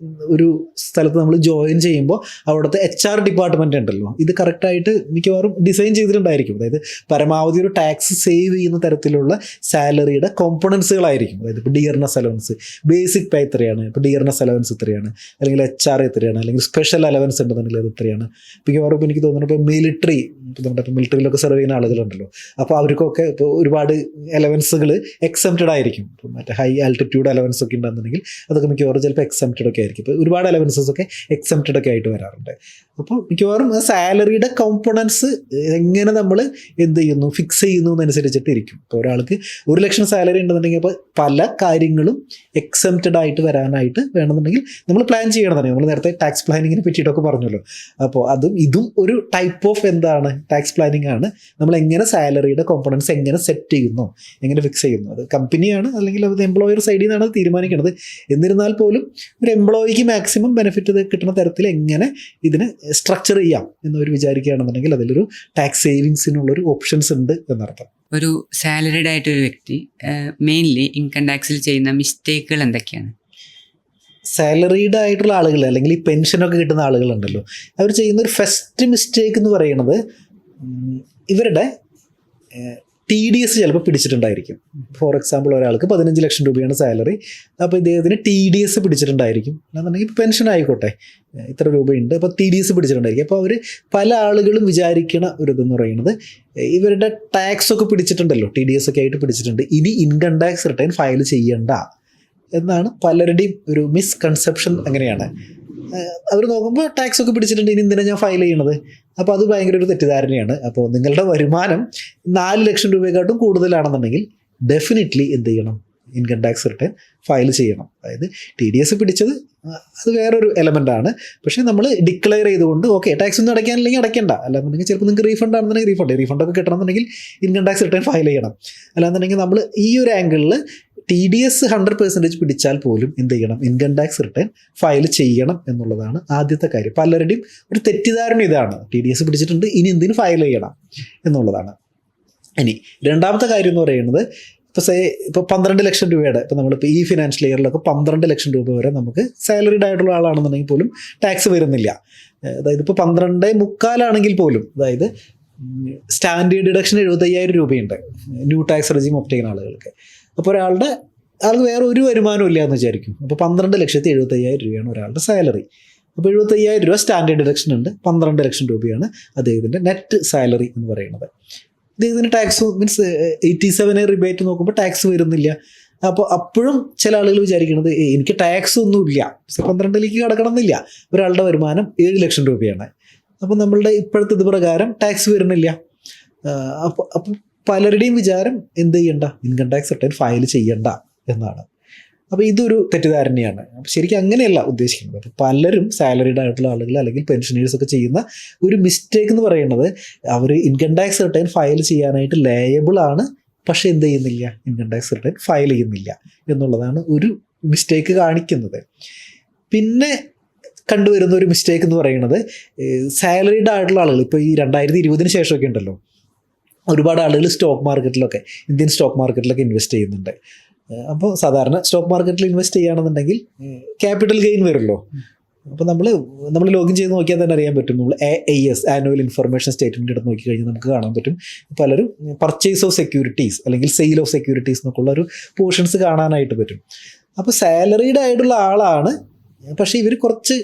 ഒരു സ്ഥലത്ത് നമ്മൾ ജോയിൻ ചെയ്യുമ്പോൾ അവിടുത്തെ HR ഡിപ്പാർട്ട്മെൻ്റ് ഉണ്ടല്ലോ, ഇത് കറക്റ്റായിട്ട് മിക്കവാറും ഡിസൈൻ ചെയ്തിട്ടുണ്ടായിരിക്കും. അതായത് പരമാവധി ഒരു ടാക്സ് സേവ് ചെയ്യുന്ന തരത്തിലുള്ള സാലറിയുടെ കോമ്പണൻസുകളായിരിക്കും. അതായത് ഇപ്പോൾ ഡിയർനെസ് അലവൻസ്, ബേസിക് പേ ഇത്രയാണ്, ഇപ്പോൾ ഡിയർനെസ് അലവൻസ് ഇത്രയാണ്, അല്ലെങ്കിൽ HR ഇത്രയാണ്, അല്ലെങ്കിൽ സ്പെഷ്യൽ അലവൻസ് ഉണ്ടെന്നുണ്ടെങ്കിൽ അത് ഇത്രയാണ്. മിക്കവാറും ഇപ്പോൾ എനിക്ക് തോന്നുന്നു ഇപ്പോൾ മിലിറ്ററി, നമ്മുടെ ഇപ്പോൾ മിലിറ്ററിയിലൊക്കെ സെർവ് ചെയ്യുന്ന ആളുകളുണ്ടല്ലോ, അപ്പോൾ അവർക്കൊക്കെ ഇപ്പോൾ ഒരുപാട് അലവൻസുകൾ എക്സംപ്റ്റഡ് ആയിരിക്കും. ഇപ്പോൾ മറ്റേ ഹൈ ആൾട്ടിറ്റ്യൂഡ് അലവൻസ് ഒക്കെ ഉണ്ടെന്നുണ്ടെങ്കിൽ അതൊക്കെ മിക്കവാറും ചിലപ്പോൾ എക്സംപ്റ്റഡ് ഒക്കെ ആയിരിക്കും. ഇപ്പോൾ ഒരുപാട് അലവൻസസ് ഒക്കെ എക്സംപ്റ്റഡ് ഒക്കെ ആയിട്ട് വരാറുണ്ട്. അപ്പോൾ മിക്കവാറും ആ സാലറിയുടെ കോമ്പണൻസ് എങ്ങനെ നമ്മൾ എന്ത് ചെയ്യുന്നു, ഫിക്സ് ചെയ്യുന്നു എന്നനുസരിച്ചിട്ട് ഇരിക്കും. ഇപ്പോൾ ഒരാൾക്ക് 1 ലക്ഷം സാലറി ഉണ്ടെന്നുണ്ടെങ്കിൽ അപ്പോൾ പല കാര്യങ്ങളും എക്സംപ്റ്റഡ് ആയിട്ട് വരാനായിട്ട് വേണമെന്നുണ്ടെങ്കിൽ നമ്മൾ പ്ലാൻ ചെയ്യണമെന്നുണ്ടെങ്കിൽ, നമ്മൾ നേരത്തെ ടാക്സ് പ്ലാനിങ്ങിനെ പറ്റിയിട്ടൊക്കെ പറഞ്ഞല്ലോ, അപ്പോൾ ഇതും ഒരു ടൈപ്പ് ഓഫ് എന്താണ് ടാക്സ് പ്ലാനിങ് ആണ്. നമ്മൾ എങ്ങനെ സാലറിയുടെ കോമ്പണൻസ് എങ്ങനെ സെറ്റ് ചെയ്യുന്നു, എങ്ങനെ ഫിക്സ് ചെയ്യുന്നു, അത് കമ്പനിയാണ് അല്ലെങ്കിൽ അത് എംപ്ലോയർ സൈഡിൽ നിന്നാണ് തീരുമാനിക്കുന്നത്. എന്നിരുന്നാൽ പോലും ഒരു എംപ്ലോയിക്ക് മാക്സിമം ബെനിഫിറ്റ് കിട്ടുന്ന തരത്തിൽ എങ്ങനെ ഇതിനെ സ്ട്രക്ചർ ചെയ്യാം എന്നവർ വിചാരിക്കുകയാണെന്നുണ്ടെങ്കിൽ അതിലൊരു ടാക്സ് സേവിങ്സിനുള്ളൊരു ഓപ്ഷൻസ് ഉണ്ട് എന്നർത്ഥം. ഒരു സാലറിഡ് ആയിട്ടൊരു വ്യക്തി മെയിൻലി ഇൻകം ടാക്സിൽ ചെയ്യുന്ന മിസ്റ്റേക്കുകൾ എന്തൊക്കെയാണ്? സാലറീഡ് ആയിട്ടുള്ള ആളുകൾ അല്ലെങ്കിൽ ഈ പെൻഷനൊക്കെ കിട്ടുന്ന ആളുകളുണ്ടല്ലോ, അവർ ചെയ്യുന്ന ഒരു ഫസ്റ്റ് മിസ്റ്റേക്ക് എന്ന് പറയുന്നത് ഇവരുടെ TDS ചിലപ്പോൾ പിടിച്ചിട്ടുണ്ടായിരിക്കും. ഫോർ എക്സാമ്പിൾ ഒരാൾക്ക് 15 ലക്ഷം രൂപയാണ് സാലറി, അപ്പോൾ ഇദ്ദേഹത്തിന് TDS പിടിച്ചിട്ടുണ്ടായിരിക്കും. എന്നുണ്ടെങ്കിൽ ഇപ്പോൾ പെൻഷൻ ആയിക്കോട്ടെ, ഇത്ര രൂപയുണ്ട്, അപ്പോൾ TDS പിടിച്ചിട്ടുണ്ടായിരിക്കും. അപ്പോൾ അവർ പല ആളുകളും വിചാരിക്കണ ഒരു ഇതെന്ന് പറയുന്നത് ഇവരുടെ ടാക്സ് ഒക്കെ പിടിച്ചിട്ടുണ്ടല്ലോ, TDS ഒക്കെ ആയിട്ട് പിടിച്ചിട്ടുണ്ട്, ഇനി ഇൻകം ടാക്സ് റിട്ടേൺ ഫയൽ ചെയ്യണ്ട എന്നാണ് പലരുടെയും ഒരു മിസ്കൺസെപ്ഷൻ. അങ്ങനെയാണ് അവർ നോക്കുമ്പോൾ ടാക്സ് ഒക്കെ പിടിച്ചിട്ടുണ്ട്, ഇനി എന്തിനാണ് ഞാൻ ഫയൽ ചെയ്യണത്? അപ്പോൾ അത് ഭയങ്കര ഒരു തെറ്റിദ്ധാരണയാണ്. അപ്പോൾ നിങ്ങളുടെ വരുമാനം 4 ലക്ഷം രൂപയെക്കാട്ടും കൂടുതലാണെന്നുണ്ടെങ്കിൽ ഡെഫിനറ്റ്ലി എന്ത് ചെയ്യണം, ഇൻകം ടാക്സ് റിട്ടേൺ ഫയൽ ചെയ്യണം. അതായത് TDS പിടിച്ചത് അത് വേറൊരു എലമെൻ്റാണ്. പക്ഷേ നമ്മൾ ഡിക്ലെയർ ചെയ്തുകൊണ്ട് ഓക്കെ ടാക്സ് ഒന്നും അടയ്ക്കാനില്ലെങ്കിൽ അടയ്ക്കേണ്ട, അല്ലാന്നുണ്ടെങ്കിൽ ചിലപ്പോൾ നിങ്ങൾക്ക് റീഫണ്ട് ആണെന്നുണ്ടെങ്കിൽ റീഫണ്ടൊക്കെ കിട്ടണമെന്നുണ്ടെങ്കിൽ ഇൻകം ടാക്സ് റിട്ടേൺ ഫയൽ ചെയ്യണം. അല്ലാന്നുണ്ടെങ്കിൽ നമ്മൾ ഈ ഒരു ആംഗിളിൽ TDS 100% പിടിച്ചാൽ പോലും എന്ത് ചെയ്യണം, ഇൻകം ടാക്സ് റിട്ടേൺ ഫയൽ ചെയ്യണം എന്നുള്ളതാണ് ആദ്യത്തെ കാര്യം. പലരുടെയും ഒരു തെറ്റിദ്ധാരണ ഇതാണ്, TDS പിടിച്ചിട്ടുണ്ട് ഇനി എന്തിനു ഫയൽ ചെയ്യണം എന്നുള്ളതാണ്. ഇനി രണ്ടാമത്തെ കാര്യം എന്ന് പറയുന്നത് ഇപ്പോൾ 12 ലക്ഷം രൂപയുടെ, ഇപ്പോൾ നമ്മളിപ്പോൾ ഈ ഫിനാൻഷ്യൽ ഇയറിലൊക്കെ 12 ലക്ഷം രൂപ വരെ നമുക്ക് സാലറിഡ് ആയിട്ടുള്ള ആളാണെന്നുണ്ടെങ്കിൽ പോലും ടാക്സ് വരുന്നില്ല. അതായത് ഇപ്പോൾ 12.25 ആണെങ്കിൽ പോലും, അതായത് സ്റ്റാൻഡേർഡ് ഡിഡക്ഷൻ 75,000 രൂപയുണ്ട് ന്യൂ ടാക്സ് റെജീം ഒപ്റ്റ് ചെയ്യുന്ന ആളുകൾക്ക്. അപ്പോൾ ആൾക്ക് വേറെ ഒരു വരുമാനവും ഇല്ല എന്ന് വിചാരിക്കും. അപ്പോൾ 12,75,000 രൂപയാണ് ഒരാളുടെ സാലറി. അപ്പോൾ 75,000 രൂപ സ്റ്റാൻഡേർഡ് ഡിഡക്ഷൻ ഉണ്ട്, 12 ലക്ഷം രൂപയാണ് അദ്ദേഹത്തിൻ്റെ നെറ്റ് സാലറി എന്ന് പറയുന്നത്. ഇദ്ദേഹത്തിന് ടാക്സ് മീൻസ് 87 റിബേറ്റ് നോക്കുമ്പോൾ ടാക്സ് വരുന്നില്ല. അപ്പോൾ അപ്പോഴും ചില ആളുകൾ വിചാരിക്കുന്നത് എനിക്ക് ടാക്സ് ഒന്നുമില്ല, 12ലേക്ക് കടക്കണം എന്നില്ല. ഒരാളുടെ വരുമാനം 7 ലക്ഷം രൂപയാണ്. അപ്പോൾ നമ്മളുടെ ഇപ്പോഴത്തെ ഇത് പ്രകാരം ടാക്സ് വരുന്നില്ല. അപ്പോൾ പലരുടെയും വിചാരം എന്ത് ചെയ്യണ്ട, ഇൻകം ടാക്സ് റിട്ടേൺ ഫയൽ ചെയ്യണ്ട എന്നാണ്. അപ്പോൾ ഇതൊരു തെറ്റിദ്ധാരണയാണ്. അപ്പോൾ ശരിക്കും അങ്ങനെയല്ല ഉദ്ദേശിക്കുന്നത്. അപ്പോൾ പലരും സാലറിഡ് ആയിട്ടുള്ള ആളുകൾ അല്ലെങ്കിൽ പെൻഷനേഴ്സൊക്കെ ചെയ്യുന്ന ഒരു മിസ്റ്റേക്ക് എന്ന് പറയുന്നത് അവർ ഇൻകം ടാക്സ് റിട്ടേൺ ഫയൽ ചെയ്യാനായിട്ട് ലയബിൾ ആണ്, പക്ഷേ എന്ത് ചെയ്യുന്നില്ല, ഇൻകം ടാക്സ് റിട്ടേൺ ഫയൽ ചെയ്യുന്നില്ല എന്നുള്ളതാണ് ഒരു മിസ്റ്റേക്ക് കാണിക്കുന്നത്. പിന്നെ കണ്ടുവരുന്ന ഒരു മിസ്റ്റേക്ക് എന്ന് പറയുന്നത് സാലറിഡ് ആയിട്ടുള്ള ആളുകൾ ഇപ്പോൾ ഈ 2020 ശേഷമൊക്കെ ഉണ്ടല്ലോ, ഒരുപാട് ആളുകൾ സ്റ്റോക്ക് മാർക്കറ്റിലൊക്കെ, ഇന്ത്യൻ സ്റ്റോക്ക് മാർക്കറ്റിലൊക്കെ ഇൻവെസ്റ്റ് ചെയ്യുന്നുണ്ട്. അപ്പോൾ സാധാരണ സ്റ്റോക്ക് മാർക്കറ്റിൽ ഇൻവെസ്റ്റ് ചെയ്യുകയാണെന്നുണ്ടെങ്കിൽ ക്യാപിറ്റൽ ഗെയിൻ വരുമല്ലോ. അപ്പോൾ നമ്മൾ ലോഗിൻ ചെയ്ത് നോക്കിയാൽ തന്നെ അറിയാൻ പറ്റും. നമ്മൾ AIS ആനുവൽ ഇൻഫർമേഷൻ സ്റ്റേറ്റ്മെൻറ്റ് എടുത്ത് നോക്കിക്കഴിഞ്ഞാൽ നമുക്ക് കാണാൻ പറ്റും പലരും പർച്ചേസ് ഓഫ് സെക്യൂരിറ്റീസ് അല്ലെങ്കിൽ സെയിൽ ഓഫ് സെക്യൂരിറ്റീസ് എന്നൊക്കെ ഉള്ള ഒരു പോർഷൻസ് കാണാനായിട്ട് പറ്റും. അപ്പോൾ സാലറീഡ് ആയിട്ടുള്ള ആളാണ്, പക്ഷേ ഇവർ കുറച്ച്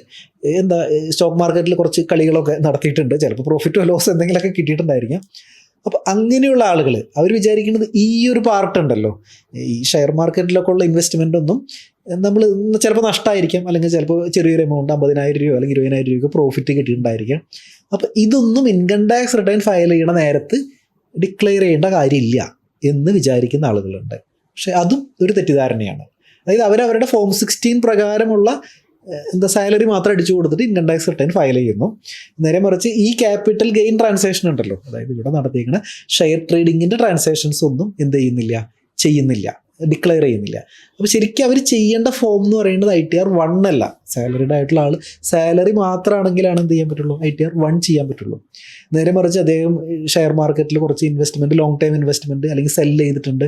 സ്റ്റോക്ക് മാർക്കറ്റിൽ കുറച്ച് കളികളൊക്കെ നടത്തിയിട്ടുണ്ട്, ചിലപ്പോൾ പ്രോഫിറ്റോ ലോസ് എന്തെങ്കിലുമൊക്കെ കിട്ടിയിട്ടുണ്ടായിരിക്കാം. അപ്പോൾ അങ്ങനെയുള്ള ആളുകൾ അവർ വിചാരിക്കുന്നത് ഈ ഒരു പാർട്ട് ഉണ്ടല്ലോ, ഈ ഷെയർ മാർക്കറ്റിലൊക്കെ ഉള്ള ഇൻവെസ്റ്റ്മെൻ്റ് ഒന്നും നമ്മൾ ചിലപ്പോൾ നഷ്ടമായിരിക്കാം, അല്ലെങ്കിൽ ചിലപ്പോൾ ചെറിയൊരു എമൗണ്ട് 50,000 രൂപ അല്ലെങ്കിൽ 20,000 രൂപ പ്രോഫിറ്റ് കിട്ടിയിട്ടുണ്ടായിരിക്കാം. അപ്പോൾ ഇതൊന്നും ഇൻകം ടാക്സ് റിട്ടേൺ ഫയൽ ചെയ്യണ നേരത്ത് ഡിക്ലെയർ ചെയ്യേണ്ട കാര്യമില്ല എന്ന് വിചാരിക്കുന്ന ആളുകളുണ്ട്. പക്ഷേ അതും ഒരു തെറ്റിദ്ധാരണയാണ്. അതായത് അവരവരുടെ ഫോം 16 പ്രകാരമുള്ള സാലറി മാത്രം അടിച്ചു കൊടുത്തിട്ട് ഇൻകം ടാക്സ് റിട്ടേൺ ഫയൽ ചെയ്യുന്നു. നേരെ മറിച്ച് ഈ ക്യാപിറ്റൽ ഗെയിൻ ട്രാൻസാക്ഷൻ ഉണ്ടല്ലോ, അതായത് ഇവിടെ നടത്തിയിരിക്കുന്ന ഷെയർ ട്രേഡിങ്ങിൻ്റെ ട്രാൻസാക്ഷൻസ് ഒന്നും ചെയ്യുന്നില്ല. ഡിക്ലെയർ ചെയ്യുന്നില്ല. അപ്പോൾ ശരിക്കും അവർ ചെയ്യേണ്ട ഫോം എന്ന് പറയുന്നത് ITR 1 അല്ല. സാലറിഡ് ആയിട്ടുള്ള ആൾ സാലറി മാത്രമാണെങ്കിലാണ് എന്ത് ചെയ്യാൻ പറ്റുള്ളൂ, ITR 1 ചെയ്യാൻ പറ്റുള്ളൂ. നേരെ മറിച്ച് അദ്ദേഹം ഷെയർ മാർക്കറ്റിൽ കുറച്ച് ഇൻവെസ്റ്റ്മെൻറ്റ്, ലോങ് ടൈം ഇൻവെസ്റ്റ്മെൻറ്റ് അല്ലെങ്കിൽ സെല്ല് ചെയ്തിട്ടുണ്ട്,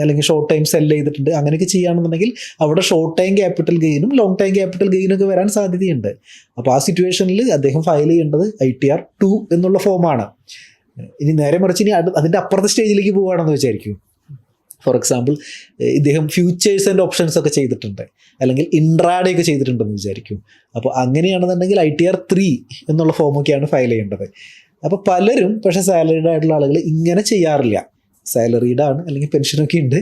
അല്ലെങ്കിൽ ഷോർട്ട് ടൈം സെല്ല് ചെയ്തിട്ടുണ്ട്, അങ്ങനെയൊക്കെ ചെയ്യുകയാണെന്നുണ്ടെങ്കിൽ അവിടെ ഷോർട്ട് ടൈം ക്യാപിറ്റൽ ഗെയിനും ലോങ് ടൈം ക്യാപിറ്റൽ ഗെയിനൊക്കെ വരാൻ സാധ്യതയുണ്ട്. അപ്പോൾ ആ സിറ്റുവേഷനിൽ അദ്ദേഹം ഫയൽ ചെയ്യേണ്ടത് ITR 2 എന്നുള്ള ഫോമാണ്. ഇനി നേരെ മറിച്ച് ഇനി അതിൻ്റെ അപ്പുറത്തെ സ്റ്റേജിലേക്ക് പോവുകയാണെന്ന് വിചാരിക്കും. ഫോർ എക്സാമ്പിൾ, ഇദ്ദേഹം ഫ്യൂച്ചേഴ്സ് ആൻഡ് ഓപ്ഷൻസ് ഒക്കെ ചെയ്തിട്ടുണ്ട്, അല്ലെങ്കിൽ ഇൻട്രാഡേ ഒക്കെ ചെയ്തിട്ടുണ്ടെന്ന് വിചാരിക്കും. അപ്പോൾ അങ്ങനെയാണെന്നുണ്ടെങ്കിൽ ITR 3 എന്നുള്ള ഫോമൊക്കെയാണ് ഫയൽ ചെയ്യേണ്ടത്. അപ്പോൾ പലരും പക്ഷേ സാലറീഡ് ആയിട്ടുള്ള ആളുകൾ ഇങ്ങനെ ചെയ്യാറില്ല. സാലറീഡ് ആണ്, അല്ലെങ്കിൽ പെൻഷനൊക്കെ ഉണ്ട്.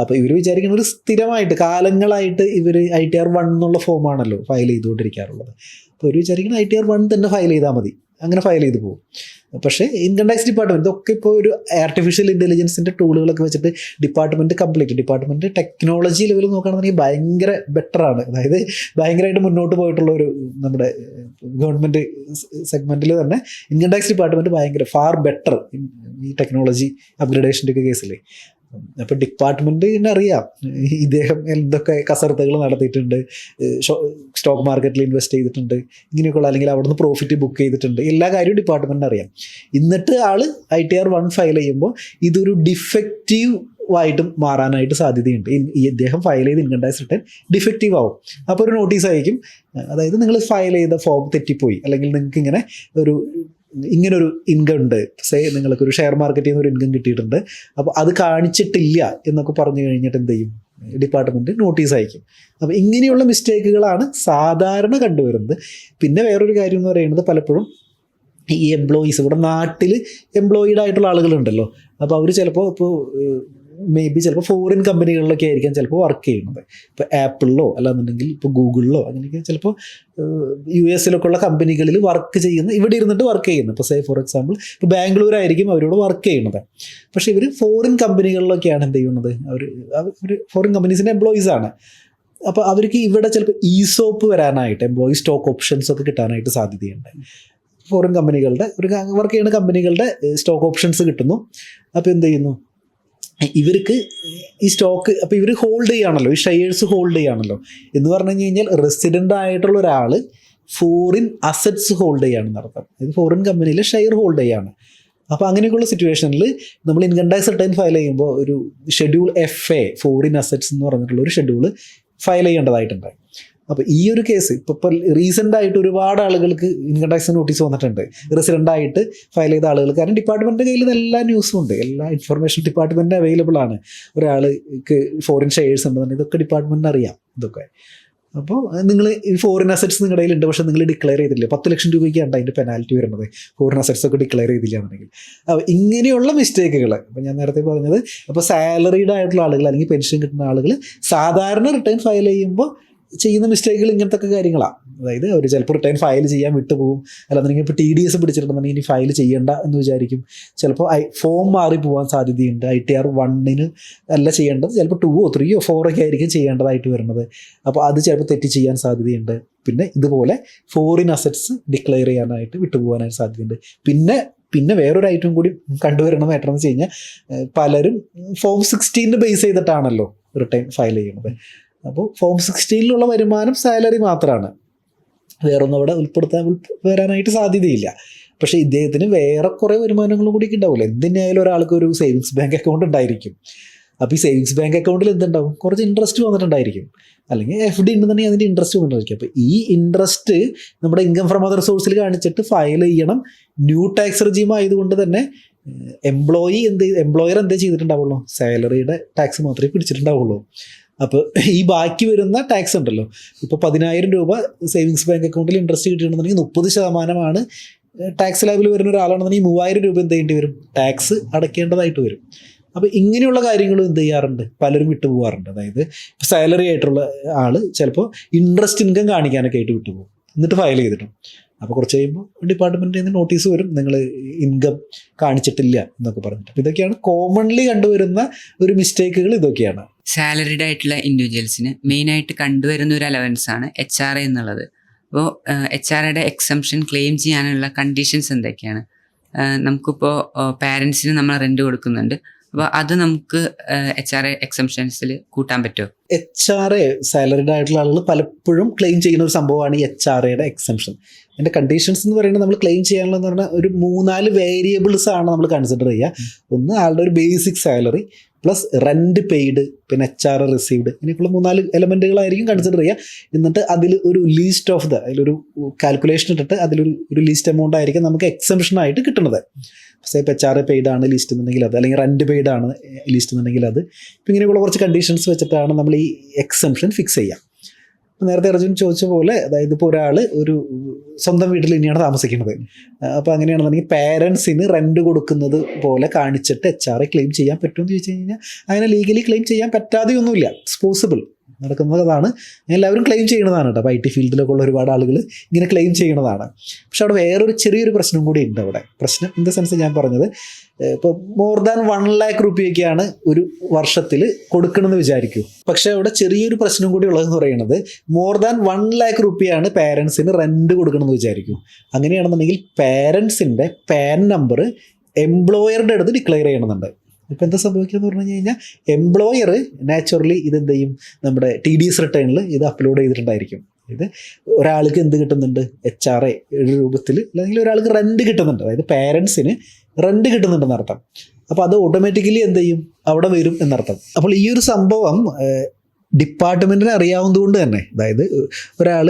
അപ്പോൾ ഇവർ വിചാരിക്കുന്ന ഒരു സ്ഥിരമായിട്ട് കാലങ്ങളായിട്ട് ഇവർ ITR 1 എന്നുള്ള ഫോമാണല്ലോ ഫയൽ ചെയ്തുകൊണ്ടിരിക്കാറുള്ളത്. അപ്പോൾ ഇവർ വിചാരിക്കുന്നത് ITR 1 തന്നെ ഫയൽ ചെയ്താൽ മതി, അങ്ങനെ ഫയൽ ചെയ്ത് പോകും. പക്ഷേ ഇൻകം ടാക്സ് ഡിപ്പാർട്ട്മെൻറ്റ് ഇതൊക്കെ ഇപ്പോൾ ഒരു ആർട്ടിഫിഷ്യൽ ഇൻ്റലിജൻസിൻ്റെ ടൂളുകളൊക്കെ വെച്ചിട്ട് ഡിപ്പാർട്ട്മെൻറ്റ് ടെക്നോളജി ലെവലിൽ നോക്കുകയാണെന്നുണ്ടെങ്കിൽ ഭയങ്കര ബെറ്ററാണ്. അതായത് ഭയങ്കരമായിട്ട് മുന്നോട്ട് പോയിട്ടുള്ള ഒരു നമ്മുടെ ഗവൺമെൻറ് സെഗ്മെൻറ്റിൽ തന്നെ ഇൻകം ടാക്സ് ഡിപ്പാർട്ട്മെൻറ്റ് ഭയങ്കര ഫാർ ബെറ്റർ ഈ ടെക്നോളജി അപ്ഗ്രഡേഷൻ്റെ ഒക്കെ കേസിൽ. അപ്പോൾ ഡിപ്പാർട്ട്മെൻറ്റിന് അറിയാം ഇദ്ദേഹം എന്തൊക്കെ കസർത്തുകൾ നടത്തിയിട്ടുണ്ട്, സ്റ്റോക്ക് മാർക്കറ്റിൽ ഇൻവെസ്റ്റ് ചെയ്തിട്ടുണ്ട്, ഇങ്ങനെയൊക്കെയുള്ള, അല്ലെങ്കിൽ അവിടുന്ന് പ്രോഫിറ്റ് ബുക്ക് ചെയ്തിട്ടുണ്ട്, എല്ലാ കാര്യവും ഡിപ്പാർട്ട്മെൻറ്റിന് അറിയാം. എന്നിട്ട് ആൾ ITR 1 ഫയൽ ചെയ്യുമ്പോൾ ഇതൊരു ഡിഫക്റ്റീവ് ആയിട്ടും മാറാനായിട്ട് സാധ്യതയുണ്ട്. ഈ ഇദ്ദേഹം ഫയൽ ചെയ്ത് ഇൻകം ടാക്സ് റിട്ടേൺ ഡിഫക്റ്റീവ് ആവും. അപ്പോൾ ഒരു നോട്ടീസ് അയക്കും, അതായത് നിങ്ങൾ ഫയൽ ചെയ്ത ഫോം തെറ്റിപ്പോയി, അല്ലെങ്കിൽ നിങ്ങൾക്ക് ഇങ്ങനൊരു ഇൻകം ഉണ്ട്, സേ നിങ്ങൾക്കൊരു ഷെയർ മാർക്കറ്റിൽ നിന്ന് ഒരു ഇൻകം കിട്ടിയിട്ടുണ്ട്, അപ്പോൾ അത് കാണിച്ചിട്ടില്ല എന്നൊക്കെ പറഞ്ഞു കഴിഞ്ഞിട്ട് എന്ത് ചെയ്യും, ഡിപ്പാർട്ട്മെൻറ്റ് നോട്ടീസ് അയക്കും. അപ്പോൾ ഇങ്ങനെയുള്ള മിസ്റ്റേക്കുകളാണ് സാധാരണ കണ്ടുവരുന്നത്. പിന്നെ വേറൊരു കാര്യം എന്ന് പറയുന്നത്, പലപ്പോഴും ഈ എംപ്ലോയീസ് ഇവിടെ നാട്ടിൽ എംപ്ലോയിഡ് ആയിട്ടുള്ള ആളുകളുണ്ടല്ലോ, അപ്പോൾ അവർ ചിലപ്പോൾ ചിലപ്പോൾ ഫോറിൻ കമ്പനികളിലൊക്കെ ആയിരിക്കാം ചിലപ്പോൾ വർക്ക് ചെയ്യുന്നത്. ഇപ്പോൾ ആപ്പിളിലോ അല്ലാന്നുണ്ടെങ്കിൽ ഇപ്പോൾ ഗൂഗിളിലോ അങ്ങനെയൊക്കെ ചിലപ്പോൾ US ഉള്ള കമ്പനികളിൽ വർക്ക് ചെയ്യുന്ന, ഇവിടെ ഇരുന്നിട്ട് വർക്ക് ചെയ്യുന്നത്. ഇപ്പോൾ ഫോർ എക്സാമ്പിൾ ഇപ്പോൾ ബാംഗ്ലൂർ ആയിരിക്കും അവരോട് വർക്ക് ചെയ്യുന്നത്. പക്ഷേ ഇവർ ഫോറിൻ കമ്പനികളിലൊക്കെയാണ് എന്ത് ചെയ്യുന്നത്, അവർ ഫോറിൻ കമ്പനീസിൻ്റെ എംപ്ലോയീസാണ്. അപ്പോൾ അവർക്ക് ഇവിടെ ചിലപ്പോൾ ESOP വരാനായിട്ട്, എംപ്ലോയി സ്റ്റോക്ക് ഓപ്ഷൻസ് ഒക്കെ കിട്ടാനായിട്ട് സാധ്യതയുണ്ട്. ഫോറിൻ കമ്പനികളുടെ വർക്ക് ചെയ്യുന്ന കമ്പനികളുടെ സ്റ്റോക്ക് ഓപ്ഷൻസ് കിട്ടുന്നു. അപ്പോൾ എന്ത് ചെയ്യുന്നു, ഇവർക്ക് ഈ സ്റ്റോക്ക്, അപ്പോൾ ഇവർ ഹോൾഡ് ചെയ്യുകയാണല്ലോ, ഈ ഷെയർസ് ഹോൾഡ് ചെയ്യുകയാണല്ലോ. എന്ന് പറഞ്ഞു കഴിഞ്ഞാൽ റെസിഡൻ്റ് ആയിട്ടുള്ള ഒരാൾ ഫോറിൻ അസറ്റ്സ് ഹോൾഡ് ചെയ്യുകയാണെന്ന് അർത്ഥം. ഇത് ഫോറിൻ കമ്പനിയിൽ ഷെയർ ഹോൾഡ് ചെയ്യുകയാണ്. അപ്പോൾ അങ്ങനെയൊക്കെയുള്ള സിറ്റുവേഷനിൽ നമ്മൾ ഇൻകം ടാക്സ് റിട്ടേൺ ഫയൽ ചെയ്യുമ്പോൾ ഒരു ഷെഡ്യൂൾ FA ഫോറിൻ അസറ്റ്സ് എന്ന് പറഞ്ഞിട്ടുള്ള ഒരു ഷെഡ്യൂൾ ഫയൽ ചെയ്യേണ്ടതായിട്ടുണ്ട്. അപ്പോൾ ഈ ഒരു കേസ് ഇപ്പോൾ റീസെൻ്റായിട്ട് ഒരുപാട് ആളുകൾക്ക് ഇൻകം ടാക്സ് നോട്ടീസ് വന്നിട്ടുണ്ട്, റെസിഡൻ്റായിട്ട് ഫയൽ ചെയ്ത ആളുകൾ. കാരണം ഡിപ്പാർട്ട്മെൻറ്റിൻ്റെ കയ്യിൽ എല്ലാ ന്യൂസും ഉണ്ട്, എല്ലാ ഇൻഫർമേഷൻ ഡിപ്പാർട്ട്മെൻറ്റിന് അവൈലബിൾ ആണ്. ഒരാൾക്ക് ഫോറിൻ ഷെയർസ് ഉണ്ടെന്നുണ്ടെങ്കിൽ ഇതൊക്കെ ഡിപ്പാർട്ട്മെൻറ്റിന് അറിയാം ഇതൊക്കെ. അപ്പോൾ നിങ്ങൾ ഈ ഫോറിൻ അസറ്റ്സ് നിങ്ങളുടെ കയ്യിലുണ്ട്, പക്ഷേ നിങ്ങൾ ഡിക്ലെയർ ചെയ്തില്ല, 10 ലക്ഷം രൂപയ്ക്കാണ് അതിൻ്റെ പെനാൽറ്റി വരുന്നത് ഫോറിൻ അസറ്റ്സ് ഒക്കെ ഡിക്ലെയർ ചെയ്തില്ല എന്നുണ്ടെങ്കിൽ. അപ്പോൾ ഇങ്ങനെയുള്ള മിസ്റ്റേക്കുകൾ, അപ്പോൾ ഞാൻ നേരത്തെ പറഞ്ഞത്, അപ്പോൾ സാലറീഡ് ആയിട്ടുള്ള ആളുകൾ അല്ലെങ്കിൽ പെൻഷൻ കിട്ടുന്ന ആളുകൾ സാധാരണ റിട്ടേൺ ഫയൽ ചെയ്യുമ്പോൾ ചെയ്യുന്ന മിസ്റ്റേക്കുകൾ ഇങ്ങനത്തെ ഒക്കെ കാര്യങ്ങളാണ്. അതായത് അവർ ചിലപ്പോൾ റിട്ടേൺ ഫയൽ ചെയ്യാൻ വിട്ടുപോകും, അല്ലാന്നുണ്ടെങ്കിൽ ഇപ്പോൾ TDS പിടിച്ചിട്ടുണ്ടെന്നുണ്ടെങ്കിൽ ഇനി ഫയൽ ചെയ്യേണ്ട എന്ന് വിചാരിക്കും. ചിലപ്പോൾ ഫോം മാറി പോകാൻ സാധ്യതയുണ്ട്. ITR 1 അല്ല ചെയ്യേണ്ടത്, ചിലപ്പോൾ 2 3 4 ഒക്കെ ആയിരിക്കും ചെയ്യേണ്ടതായിട്ട് വരുന്നത്. അപ്പോൾ അത് ചിലപ്പോൾ തെറ്റ് ചെയ്യാൻ സാധ്യതയുണ്ട്. പിന്നെ ഇതുപോലെ ഫോറിൻ അസറ്റ്സ് ഡിക്ലെയർ ചെയ്യാനായിട്ട് വിട്ടുപോകാനായിട്ട് സാധ്യതയുണ്ട്. പിന്നെ വേറൊരു ഐറ്റം കൂടി കണ്ടുവരുന്ന മാറ്റർ എന്ന് വെച്ച് കഴിഞ്ഞാൽ, പലരും ഫോം 16 ബേസ് ചെയ്തിട്ടാണല്ലോ റിട്ടേൺ ഫയൽ ചെയ്യുന്നത്. അപ്പോൾ ഫോം 16 വരുമാനം സാലറി മാത്രമാണ്, വേറൊന്നും അവിടെ വരാനായിട്ട് സാധ്യതയില്ല. പക്ഷേ ഇദ്ദേഹത്തിന് വേറെ കുറേ വരുമാനങ്ങളും കൂടി ഉണ്ടാവില്ല. എന്തിനായാലും ഒരാൾക്ക് ഒരു സേവിങ്സ് ബാങ്ക് അക്കൗണ്ട് ഉണ്ടായിരിക്കും. അപ്പോൾ ഈ സേവിങ്സ് ബാങ്ക് അക്കൗണ്ടിൽ എന്തുണ്ടാവും, കുറച്ച് ഇൻട്രസ്റ്റ് വന്നിട്ടുണ്ടായിരിക്കും, അല്ലെങ്കിൽ FD ഉണ്ടെന്നുണ്ടെങ്കിൽ അതിൻ്റെ ഇൻട്രസ്റ്റ് വന്നിട്ടുണ്ടായിരിക്കും. അപ്പോൾ ഈ ഇൻട്രസ്റ്റ് നമ്മുടെ ഇൻകം ഫ്രം അതർ സോഴ്സിൽ കാണിച്ചിട്ട് ഫയൽ ചെയ്യണം. ന്യൂ ടാക്സ് റെജീം ആയതുകൊണ്ട് തന്നെ എംപ്ലോയർ എന്തേ ചെയ്തിട്ടുണ്ടാവുള്ളൂ, സാലറിയുടെ ടാക്സ് മാത്രമേ പിടിച്ചിട്ടുണ്ടാവുള്ളൂ. അപ്പോൾ ഈ ബാക്കി വരുന്ന ടാക്സ് ഉണ്ടല്ലോ, ഇപ്പോൾ 10,000 രൂപ സേവിങ്സ് ബാങ്ക് അക്കൗണ്ടിൽ ഇൻട്രസ്റ്റ് കിട്ടിയിട്ടുണ്ടെങ്കിൽ 30% ടാക്സ് ലാബിൽ വരുന്ന ഒരാളാണെന്നുണ്ടെങ്കിൽ 3,000 രൂപ എന്ത് ചെയ്യേണ്ടി വരും, ടാക്സ് അടയ്ക്കേണ്ടതായിട്ട് വരും. അപ്പോൾ ഇങ്ങനെയുള്ള കാര്യങ്ങളും എന്ത് ചെയ്യാറുണ്ട്, പലരും വിട്ടുപോകാറുണ്ട്. അതായത് സാലറി ആയിട്ടുള്ള ആൾ ചിലപ്പോൾ ഇൻട്രസ്റ്റ് ഇൻകം കാണിക്കാനൊക്കെ ആയിട്ട് വിട്ടുപോകും, എന്നിട്ട് ഫയൽ ചെയ്തിട്ടും. അപ്പോൾ കുറച്ച് കഴിയുമ്പോൾ ഡിപ്പാർട്ട്മെൻറ്റിൽ നിന്ന് നോട്ടീസ് വരും, നിങ്ങൾ ഇൻകം കാണിച്ചിട്ടില്ല എന്നൊക്കെ പറഞ്ഞിട്ട്. അപ്പോൾ ഇതൊക്കെയാണ് കോമൺലി കണ്ടുവരുന്ന ഒരു മിസ്റ്റേക്കുകൾ, ഇതൊക്കെയാണ്. സാലറിഡ് ആയിട്ടുള്ള ഇൻഡിവിജ്വൽസിന് മെയിനായിട്ട് കണ്ടുവരുന്ന ഒരു അലവൻസാണ് HRA എന്നുള്ളത്. അപ്പോൾ HRAയുടെ എക്സംഷൻ ക്ലെയിം ചെയ്യാനുള്ള കണ്ടീഷൻസ് എന്തൊക്കെയാണ്? നമുക്കിപ്പോൾ പാരൻസിന് നമ്മൾ റെൻറ്റ് കൊടുക്കുന്നുണ്ട്, അപ്പോൾ അത് നമുക്ക് HRA എക്സംഷൻസിൽ കൂട്ടാൻ പറ്റുമോ? HRA സാലറിഡ് ആയിട്ടുള്ള ആളുകൾ പലപ്പോഴും ക്ലെയിം ചെയ്യുന്ന ഒരു സംഭവമാണ് ഈ HRAയുടെ എക്സംഷൻ. അതിൻ്റെ കണ്ടീഷൻസ് എന്ന് പറയുന്നത് നമ്മൾ ക്ലെയിം ചെയ്യാനുള്ളതെന്ന് പറഞ്ഞാൽ ഒരു 3-4 വേരിയബിൾസ് ആണ് നമ്മൾ കൺസിഡർ ചെയ്യുക. ഒന്ന് ആളുടെ ഒരു basic salary plus rent paid, പിന്നെ HRA റിസീവ്ഡ്, ഇങ്ങനെയൊക്കെയുള്ള 3-4 എലമെൻറ്റുകളായിരിക്കും കൺസിഡർ ചെയ്യുക. എന്നിട്ട് അതിൽ ഒരു ലീസ്റ്റ് ഓഫ് അതിലൊരു കാൽക്കുലേഷൻ ഇട്ടിട്ട് അതിലൊരു ലീസ്റ്റ് എമൗണ്ട് ആയിരിക്കും നമുക്ക് എക്സംഷനായിട്ട് കിട്ടുന്നത്. ഇപ്പോൾ HRA പെയ്ഡ് ആണ് ലിസ്റ്റ് എന്നുണ്ടെങ്കിൽ അത്, അല്ലെങ്കിൽ റെൻറ്റ് പെയ്ഡ് ആണ് ലിസ്റ്റ് എന്നുണ്ടെങ്കിൽ അത്. ഇപ്പം ഇങ്ങനെയുള്ള കുറച്ച് കണ്ടീഷൻസ് വെച്ചിട്ടാണ് നമ്മൾ ഈ എക്സംഷൻ ഫിക്സ് ചെയ്യുക. നേരത്തെ അർജുൻ ചോദിച്ച പോലെ, അതായത് ഇപ്പോൾ ഒരാൾ ഒരു സ്വന്തം വീട്ടിൽ ഇനിയാണ് താമസിക്കുന്നത്. അപ്പോൾ അങ്ങനെയാണെന്നുണ്ടെങ്കിൽ പേരൻസിന് റെൻറ്റ് കൊടുക്കുന്നത് പോലെ കാണിച്ചിട്ട് HRA ക്ലെയിം ചെയ്യാൻ പറ്റുമെന്ന് ചോദിച്ചു കഴിഞ്ഞാൽ അങ്ങനെ ലീഗലി ക്ലെയിം ചെയ്യാൻ പറ്റാതെയൊന്നുമില്ല. ഇറ്റ്സ് പോസിബിൾ, നടക്കുന്നതാണ്. എല്ലാവരും ക്ലെയിം ചെയ്യുന്നതാണ് കേട്ടോ. അപ്പോൾ IT ഫീൽഡിലൊക്കെ ഉള്ള ഒരുപാട് ആളുകൾ ഇങ്ങനെ ക്ലെയിം ചെയ്യുന്നതാണ്. പക്ഷെ അവിടെ വേറൊരു ചെറിയൊരു പ്രശ്നം കൂടി ഉണ്ട്. അവിടെ പ്രശ്നം ഇൻ ദ സെൻസ് ഞാൻ പറഞ്ഞത്, ഇപ്പോൾ മോർ ദാൻ 1 lakh റുപ്യയൊക്കെയാണ് ഒരു വർഷത്തിൽ കൊടുക്കണമെന്ന് വിചാരിക്കൂ. പക്ഷെ അവിടെ ചെറിയൊരു പ്രശ്നം കൂടി ഉള്ളതെന്ന് പറയുന്നത്, മോർ ദാൻ 1 lakh റുപ്യയാണ് പേരൻസിന് റെൻറ്റ് കൊടുക്കണമെന്ന് വിചാരിക്കൂ. അങ്ങനെയാണെന്നുണ്ടെങ്കിൽ പേരൻസിൻ്റെ പാൻ നമ്പർ എംപ്ലോയറുടെ അടുത്ത് ഡിക്ലെയർ ചെയ്യണമെന്നുണ്ട്. ഇപ്പോൾ എന്താ സംഭവിക്കുക എന്ന് പറഞ്ഞു കഴിഞ്ഞാൽ, എംപ്ലോയർ നാച്ചുറലി ഇതെന്ത് ചെയ്യും, നമ്മുടെ TDS റിട്ടേണിൽ ഇത് അപ്ലോഡ് ചെയ്തിട്ടുണ്ടായിരിക്കും. ഇത് ഒരാൾക്ക് എന്ത് കിട്ടുന്നുണ്ട്, HRA രൂപത്തിൽ, അല്ലെങ്കിൽ ഒരാൾക്ക് റെൻറ്റ് കിട്ടുന്നുണ്ട്, അതായത് പേരൻസിന് റെൻറ്റ് കിട്ടുന്നുണ്ടെന്നർത്ഥം. അപ്പോൾ അത് ഓട്ടോമാറ്റിക്കലി എന്ത് ചെയ്യും, അവിടെ വരും എന്നർത്ഥം. അപ്പോൾ ഈ ഒരു സംഭവം ഡിപ്പാർട്ട്മെൻറ്റിന് അറിയാവുന്നതുകൊണ്ട് തന്നെ, അതായത് ഒരാൾ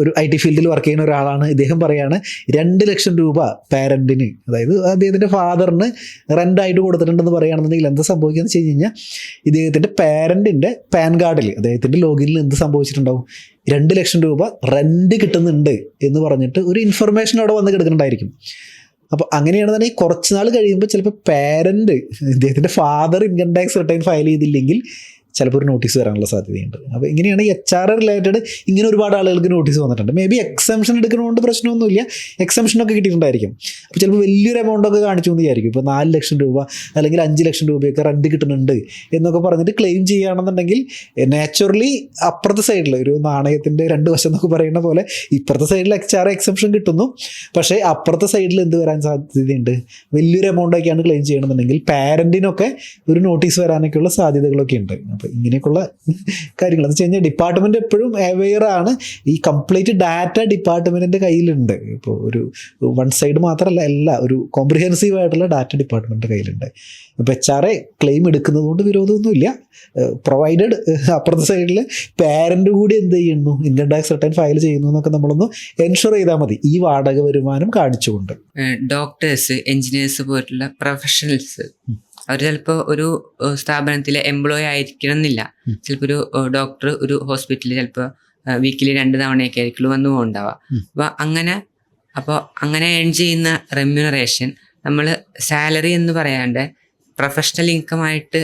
ഒരു IT ഫീൽഡിൽ വർക്ക് ചെയ്യുന്ന ഒരാളാണ്, ഇദ്ദേഹം പറയാണ് 2 ലക്ഷം രൂപ പാരൻറ്റിന്, അതായത് അദ്ദേഹത്തിൻ്റെ ഫാദറിന് റെൻ്റായിട്ട് കൊടുത്തിട്ടുണ്ടെന്ന് പറയുകയാണെന്നുണ്ടെങ്കിൽ എന്താ സംഭവിക്കുകയെന്ന് വെച്ച് കഴിഞ്ഞാൽ, ഇദ്ദേഹത്തിൻ്റെ പാരൻറ്റിൻ്റെ പാൻ കാർഡിൽ, അദ്ദേഹത്തിൻ്റെ ലോഗിനിൽ എന്ത് സംഭവിച്ചിട്ടുണ്ടാവും, 2 ലക്ഷം രൂപ റെൻറ്റ് കിട്ടുന്നുണ്ട് എന്ന് പറഞ്ഞിട്ട് ഒരു ഇൻഫർമേഷൻ അവിടെ വന്ന് കിടക്കുന്നുണ്ടായിരിക്കും. അപ്പോൾ അങ്ങനെയാണെന്നുണ്ടെങ്കിൽ കുറച്ച് നാൾ കഴിയുമ്പോൾ ചിലപ്പോൾ പാരൻറ്റ്, ഇദ്ദേഹത്തിൻ്റെ father income tax return file ചെയ്തില്ലെങ്കിൽ ചിലപ്പോൾ ഒരു നോട്ടീസ് വരാനുള്ള സാധ്യതയുണ്ട്. അപ്പോൾ ഇങ്ങനെയാണ് HRA റിലേറ്റഡ് ഇങ്ങനെ ഒരുപാട് ആളുകൾക്ക് നോട്ടീസ് വന്നിട്ടുണ്ട്. മേ ബി എക്സംഷൻ എടുക്കുന്നതുകൊണ്ട് പ്രശ്നമൊന്നുമില്ല, എക്സംഷനൊക്കെ കിട്ടിയിട്ടുണ്ടായിരിക്കും. അപ്പോൾ ചിലപ്പോൾ വലിയൊരു എമൗണ്ടൊക്കെ കാണിച്ചു എന്ന് വിചാരിക്കും. ഇപ്പോൾ 4 ലക്ഷം രൂപ അല്ലെങ്കിൽ 5 ലക്ഷം രൂപയൊക്കെ റെൻറ്റ് കിട്ടുന്നുണ്ട് എന്നൊക്കെ പറഞ്ഞിട്ട് ക്ലെയിം ചെയ്യുകയാണെന്നുണ്ടെങ്കിൽ, നാച്ചുറലി അപ്പുറത്തെ സൈഡിൽ ഒരു നാണയത്തിൻ്റെ 2 വശം എന്നൊക്കെ പറയുന്ന പോലെ ഇപ്പുറത്തെ സൈഡിൽ HRA എക്സംഷൻ കിട്ടുന്നു. പക്ഷേ അപ്പുറത്തെ സൈഡിൽ എന്ത് വരാൻ സാധ്യതയുണ്ട്, വലിയൊരു എമൗണ്ടൊക്കെയാണ് ക്ലെയിം ചെയ്യണമെന്നുണ്ടെങ്കിൽ പാരൻറ്റിനൊക്കെ ഒരു നോട്ടീസ് വരാനൊക്കെയുള്ള സാധ്യതകളൊക്കെ ഉണ്ട്. അപ്പോൾ ഇങ്ങനെയൊക്കെയുള്ള കാര്യങ്ങൾ എന്ന് വെച്ച് കഴിഞ്ഞാൽ ഡിപ്പാർട്ട്മെൻറ്റ് എപ്പോഴും അവെയറാണ്. ഈ കംപ്ലീറ്റ് ഡാറ്റ ഡിപ്പാർട്ട്മെൻറ്റിൻ്റെ കയ്യിലുണ്ട്. ഇപ്പോൾ ഒരു വൺ സൈഡ് മാത്രമല്ല, ഒരു കോംപ്രിഹെൻസീവ് ആയിട്ടുള്ള ഡാറ്റ ഡിപ്പാർട്ട്മെൻറ്റിൻ്റെ കയ്യിലുണ്ട്. ഇപ്പോൾ HRA ക്ലെയിം എടുക്കുന്നത് കൊണ്ട് വിരോധമൊന്നുമില്ല, പ്രൊവൈഡഡ് അപ്പുറത്തെ സൈഡിൽ പാരൻ്റ് കൂടി എന്ത് ചെയ്യുന്നു, ഇൻകം ടാക്സ് റിട്ടേൺ ഫയൽ ചെയ്യുന്നു എന്നൊക്കെ നമ്മളൊന്ന് എൻഷുർ ചെയ്താൽ മതി, ഈ വാടക വരുമാനം കാണിച്ചുകൊണ്ട്. ഡോക്ടേഴ്സ്, എൻജിനീയേഴ്സ് പോയിട്ടുള്ള പ്രൊഫഷണൽസ്, അവർ ചിലപ്പോൾ ഒരു സ്ഥാപനത്തിലെ എംപ്ലോയി ആയിരിക്കണം എന്നില്ല. ചിലപ്പോൾ ഒരു ഡോക്ടർ ഒരു ഹോസ്പിറ്റലിൽ ചിലപ്പോൾ വീക്കിലി 2 തവണയൊക്കെ ആയിരിക്കും വന്നു പോകുന്നുണ്ടാവുക. അപ്പോൾ അങ്ങനെ ഏൺ ചെയ്യുന്ന റെമ്യൂണറേഷൻ നമ്മൾ സാലറി എന്ന് പറയാണ്ട് പ്രൊഫഷണൽ ഇൻകമായിട്ട്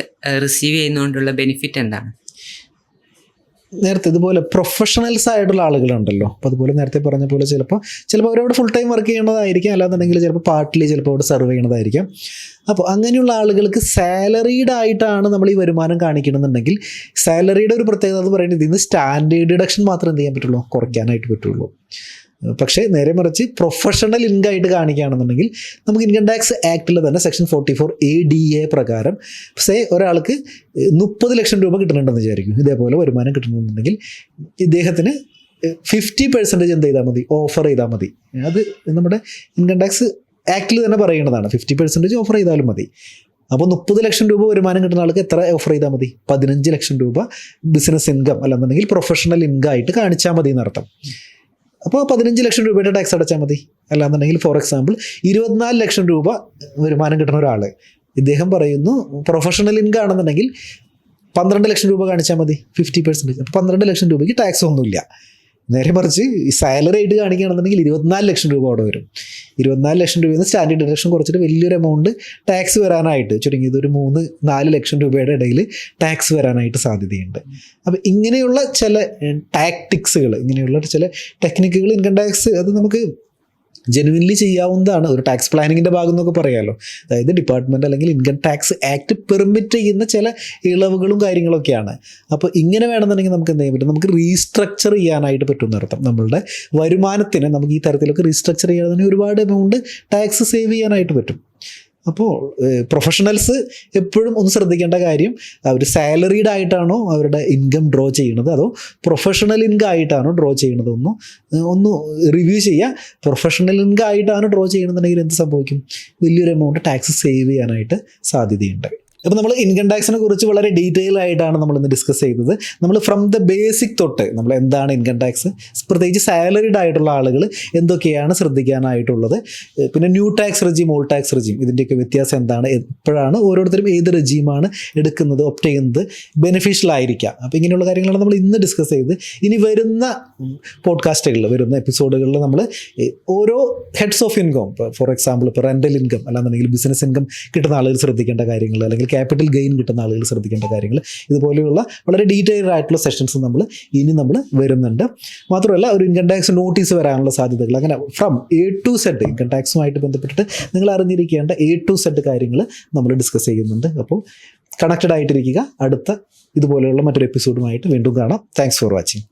റിസീവ് ചെയ്യുന്നതുകൊണ്ടുള്ള ബെനിഫിറ്റ് എന്താണ്? നേരത്തെ ഇതുപോലെ പ്രൊഫഷണൽസ് ആയിട്ടുള്ള ആളുകളുണ്ടല്ലോ, അപ്പോൾ അതുപോലെ നേരത്തെ പറഞ്ഞ പോലെ ചിലപ്പോൾ അവരവിടെ ഫുൾ ടൈം വർക്ക് ചെയ്യണതായിരിക്കും, അല്ലാന്നുണ്ടെങ്കിൽ ചിലപ്പോൾ പാർട്ട്ലി ചിലപ്പോൾ അവിടെ സെർവ് ചെയ്യണതായിരിക്കും. അപ്പോൾ അങ്ങനെയുള്ള ആളുകൾക്ക് സാലറീഡ് ആയിട്ടാണ് നമ്മൾ ഈ വരുമാനം കാണിക്കണമെന്നുണ്ടെങ്കിൽ, സാലറിയുടെ ഒരു പ്രത്യേകത എന്ന് പറയുന്നത് ഇതിന് സ്റ്റാൻഡേർഡ് ഡിഡക്ഷൻ മാത്രമേ എന്ത് ചെയ്യാൻ പറ്റുള്ളൂ, കുറയ്ക്കാനായിട്ട് പറ്റുള്ളൂ. പക്ഷേ നേരെ മറിച്ച് പ്രൊഫഷണൽ ഇൻകം ആയിട്ട് കാണിക്കുകയാണെന്നുണ്ടെങ്കിൽ നമുക്ക് ഇൻകം ടാക്സ് ആക്ടിൽ തന്നെ സെക്ഷൻ 44A പ്രകാരം ഒരാൾക്ക് 30 ലക്ഷം രൂപ കിട്ടുന്നുണ്ടെന്ന് വിചാരിക്കും, ഇതേപോലെ വരുമാനം കിട്ടുന്നുണ്ടെങ്കിൽ ഇദ്ദേഹത്തിന് 50% എന്ത് ചെയ്താൽ മതി, ഓഫർ ചെയ്താൽ മതി. അത് നമ്മുടെ ഇൻകം ടാക്സ് ആക്ടിൽ തന്നെ പറയുന്നതാണ്, 50% ഓഫർ ചെയ്താലും മതി. അപ്പോൾ 30 ലക്ഷം രൂപ വരുമാനം കിട്ടുന്ന ആൾക്ക് എത്ര ഓഫർ ചെയ്താൽ മതി, 15 ലക്ഷം രൂപ ബിസിനസ് ഇൻകം അല്ലെന്നുണ്ടെങ്കിൽ പ്രൊഫഷണൽ ഇൻകം ആയിട്ട് കാണിച്ചാൽ മതി എന്നർത്ഥം. അപ്പോൾ 15 ലക്ഷം രൂപയുടെ ടാക്സ് അടച്ചാൽ മതി. അല്ലാന്നുണ്ടെങ്കിൽ ഫോർ എക്സാമ്പിൾ 24 ലക്ഷം രൂപ വരുമാനം കിട്ടുന്ന ഒരാൾ, ഇദ്ദേഹം പറയുന്നു പ്രൊഫഷണൽ ഇൻകം ആണെന്നുണ്ടെങ്കിൽ 12 ലക്ഷം രൂപ കാണിച്ചാൽ മതി, 50%. അപ്പോൾ 12 ലക്ഷം രൂപയ്ക്ക് ടാക്സ് ഒന്നുമില്ല. നേരെ മറിച്ച് ഈ സാലറി ആയിട്ട് കാണിക്കുകയാണെന്നുണ്ടെങ്കിൽ 24 ലക്ഷം രൂപ അവിടെ വരും. 24 ലക്ഷം രൂപയിൽ നിന്ന് സ്റ്റാൻഡേർഡ് ഡിഡക്ഷൻ കുറച്ചിട്ട് വലിയൊരു എമൗണ്ട് ടാക്സ് വരാനായിട്ട്, ചുരുങ്ങിയത് ഒരു 3-4 ലക്ഷം രൂപയുടെ ഇടയിൽ ടാക്സ് വരാനായിട്ട് സാധ്യതയുണ്ട്. അപ്പോൾ ഇങ്ങനെയുള്ള ചില ടാക്ടിക്സുകൾ, ഇങ്ങനെയുള്ള ചില ടെക്നിക്കുകൾ ഇൻകം ടാക്സ് അത് നമുക്ക് ജെനുവിൻലി ചെയ്യാവുന്നതാണ്. ഒരു ടാക്സ് പ്ലാനിങ്ങിൻ്റെ ഭാഗം എന്നൊക്കെ പറയാമല്ലോ. അതായത് ഡിപ്പാർട്ട്മെൻറ്റ് അല്ലെങ്കിൽ ഇൻകം ടാക്സ് ആക്ട് പെർമിറ്റ് ചെയ്യുന്ന ചില ഇളവുകളും കാര്യങ്ങളൊക്കെയാണ്. അപ്പോൾ ഇങ്ങനെ വേണമെന്നുണ്ടെങ്കിൽ നമുക്ക് എന്ത് ചെയ്യാൻ പറ്റും, നമുക്ക് റീസ്ട്രക്ചർ ചെയ്യാനായിട്ട് പറ്റും എന്നർത്ഥം. നമ്മളുടെ വരുമാനത്തിന് നമുക്ക് ഈ തരത്തിലൊക്കെ റീസ്ട്രക്ചർ ചെയ്യാതെ ഒരുപാട് എമൗണ്ട് ടാക്സ് സേവ് ചെയ്യാനായിട്ട് പറ്റും. അപ്പോൾ പ്രൊഫഷണൽസ് എപ്പോഴും ഒന്ന് ശ്രദ്ധിക്കേണ്ട കാര്യം, അവർ സാലറീഡ് ആയിട്ടാണോ അവരുടെ ഇൻകം ഡ്രോ ചെയ്യുന്നത് അതോ പ്രൊഫഷണൽ ഇൻകം ആയിട്ടാണോ ഡ്രോ ചെയ്യുന്നത് ഒന്ന് റിവ്യൂ ചെയ്യുക. പ്രൊഫഷണൽ ഇൻകം ആയിട്ടാണ് ഡ്രോ ചെയ്യണമെന്നുണ്ടെങ്കിൽ എന്ത് സംഭവിക്കും? വലിയൊരു എമൗണ്ട് ടാക്സ് സേവ് ചെയ്യാനായിട്ട് സാധ്യതയുണ്ട്. അപ്പോൾ നമ്മൾ ഇൻകം ടാക്സിനെ കുറിച്ച് വളരെ ഡീറ്റെയിൽ ആയിട്ടാണ് നമ്മളിന്ന് ഡിസ്കസ് ചെയ്തത്. നമ്മൾ ഫ്രം ദ ബേസിക് തൊട്ട് നമ്മൾ എന്താണ് ഇൻകം ടാക്സ്, പ്രത്യേകിച്ച് സാലറിഡ് ആയിട്ടുള്ള ആളുകൾ എന്തൊക്കെയാണ് ശ്രദ്ധിക്കാനായിട്ടുള്ളത്, പിന്നെ new tax regime, old tax regime, ഇതിൻ്റെയൊക്കെ വ്യത്യാസം എന്താണ്, എപ്പോഴാണ് ഓരോരുത്തരും ഏത് റെജീമാണ് എടുക്കുന്നത്, ഒപ്റ്റ് ചെയ്യുന്നത് ബെനിഫിഷ്യൽ ആയിരിക്കാം. അപ്പോൾ ഇങ്ങനെയുള്ള കാര്യങ്ങളാണ് നമ്മൾ ഇന്ന് ഡിസ്കസ് ചെയ്ത്. ഇനി വരുന്ന പോഡ്കാസ്റ്റുകളിൽ, വരുന്ന എപ്പിസോഡുകളിൽ നമ്മൾ ഓരോ heads of income, for example ഇപ്പോൾ റെൻ്റൽ ഇൻകം അല്ലാന്നുണ്ടെങ്കിൽ ബിസിനസ് ഇൻകം കിട്ടുന്ന ആളുകൾ ശ്രദ്ധിക്കേണ്ട കാര്യങ്ങൾ, അല്ലെങ്കിൽ ക്യാപിറ്റൽ ഗെയിൻ കിട്ടുന്ന ആളുകൾ ശ്രദ്ധിക്കേണ്ട കാര്യങ്ങൾ, ഇതുപോലെയുള്ള വളരെ ഡീറ്റെയിൽഡ് ആയിട്ടുള്ള സെഷൻസ് നമ്മൾ വരുന്നുണ്ട്. മാത്രമല്ല ഒരു ഇൻകം ടാക്സ് നോട്ടീസ് വരാനുള്ള സാധ്യതകൾ, അങ്ങനെ from A to Z income ടാക്സുമായിട്ട് ബന്ധപ്പെട്ടിട്ട് നിങ്ങൾ അറിഞ്ഞിരിക്കേണ്ട A to Z കാര്യങ്ങൾ നമ്മൾ ഡിസ്കസ് ചെയ്യുന്നുണ്ട്. അപ്പോൾ കണക്റ്റഡ് ആയിട്ടിരിക്കുക. അടുത്ത ഇതുപോലെയുള്ള മറ്റൊരു എപ്പിസോഡുമായിട്ട് വീണ്ടും കാണാം. Thanks for watching.